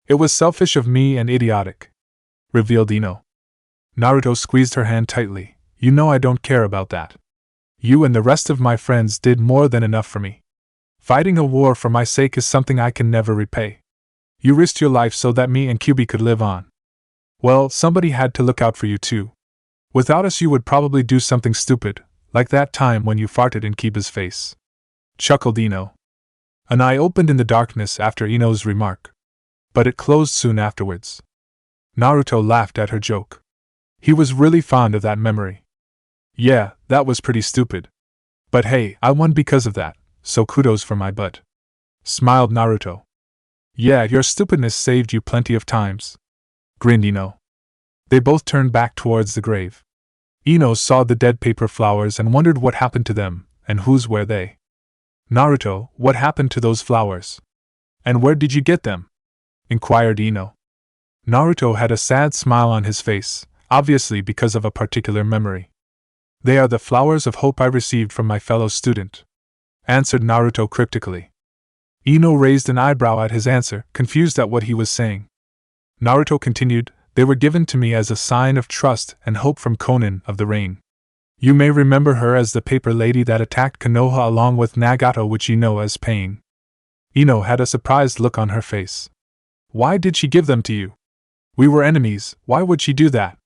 A: It was selfish of me and idiotic, revealed Ino. Naruto squeezed her hand tightly. You know I don't care about that. You and the rest of my friends did more than enough for me. Fighting a war for my sake is something I can never repay. You risked your life so that me and Kyubi could live on. Well, somebody had to look out for you too. Without us you would probably do something stupid, like that time when you farted in Kiba's face. Chuckled Ino. An eye opened in the darkness after Ino's remark. But it closed soon afterwards. Naruto laughed at her joke. He was really fond of that memory. Yeah, that was pretty stupid. But hey, I won because of that, so kudos for my butt. Smiled Naruto. Yeah, your stupidness saved you plenty of times. Grinned Ino. They both turned back towards the grave. Ino saw the dead paper flowers and wondered what happened to them, and whose were they. Naruto, what happened to those flowers? And where did you get them? Inquired Ino. Naruto had a sad smile on his face, obviously because of a particular memory. They are the flowers of hope I received from my fellow student, answered Naruto cryptically. Ino raised an eyebrow at his answer, confused at what he was saying. Naruto continued, they were given to me as a sign of trust and hope from Konin of the Rain. You may remember her as the paper lady that attacked Konoha along with Nagato, which you know as Pain. Ino had a surprised look on her face. Why did she give them to you? We were enemies, why would she do that?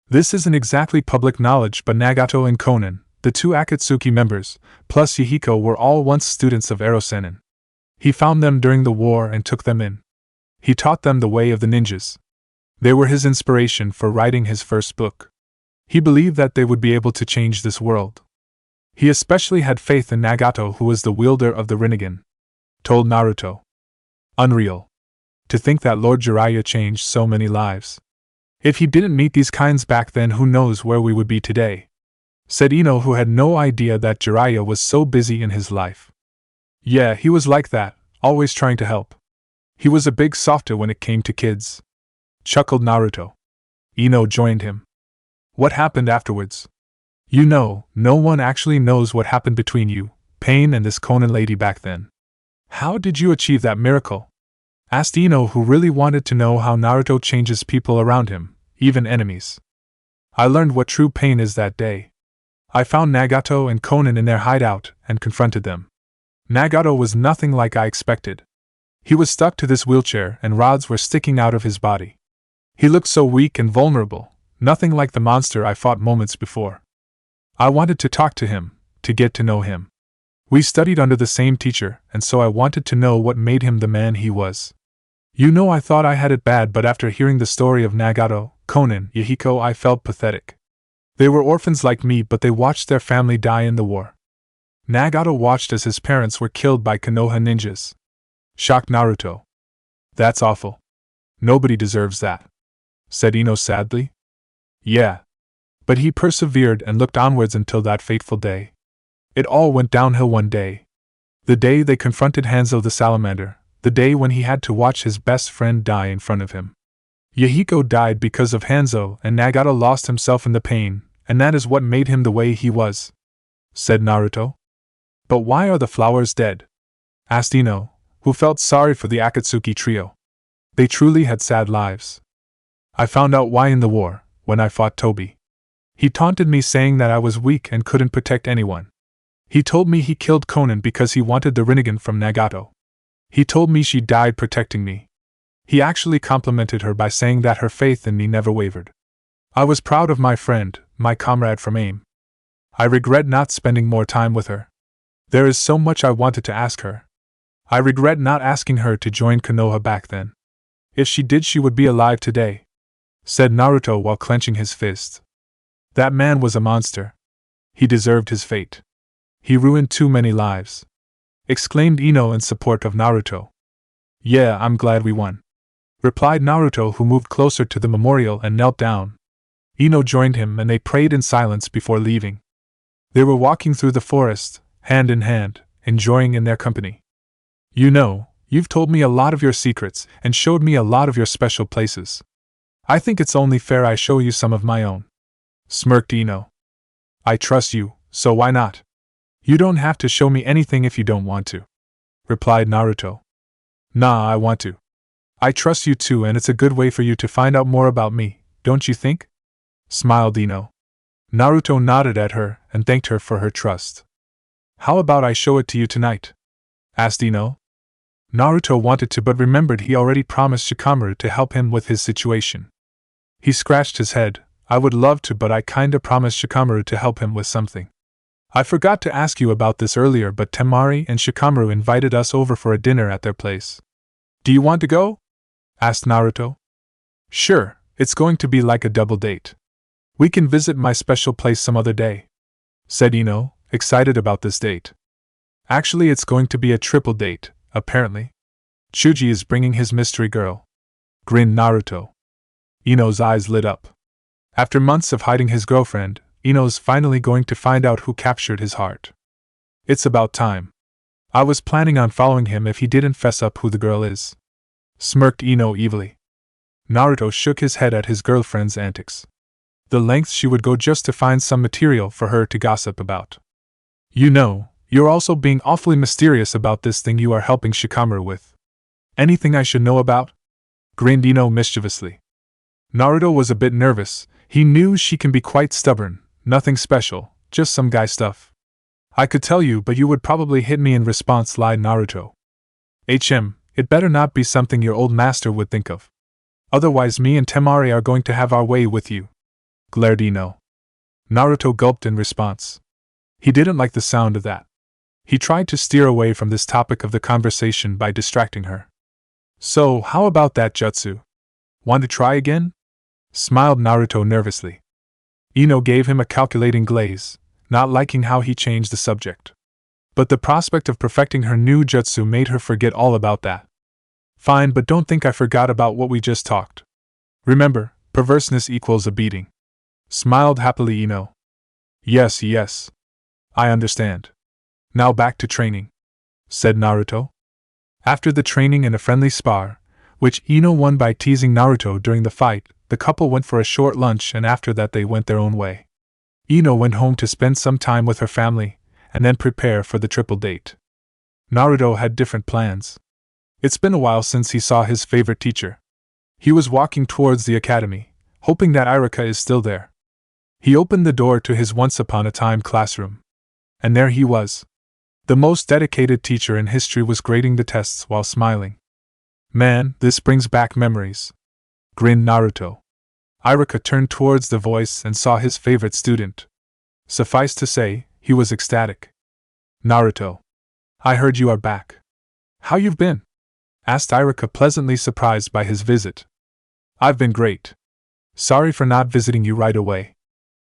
A: This isn't exactly public knowledge, but Nagato and Konin, the 2 Akatsuki members, plus Yahiko were all once students of Erosenin. He found them during the war and took them in. He taught them the way of the ninjas. They were his inspiration for writing his first book. He believed that they would be able to change this world. He especially had faith in Nagato, who was the wielder of the Rinnegan. Told Naruto. Unreal. To think that Lord Jiraiya changed so many lives. If he didn't meet these kinds back then, who knows where we would be today? Said Ino, who had no idea that Jiraiya was so busy in his life. Yeah, he was like that, always trying to help. He was a big softer when it came to kids. Chuckled Naruto. Ino joined him. What happened afterwards? You know, no one actually knows what happened between you, Pain, and this Konin lady back then. How did you achieve that miracle? Asked Ino, who really wanted to know how Naruto changes people around him, even enemies. I learned what true pain is that day. I found Nagato and Konin in their hideout and confronted them. Nagato was nothing like I expected. He was stuck to this wheelchair and rods were sticking out of his body. He looked so weak and vulnerable, nothing like the monster I fought moments before. I wanted to talk to him, to get to know him. We studied under the same teacher, and so I wanted to know what made him the man he was. You know, I thought I had it bad, but after hearing the story of Nagato, Konan, Yahiko. I felt pathetic. They were orphans like me, but they watched their family die in the war. Nagato watched as his parents were killed by Konoha ninjas. Shocked Naruto. That's awful. Nobody deserves that, said Ino sadly. Yeah. But he persevered and looked onwards until that fateful day. It all went downhill one day. The day they confronted Hanzo the salamander, the day when he had to watch his best friend die in front of him. Yahiko died because of Hanzo, and Nagato lost himself in the pain, and that is what made him the way he was, said Naruto. But why are the flowers dead? Asked Ino, who felt sorry for the Akatsuki trio. They truly had sad lives. I found out why in the war, when I fought Tobi. He taunted me saying that I was weak and couldn't protect anyone. He told me he killed Konan because he wanted the Rinnegan from Nagato. He told me she died protecting me. He actually complimented her by saying that her faith in me never wavered. I was proud of my friend, my comrade from AIM. I regret not spending more time with her. There is so much I wanted to ask her. I regret not asking her to join Konoha back then. If she did, she would be alive today, said Naruto while clenching his fist. That man was a monster. He deserved his fate. He ruined too many lives, exclaimed Ino in support of Naruto. Yeah, I'm glad we won, replied Naruto, who moved closer to the memorial and knelt down. Ino joined him and they prayed in silence before leaving. They were walking through the forest, hand in hand, enjoying in their company. You know, you've told me a lot of your secrets and showed me a lot of your special places. I think it's only fair I show you some of my own, smirked Ino. I trust you, so why not? You don't have to show me anything if you don't want to, replied Naruto. Nah, I want to. I trust you too, and it's a good way for you to find out more about me, don't you think? Smiled Ino. Naruto nodded at her and thanked her for her trust. How about I show it to you tonight? Asked Ino. Naruto wanted to, but remembered he already promised Shikamaru to help him with his situation. He scratched his head. I would love to, but I kinda promised Shikamaru to help him with something. I forgot to ask you about this earlier, but Temari and Shikamaru invited us over for a dinner at their place. Do you want to go? Asked Naruto. Sure, it's going to be like a double date. We can visit my special place some other day, said Ino, excited about this date. Actually, it's going to be a triple date, apparently. Chuji is bringing his mystery girl, grinned Naruto. Ino's eyes lit up. After months of hiding his girlfriend, Ino's finally going to find out who captured his heart. It's about time. I was planning on following him if he didn't fess up who the girl is, smirked Ino evilly. Naruto shook his head at his girlfriend's antics. The lengths she would go just to find some material for her to gossip about. You know, you're also being awfully mysterious about this thing you are helping Shikamaru with. Anything I should know about? Grinned Ino mischievously. Naruto was a bit nervous. He knew she can be quite stubborn. Nothing special, just some guy stuff. I could tell you, but you would probably hit me in response, lied Naruto. It better not be something your old master would think of. Otherwise me and Temari are going to have our way with you, glared Ino. Naruto gulped in response. He didn't like the sound of that. He tried to steer away from this topic of the conversation by distracting her. So, how about that jutsu? Want to try again? Smiled Naruto nervously. Ino gave him a calculating glaze, not liking how he changed the subject. But the prospect of perfecting her new jutsu made her forget all about that. Fine, but don't think I forgot about what we just talked. Remember, perverseness equals a beating. Smiled happily Ino. Yes. I understand. Now back to training, said Naruto. After the training and a friendly spar, which Ino won by teasing Naruto during the fight, the couple went for a short lunch and after that they went their own way. Ino went home to spend some time with her family, and then prepare for the triple date. Naruto had different plans. It's been a while since he saw his favorite teacher. He was walking towards the academy, hoping that Irika is still there. He opened the door to his once-upon-a-time classroom. And there he was. The most dedicated teacher in history was grading the tests while smiling. Man, this brings back memories, grinned Naruto. Irika turned towards the voice and saw his favorite student. Suffice to say, he was ecstatic. Naruto, I heard you are back. How you've been? Asked Irika, pleasantly surprised by his visit. I've been great, Sorry for not visiting you right away.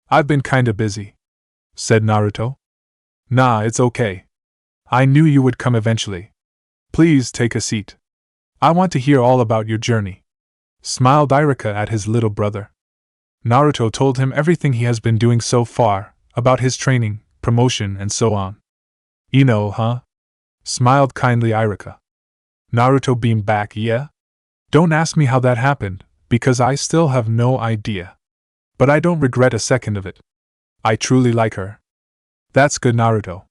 A: I've been kinda busy, said Naruto. Nah, it's okay. I knew you would come eventually. Please take a seat. I want to hear all about your journey, smiled Irika at his little brother. Naruto told him everything he has been doing so far, about his training, promotion, and so on. Ino, huh? Smiled kindly Irika. Naruto beamed back, yeah? Don't ask me how that happened, because I still have no idea. But I don't regret a second of it. I truly like her. That's good, Naruto.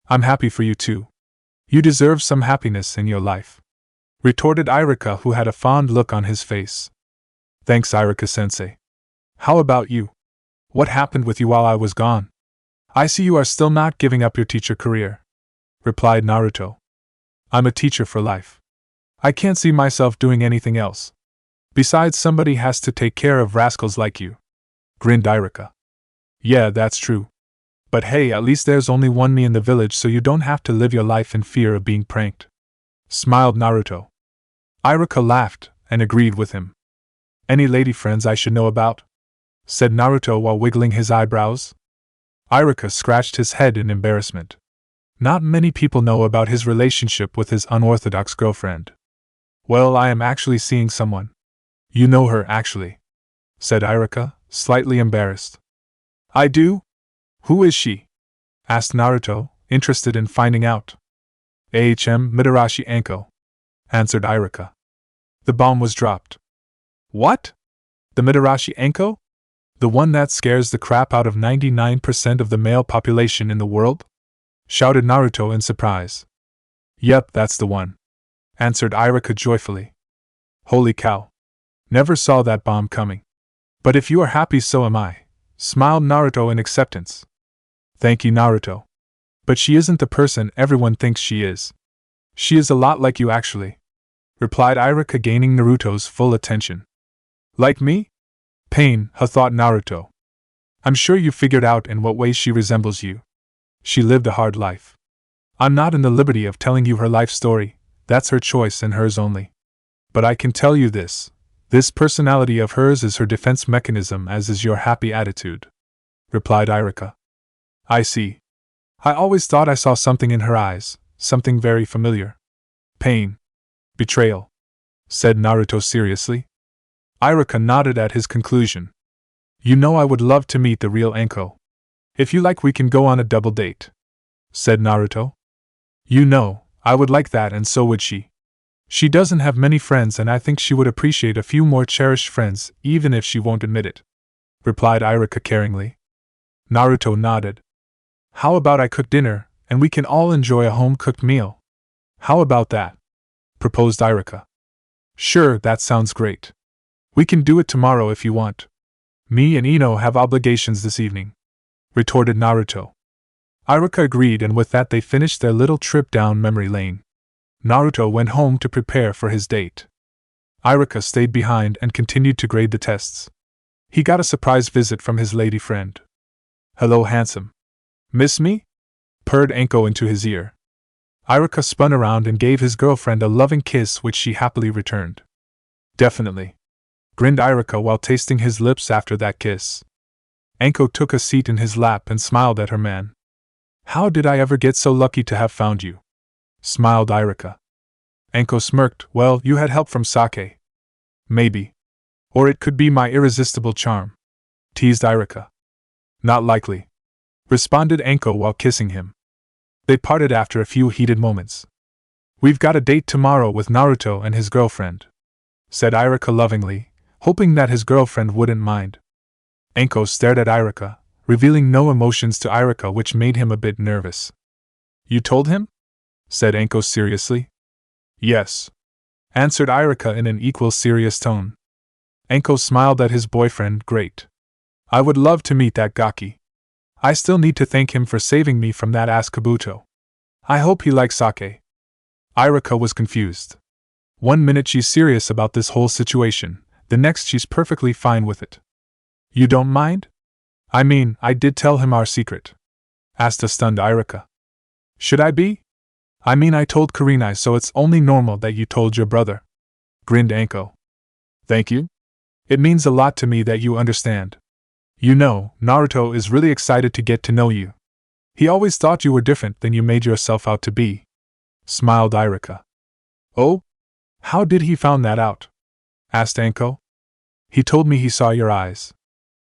A: I'm happy for you too. You deserve some happiness in your life, retorted Irika, who had a fond look on his face. Thanks, Irika-sensei. How about you? What happened with you while I was gone? I see you are still not giving up your teacher career, replied Naruto. I'm a teacher for life. I can't see myself doing anything else. Besides, somebody has to take care of rascals like you, grinned Irika. Yeah, that's true. But hey, at least there's only one me in the village, so you don't have to live your life in fear of being pranked, smiled Naruto. Irika laughed and agreed with him. Any lady friends I should know about? Said Naruto while wiggling his eyebrows. Irika scratched his head in embarrassment. Not many people know about his relationship with his unorthodox girlfriend. Well, I am actually seeing someone. You know her, actually, said Irika, slightly embarrassed. I do? Who is she? Asked Naruto, interested in finding out. Midarashi Anko, answered Irika. The bomb was dropped. What? The Midarashi Anko? The one that scares the crap out of 99% of the male population in the world? Shouted Naruto in surprise. Yep, that's the one, answered Irika joyfully. Holy cow. Never saw that bomb coming. But if you are happy, so am I, smiled Naruto in acceptance. Thank you, Naruto. But she isn't the person everyone thinks she is. She is a lot like you, actually, replied Irika, gaining Naruto's full attention. Like me? Pain, thought Naruto. I'm sure you figured out in what ways she resembles you. She lived a hard life. I'm not in the liberty of telling you her life story, that's her choice and hers only. But I can tell you this personality of hers is her defense mechanism, as is your happy attitude, replied Irika. I see. I always thought I saw something in her eyes, something very familiar. Pain. Betrayal, said Naruto seriously. Irika nodded at his conclusion. You know, I would love to meet the real Anko. If you like, we can go on a double date, said Naruto. You know, I would like that, and so would she. She doesn't have many friends, and I think she would appreciate a few more cherished friends, even if she won't admit it, replied Irika caringly. Naruto nodded. How about I cook dinner, and we can all enjoy a home-cooked meal? How about that? Proposed Irika. Sure, that sounds great. We can do it tomorrow if you want. Me and Ino have obligations this evening, retorted Naruto. Irika agreed, and with that they finished their little trip down memory lane. Naruto went home to prepare for his date. Irika stayed behind and continued to grade the tests. He got a surprise visit from his lady friend. Hello, handsome. Miss me? Purred Anko into his ear. Irika spun around and gave his girlfriend a loving kiss, which she happily returned. Definitely, grinned Irika while tasting his lips after that kiss. Anko took a seat in his lap and smiled at her man. How did I ever get so lucky to have found you? Smiled Irika. Anko smirked. Well, you had help from Sake. Maybe. Or it could be my irresistible charm, teased Irika. Not likely, responded Anko while kissing him. They parted after a few heated moments. We've got a date tomorrow with Naruto and his girlfriend, said Irika lovingly, hoping that his girlfriend wouldn't mind. Anko stared at Irika, revealing no emotions to Irika, which made him a bit nervous. You told him? Said Anko seriously. Yes, answered Irika in an equal serious tone. Anko smiled at his boyfriend. Great. I would love to meet that Gaki. I still need to thank him for saving me from that ass Kabuto. I hope he likes sake. Irika was confused. 1 minute she's serious about this whole situation, the next she's perfectly fine with it. You don't mind? I mean, I did tell him our secret, asked a stunned Irika. Should I be? I mean, I told Karin, so it's only normal that you told your brother, grinned Anko. Thank you? It means a lot to me that you understand. You know, Naruto is really excited to get to know you. He always thought you were different than you made yourself out to be," smiled Irika. "Oh? How did he found that out?" asked Anko. "He told me he saw your eyes,"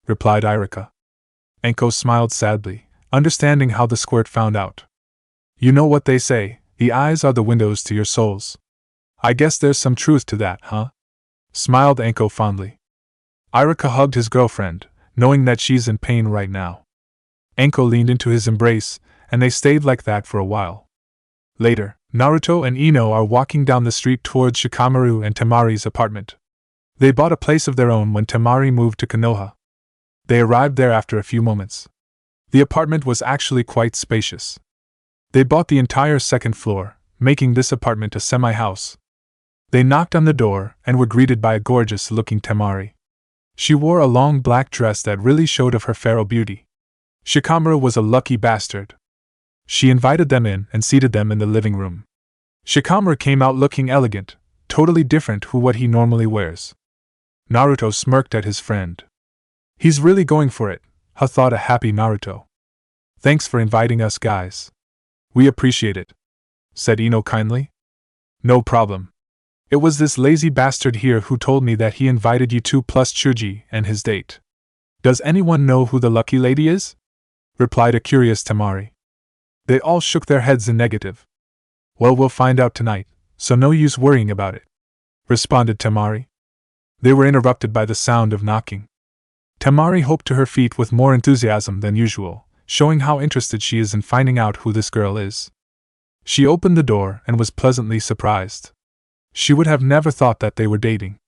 A: replied Irika. Anko smiled sadly, understanding how the squirt found out. "You know what they say, the eyes are the windows to your souls. I guess there's some truth to that, huh?" smiled Anko fondly. Irika hugged his girlfriend, knowing that she's in pain right now. Anko leaned into his embrace, and they stayed like that for a while. Later, Naruto and Ino are walking down the street towards Shikamaru and Temari's apartment. They bought a place of their own when Temari moved to Konoha. They arrived there after a few moments. The apartment was actually quite spacious. They bought the entire second floor, making this apartment a semi-house. They knocked on the door and were greeted by a gorgeous-looking Temari. She wore a long black dress that really showed of her feral beauty. Shikamaru was a lucky bastard. She invited them in and seated them in the living room. Shikamaru came out looking elegant, totally different from what he normally wears. Naruto smirked at his friend. "He's really going for it," thought a happy Naruto. "Thanks for inviting us, guys. We appreciate it," said Ino kindly. "No problem. It was this lazy bastard here who told me that he invited you two plus Chuji and his date. Does anyone know who the lucky lady is?" replied a curious Temari. They all shook their heads in negative. "Well, we'll find out tonight, so no use worrying about it," responded Temari. They were interrupted by the sound of knocking. Temari hopped to her feet with more enthusiasm than usual, showing how interested she is in finding out who this girl is. She opened the door and was pleasantly surprised. She would have never thought that they were dating.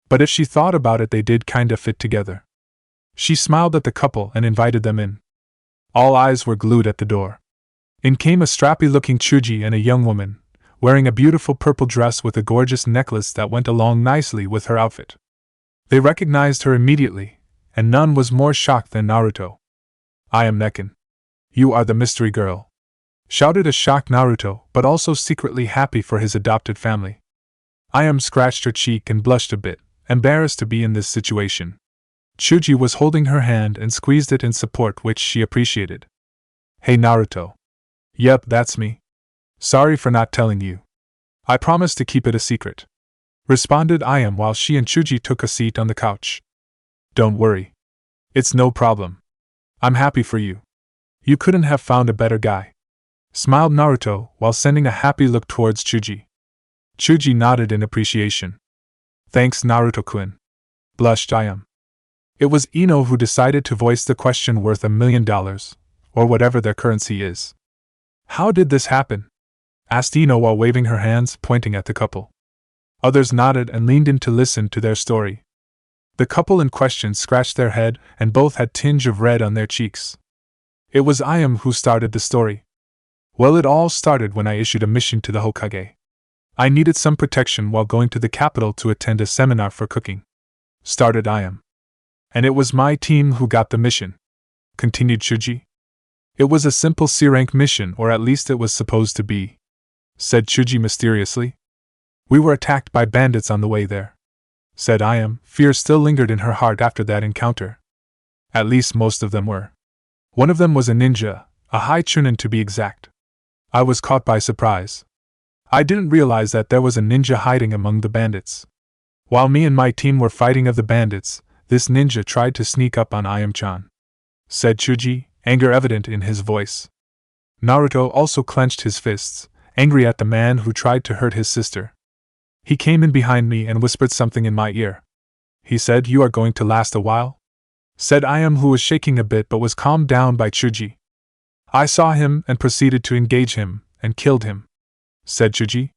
A: But if she thought about it, they did kinda fit together. She smiled at the couple and invited them in. All eyes were glued at the door. In came a strappy-looking Chuji and a young woman, wearing a beautiful purple dress with a gorgeous necklace that went along nicely with her outfit. They recognized her immediately, and none was more shocked than Naruto. "I am Nekin. You are the mystery girl," shouted a shocked Naruto, but also secretly happy for his adopted family. I scratched her cheek and blushed a bit, embarrassed to be in this situation. Chuji was holding her hand and squeezed it in support, which she appreciated. "Hey Naruto." "Yep, that's me. Sorry for not telling you. I promised to keep it a secret," responded Ayam while she and Chuji took a seat on the couch. "Don't worry. It's no problem. I'm happy for you. You couldn't have found a better guy," smiled Naruto while sending a happy look towards Chuji. Chuji nodded in appreciation. "Thanks, Naruto-kun," blushed Ayam. It was Ino who decided to voice the question worth $1 million, or whatever their currency is. "How did this happen?" asked Ino while waving her hands, pointing at the couple. Others nodded and leaned in to listen to their story. The couple in question scratched their head, and both had tinge of red on their cheeks. It was Ayam who started the story. "Well, it all started when I issued a mission to the Hokage. I needed some protection while going to the capital to attend a seminar for cooking," started Ayam. "And it was my team who got the mission," continued Chuji. "It was a simple C-rank mission, or at least it was supposed to be," said Chuji mysteriously. "We were attacked by bandits on the way there," said Ayam. Fear still lingered in her heart after that encounter. At least most of them were. One of them was a ninja, a high chunin to be exact. I was caught by surprise. I didn't realize that there was a ninja hiding among the bandits. While me and my team were fighting of the bandits, this ninja tried to sneak up on Ayam-chan," said Chuji, anger evident in his voice. Naruto also clenched his fists, angry at the man who tried to hurt his sister. "He came in behind me and whispered something in my ear. He said, 'You are going to last a while?' said Ayam, who was shaking a bit but was calmed down by Chuji. "I saw him and proceeded to engage him, and killed him," said Chuji.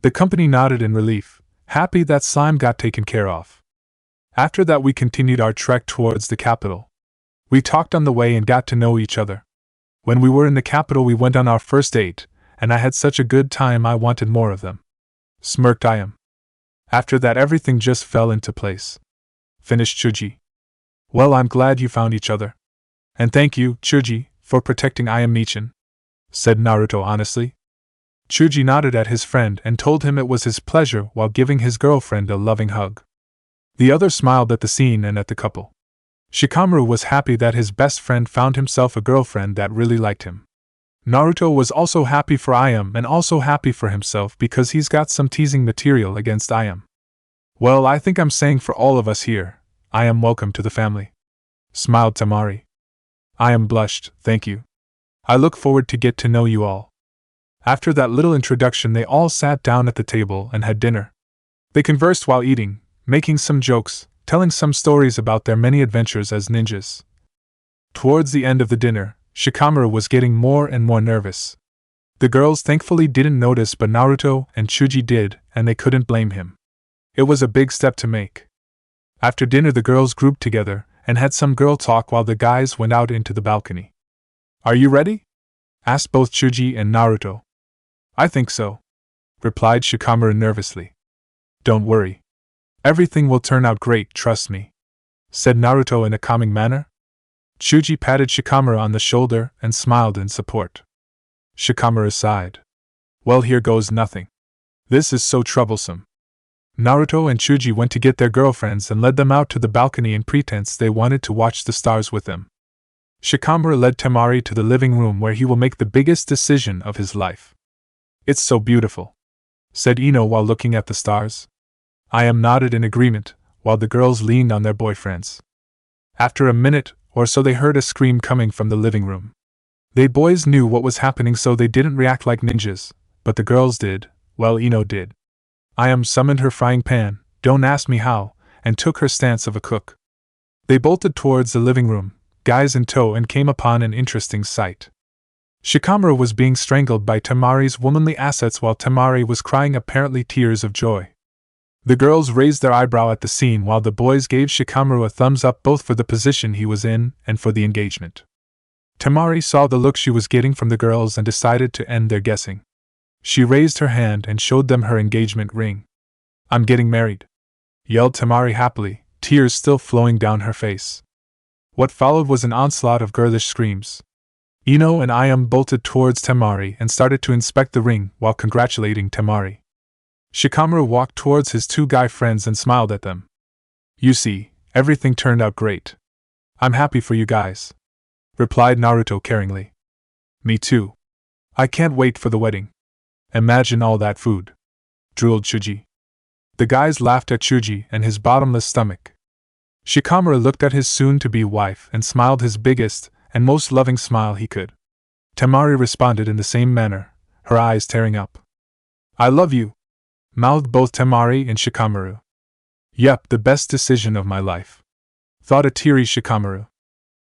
A: The company nodded in relief, happy that slime got taken care of. After that we continued our trek towards the capital. We talked on the way and got to know each other. When we were in the capital we went on our first date, and I had such a good time I wanted more of them," smirked Ayam. "After that everything just fell into place," finished Chuji. "Well, I'm glad you found each other. And thank you, Chuji, for protecting Ayam-nichan," said Naruto honestly. Chuji nodded at his friend and told him it was his pleasure while giving his girlfriend a loving hug. The other smiled at the scene and at the couple. Shikamaru was happy that his best friend found himself a girlfriend that really liked him. Naruto was also happy for Ayam and also happy for himself because he's got some teasing material against Ayam. Well, I think I'm saying for all of us here, Ayam, welcome to the family, smiled Temari. Ayam blushed, thank you. I look forward to get to know you all. After that little introduction, they all sat down at the table and had dinner. They conversed while eating, making some jokes, telling some stories about their many adventures as ninjas. Towards the end of the dinner, Shikamaru was getting more and more nervous. The girls thankfully didn't notice, but Naruto and Chuji did, and they couldn't blame him. It was a big step to make. After dinner, the girls grouped together and had some girl talk while the guys went out into the balcony. Are you ready? Asked both Chuji and Naruto. I think so, replied Shikamaru nervously. Don't worry. Everything will turn out great, trust me, said Naruto in a calming manner. Chuji patted Shikamaru on the shoulder and smiled in support. Shikamaru sighed. Well, here goes nothing. This is so troublesome. Naruto and Chuji went to get their girlfriends and led them out to the balcony in pretense they wanted to watch the stars with them. Shikamaru led Temari to the living room where he will make the biggest decision of his life. It's so beautiful, said Ino while looking at the stars. Ayam nodded in agreement, while the girls leaned on their boyfriends. After a minute or so they heard a scream coming from the living room. They boys knew what was happening, so they didn't react like ninjas, but the girls did, well, Ino did. Ayam summoned her frying pan, don't ask me how, and took her stance of a cook. They bolted towards the living room, guys in tow, and came upon an interesting sight. Shikamaru was being strangled by Temari's womanly assets while Temari was crying apparently tears of joy. The girls raised their eyebrow at the scene while the boys gave Shikamaru a thumbs up both for the position he was in and for the engagement. Temari saw the look she was getting from the girls and decided to end their guessing. She raised her hand and showed them her engagement ring. I'm getting married, yelled Temari happily, tears still flowing down her face. What followed was an onslaught of girlish screams. Ino and Ayam bolted towards Temari and started to inspect the ring while congratulating Temari. Shikamaru walked towards his two guy friends and smiled at them. You see, everything turned out great. I'm happy for you guys, replied Naruto caringly. Me too. I can't wait for the wedding. Imagine all that food, drooled Chuji. The guys laughed at Chuji and his bottomless stomach. Shikamaru looked at his soon-to-be wife and smiled his biggest and most loving smile he could. Temari responded in the same manner, her eyes tearing up. I love you, mouthed both Temari and Shikamaru. Yep, the best decision of my life, thought a teary Shikamaru.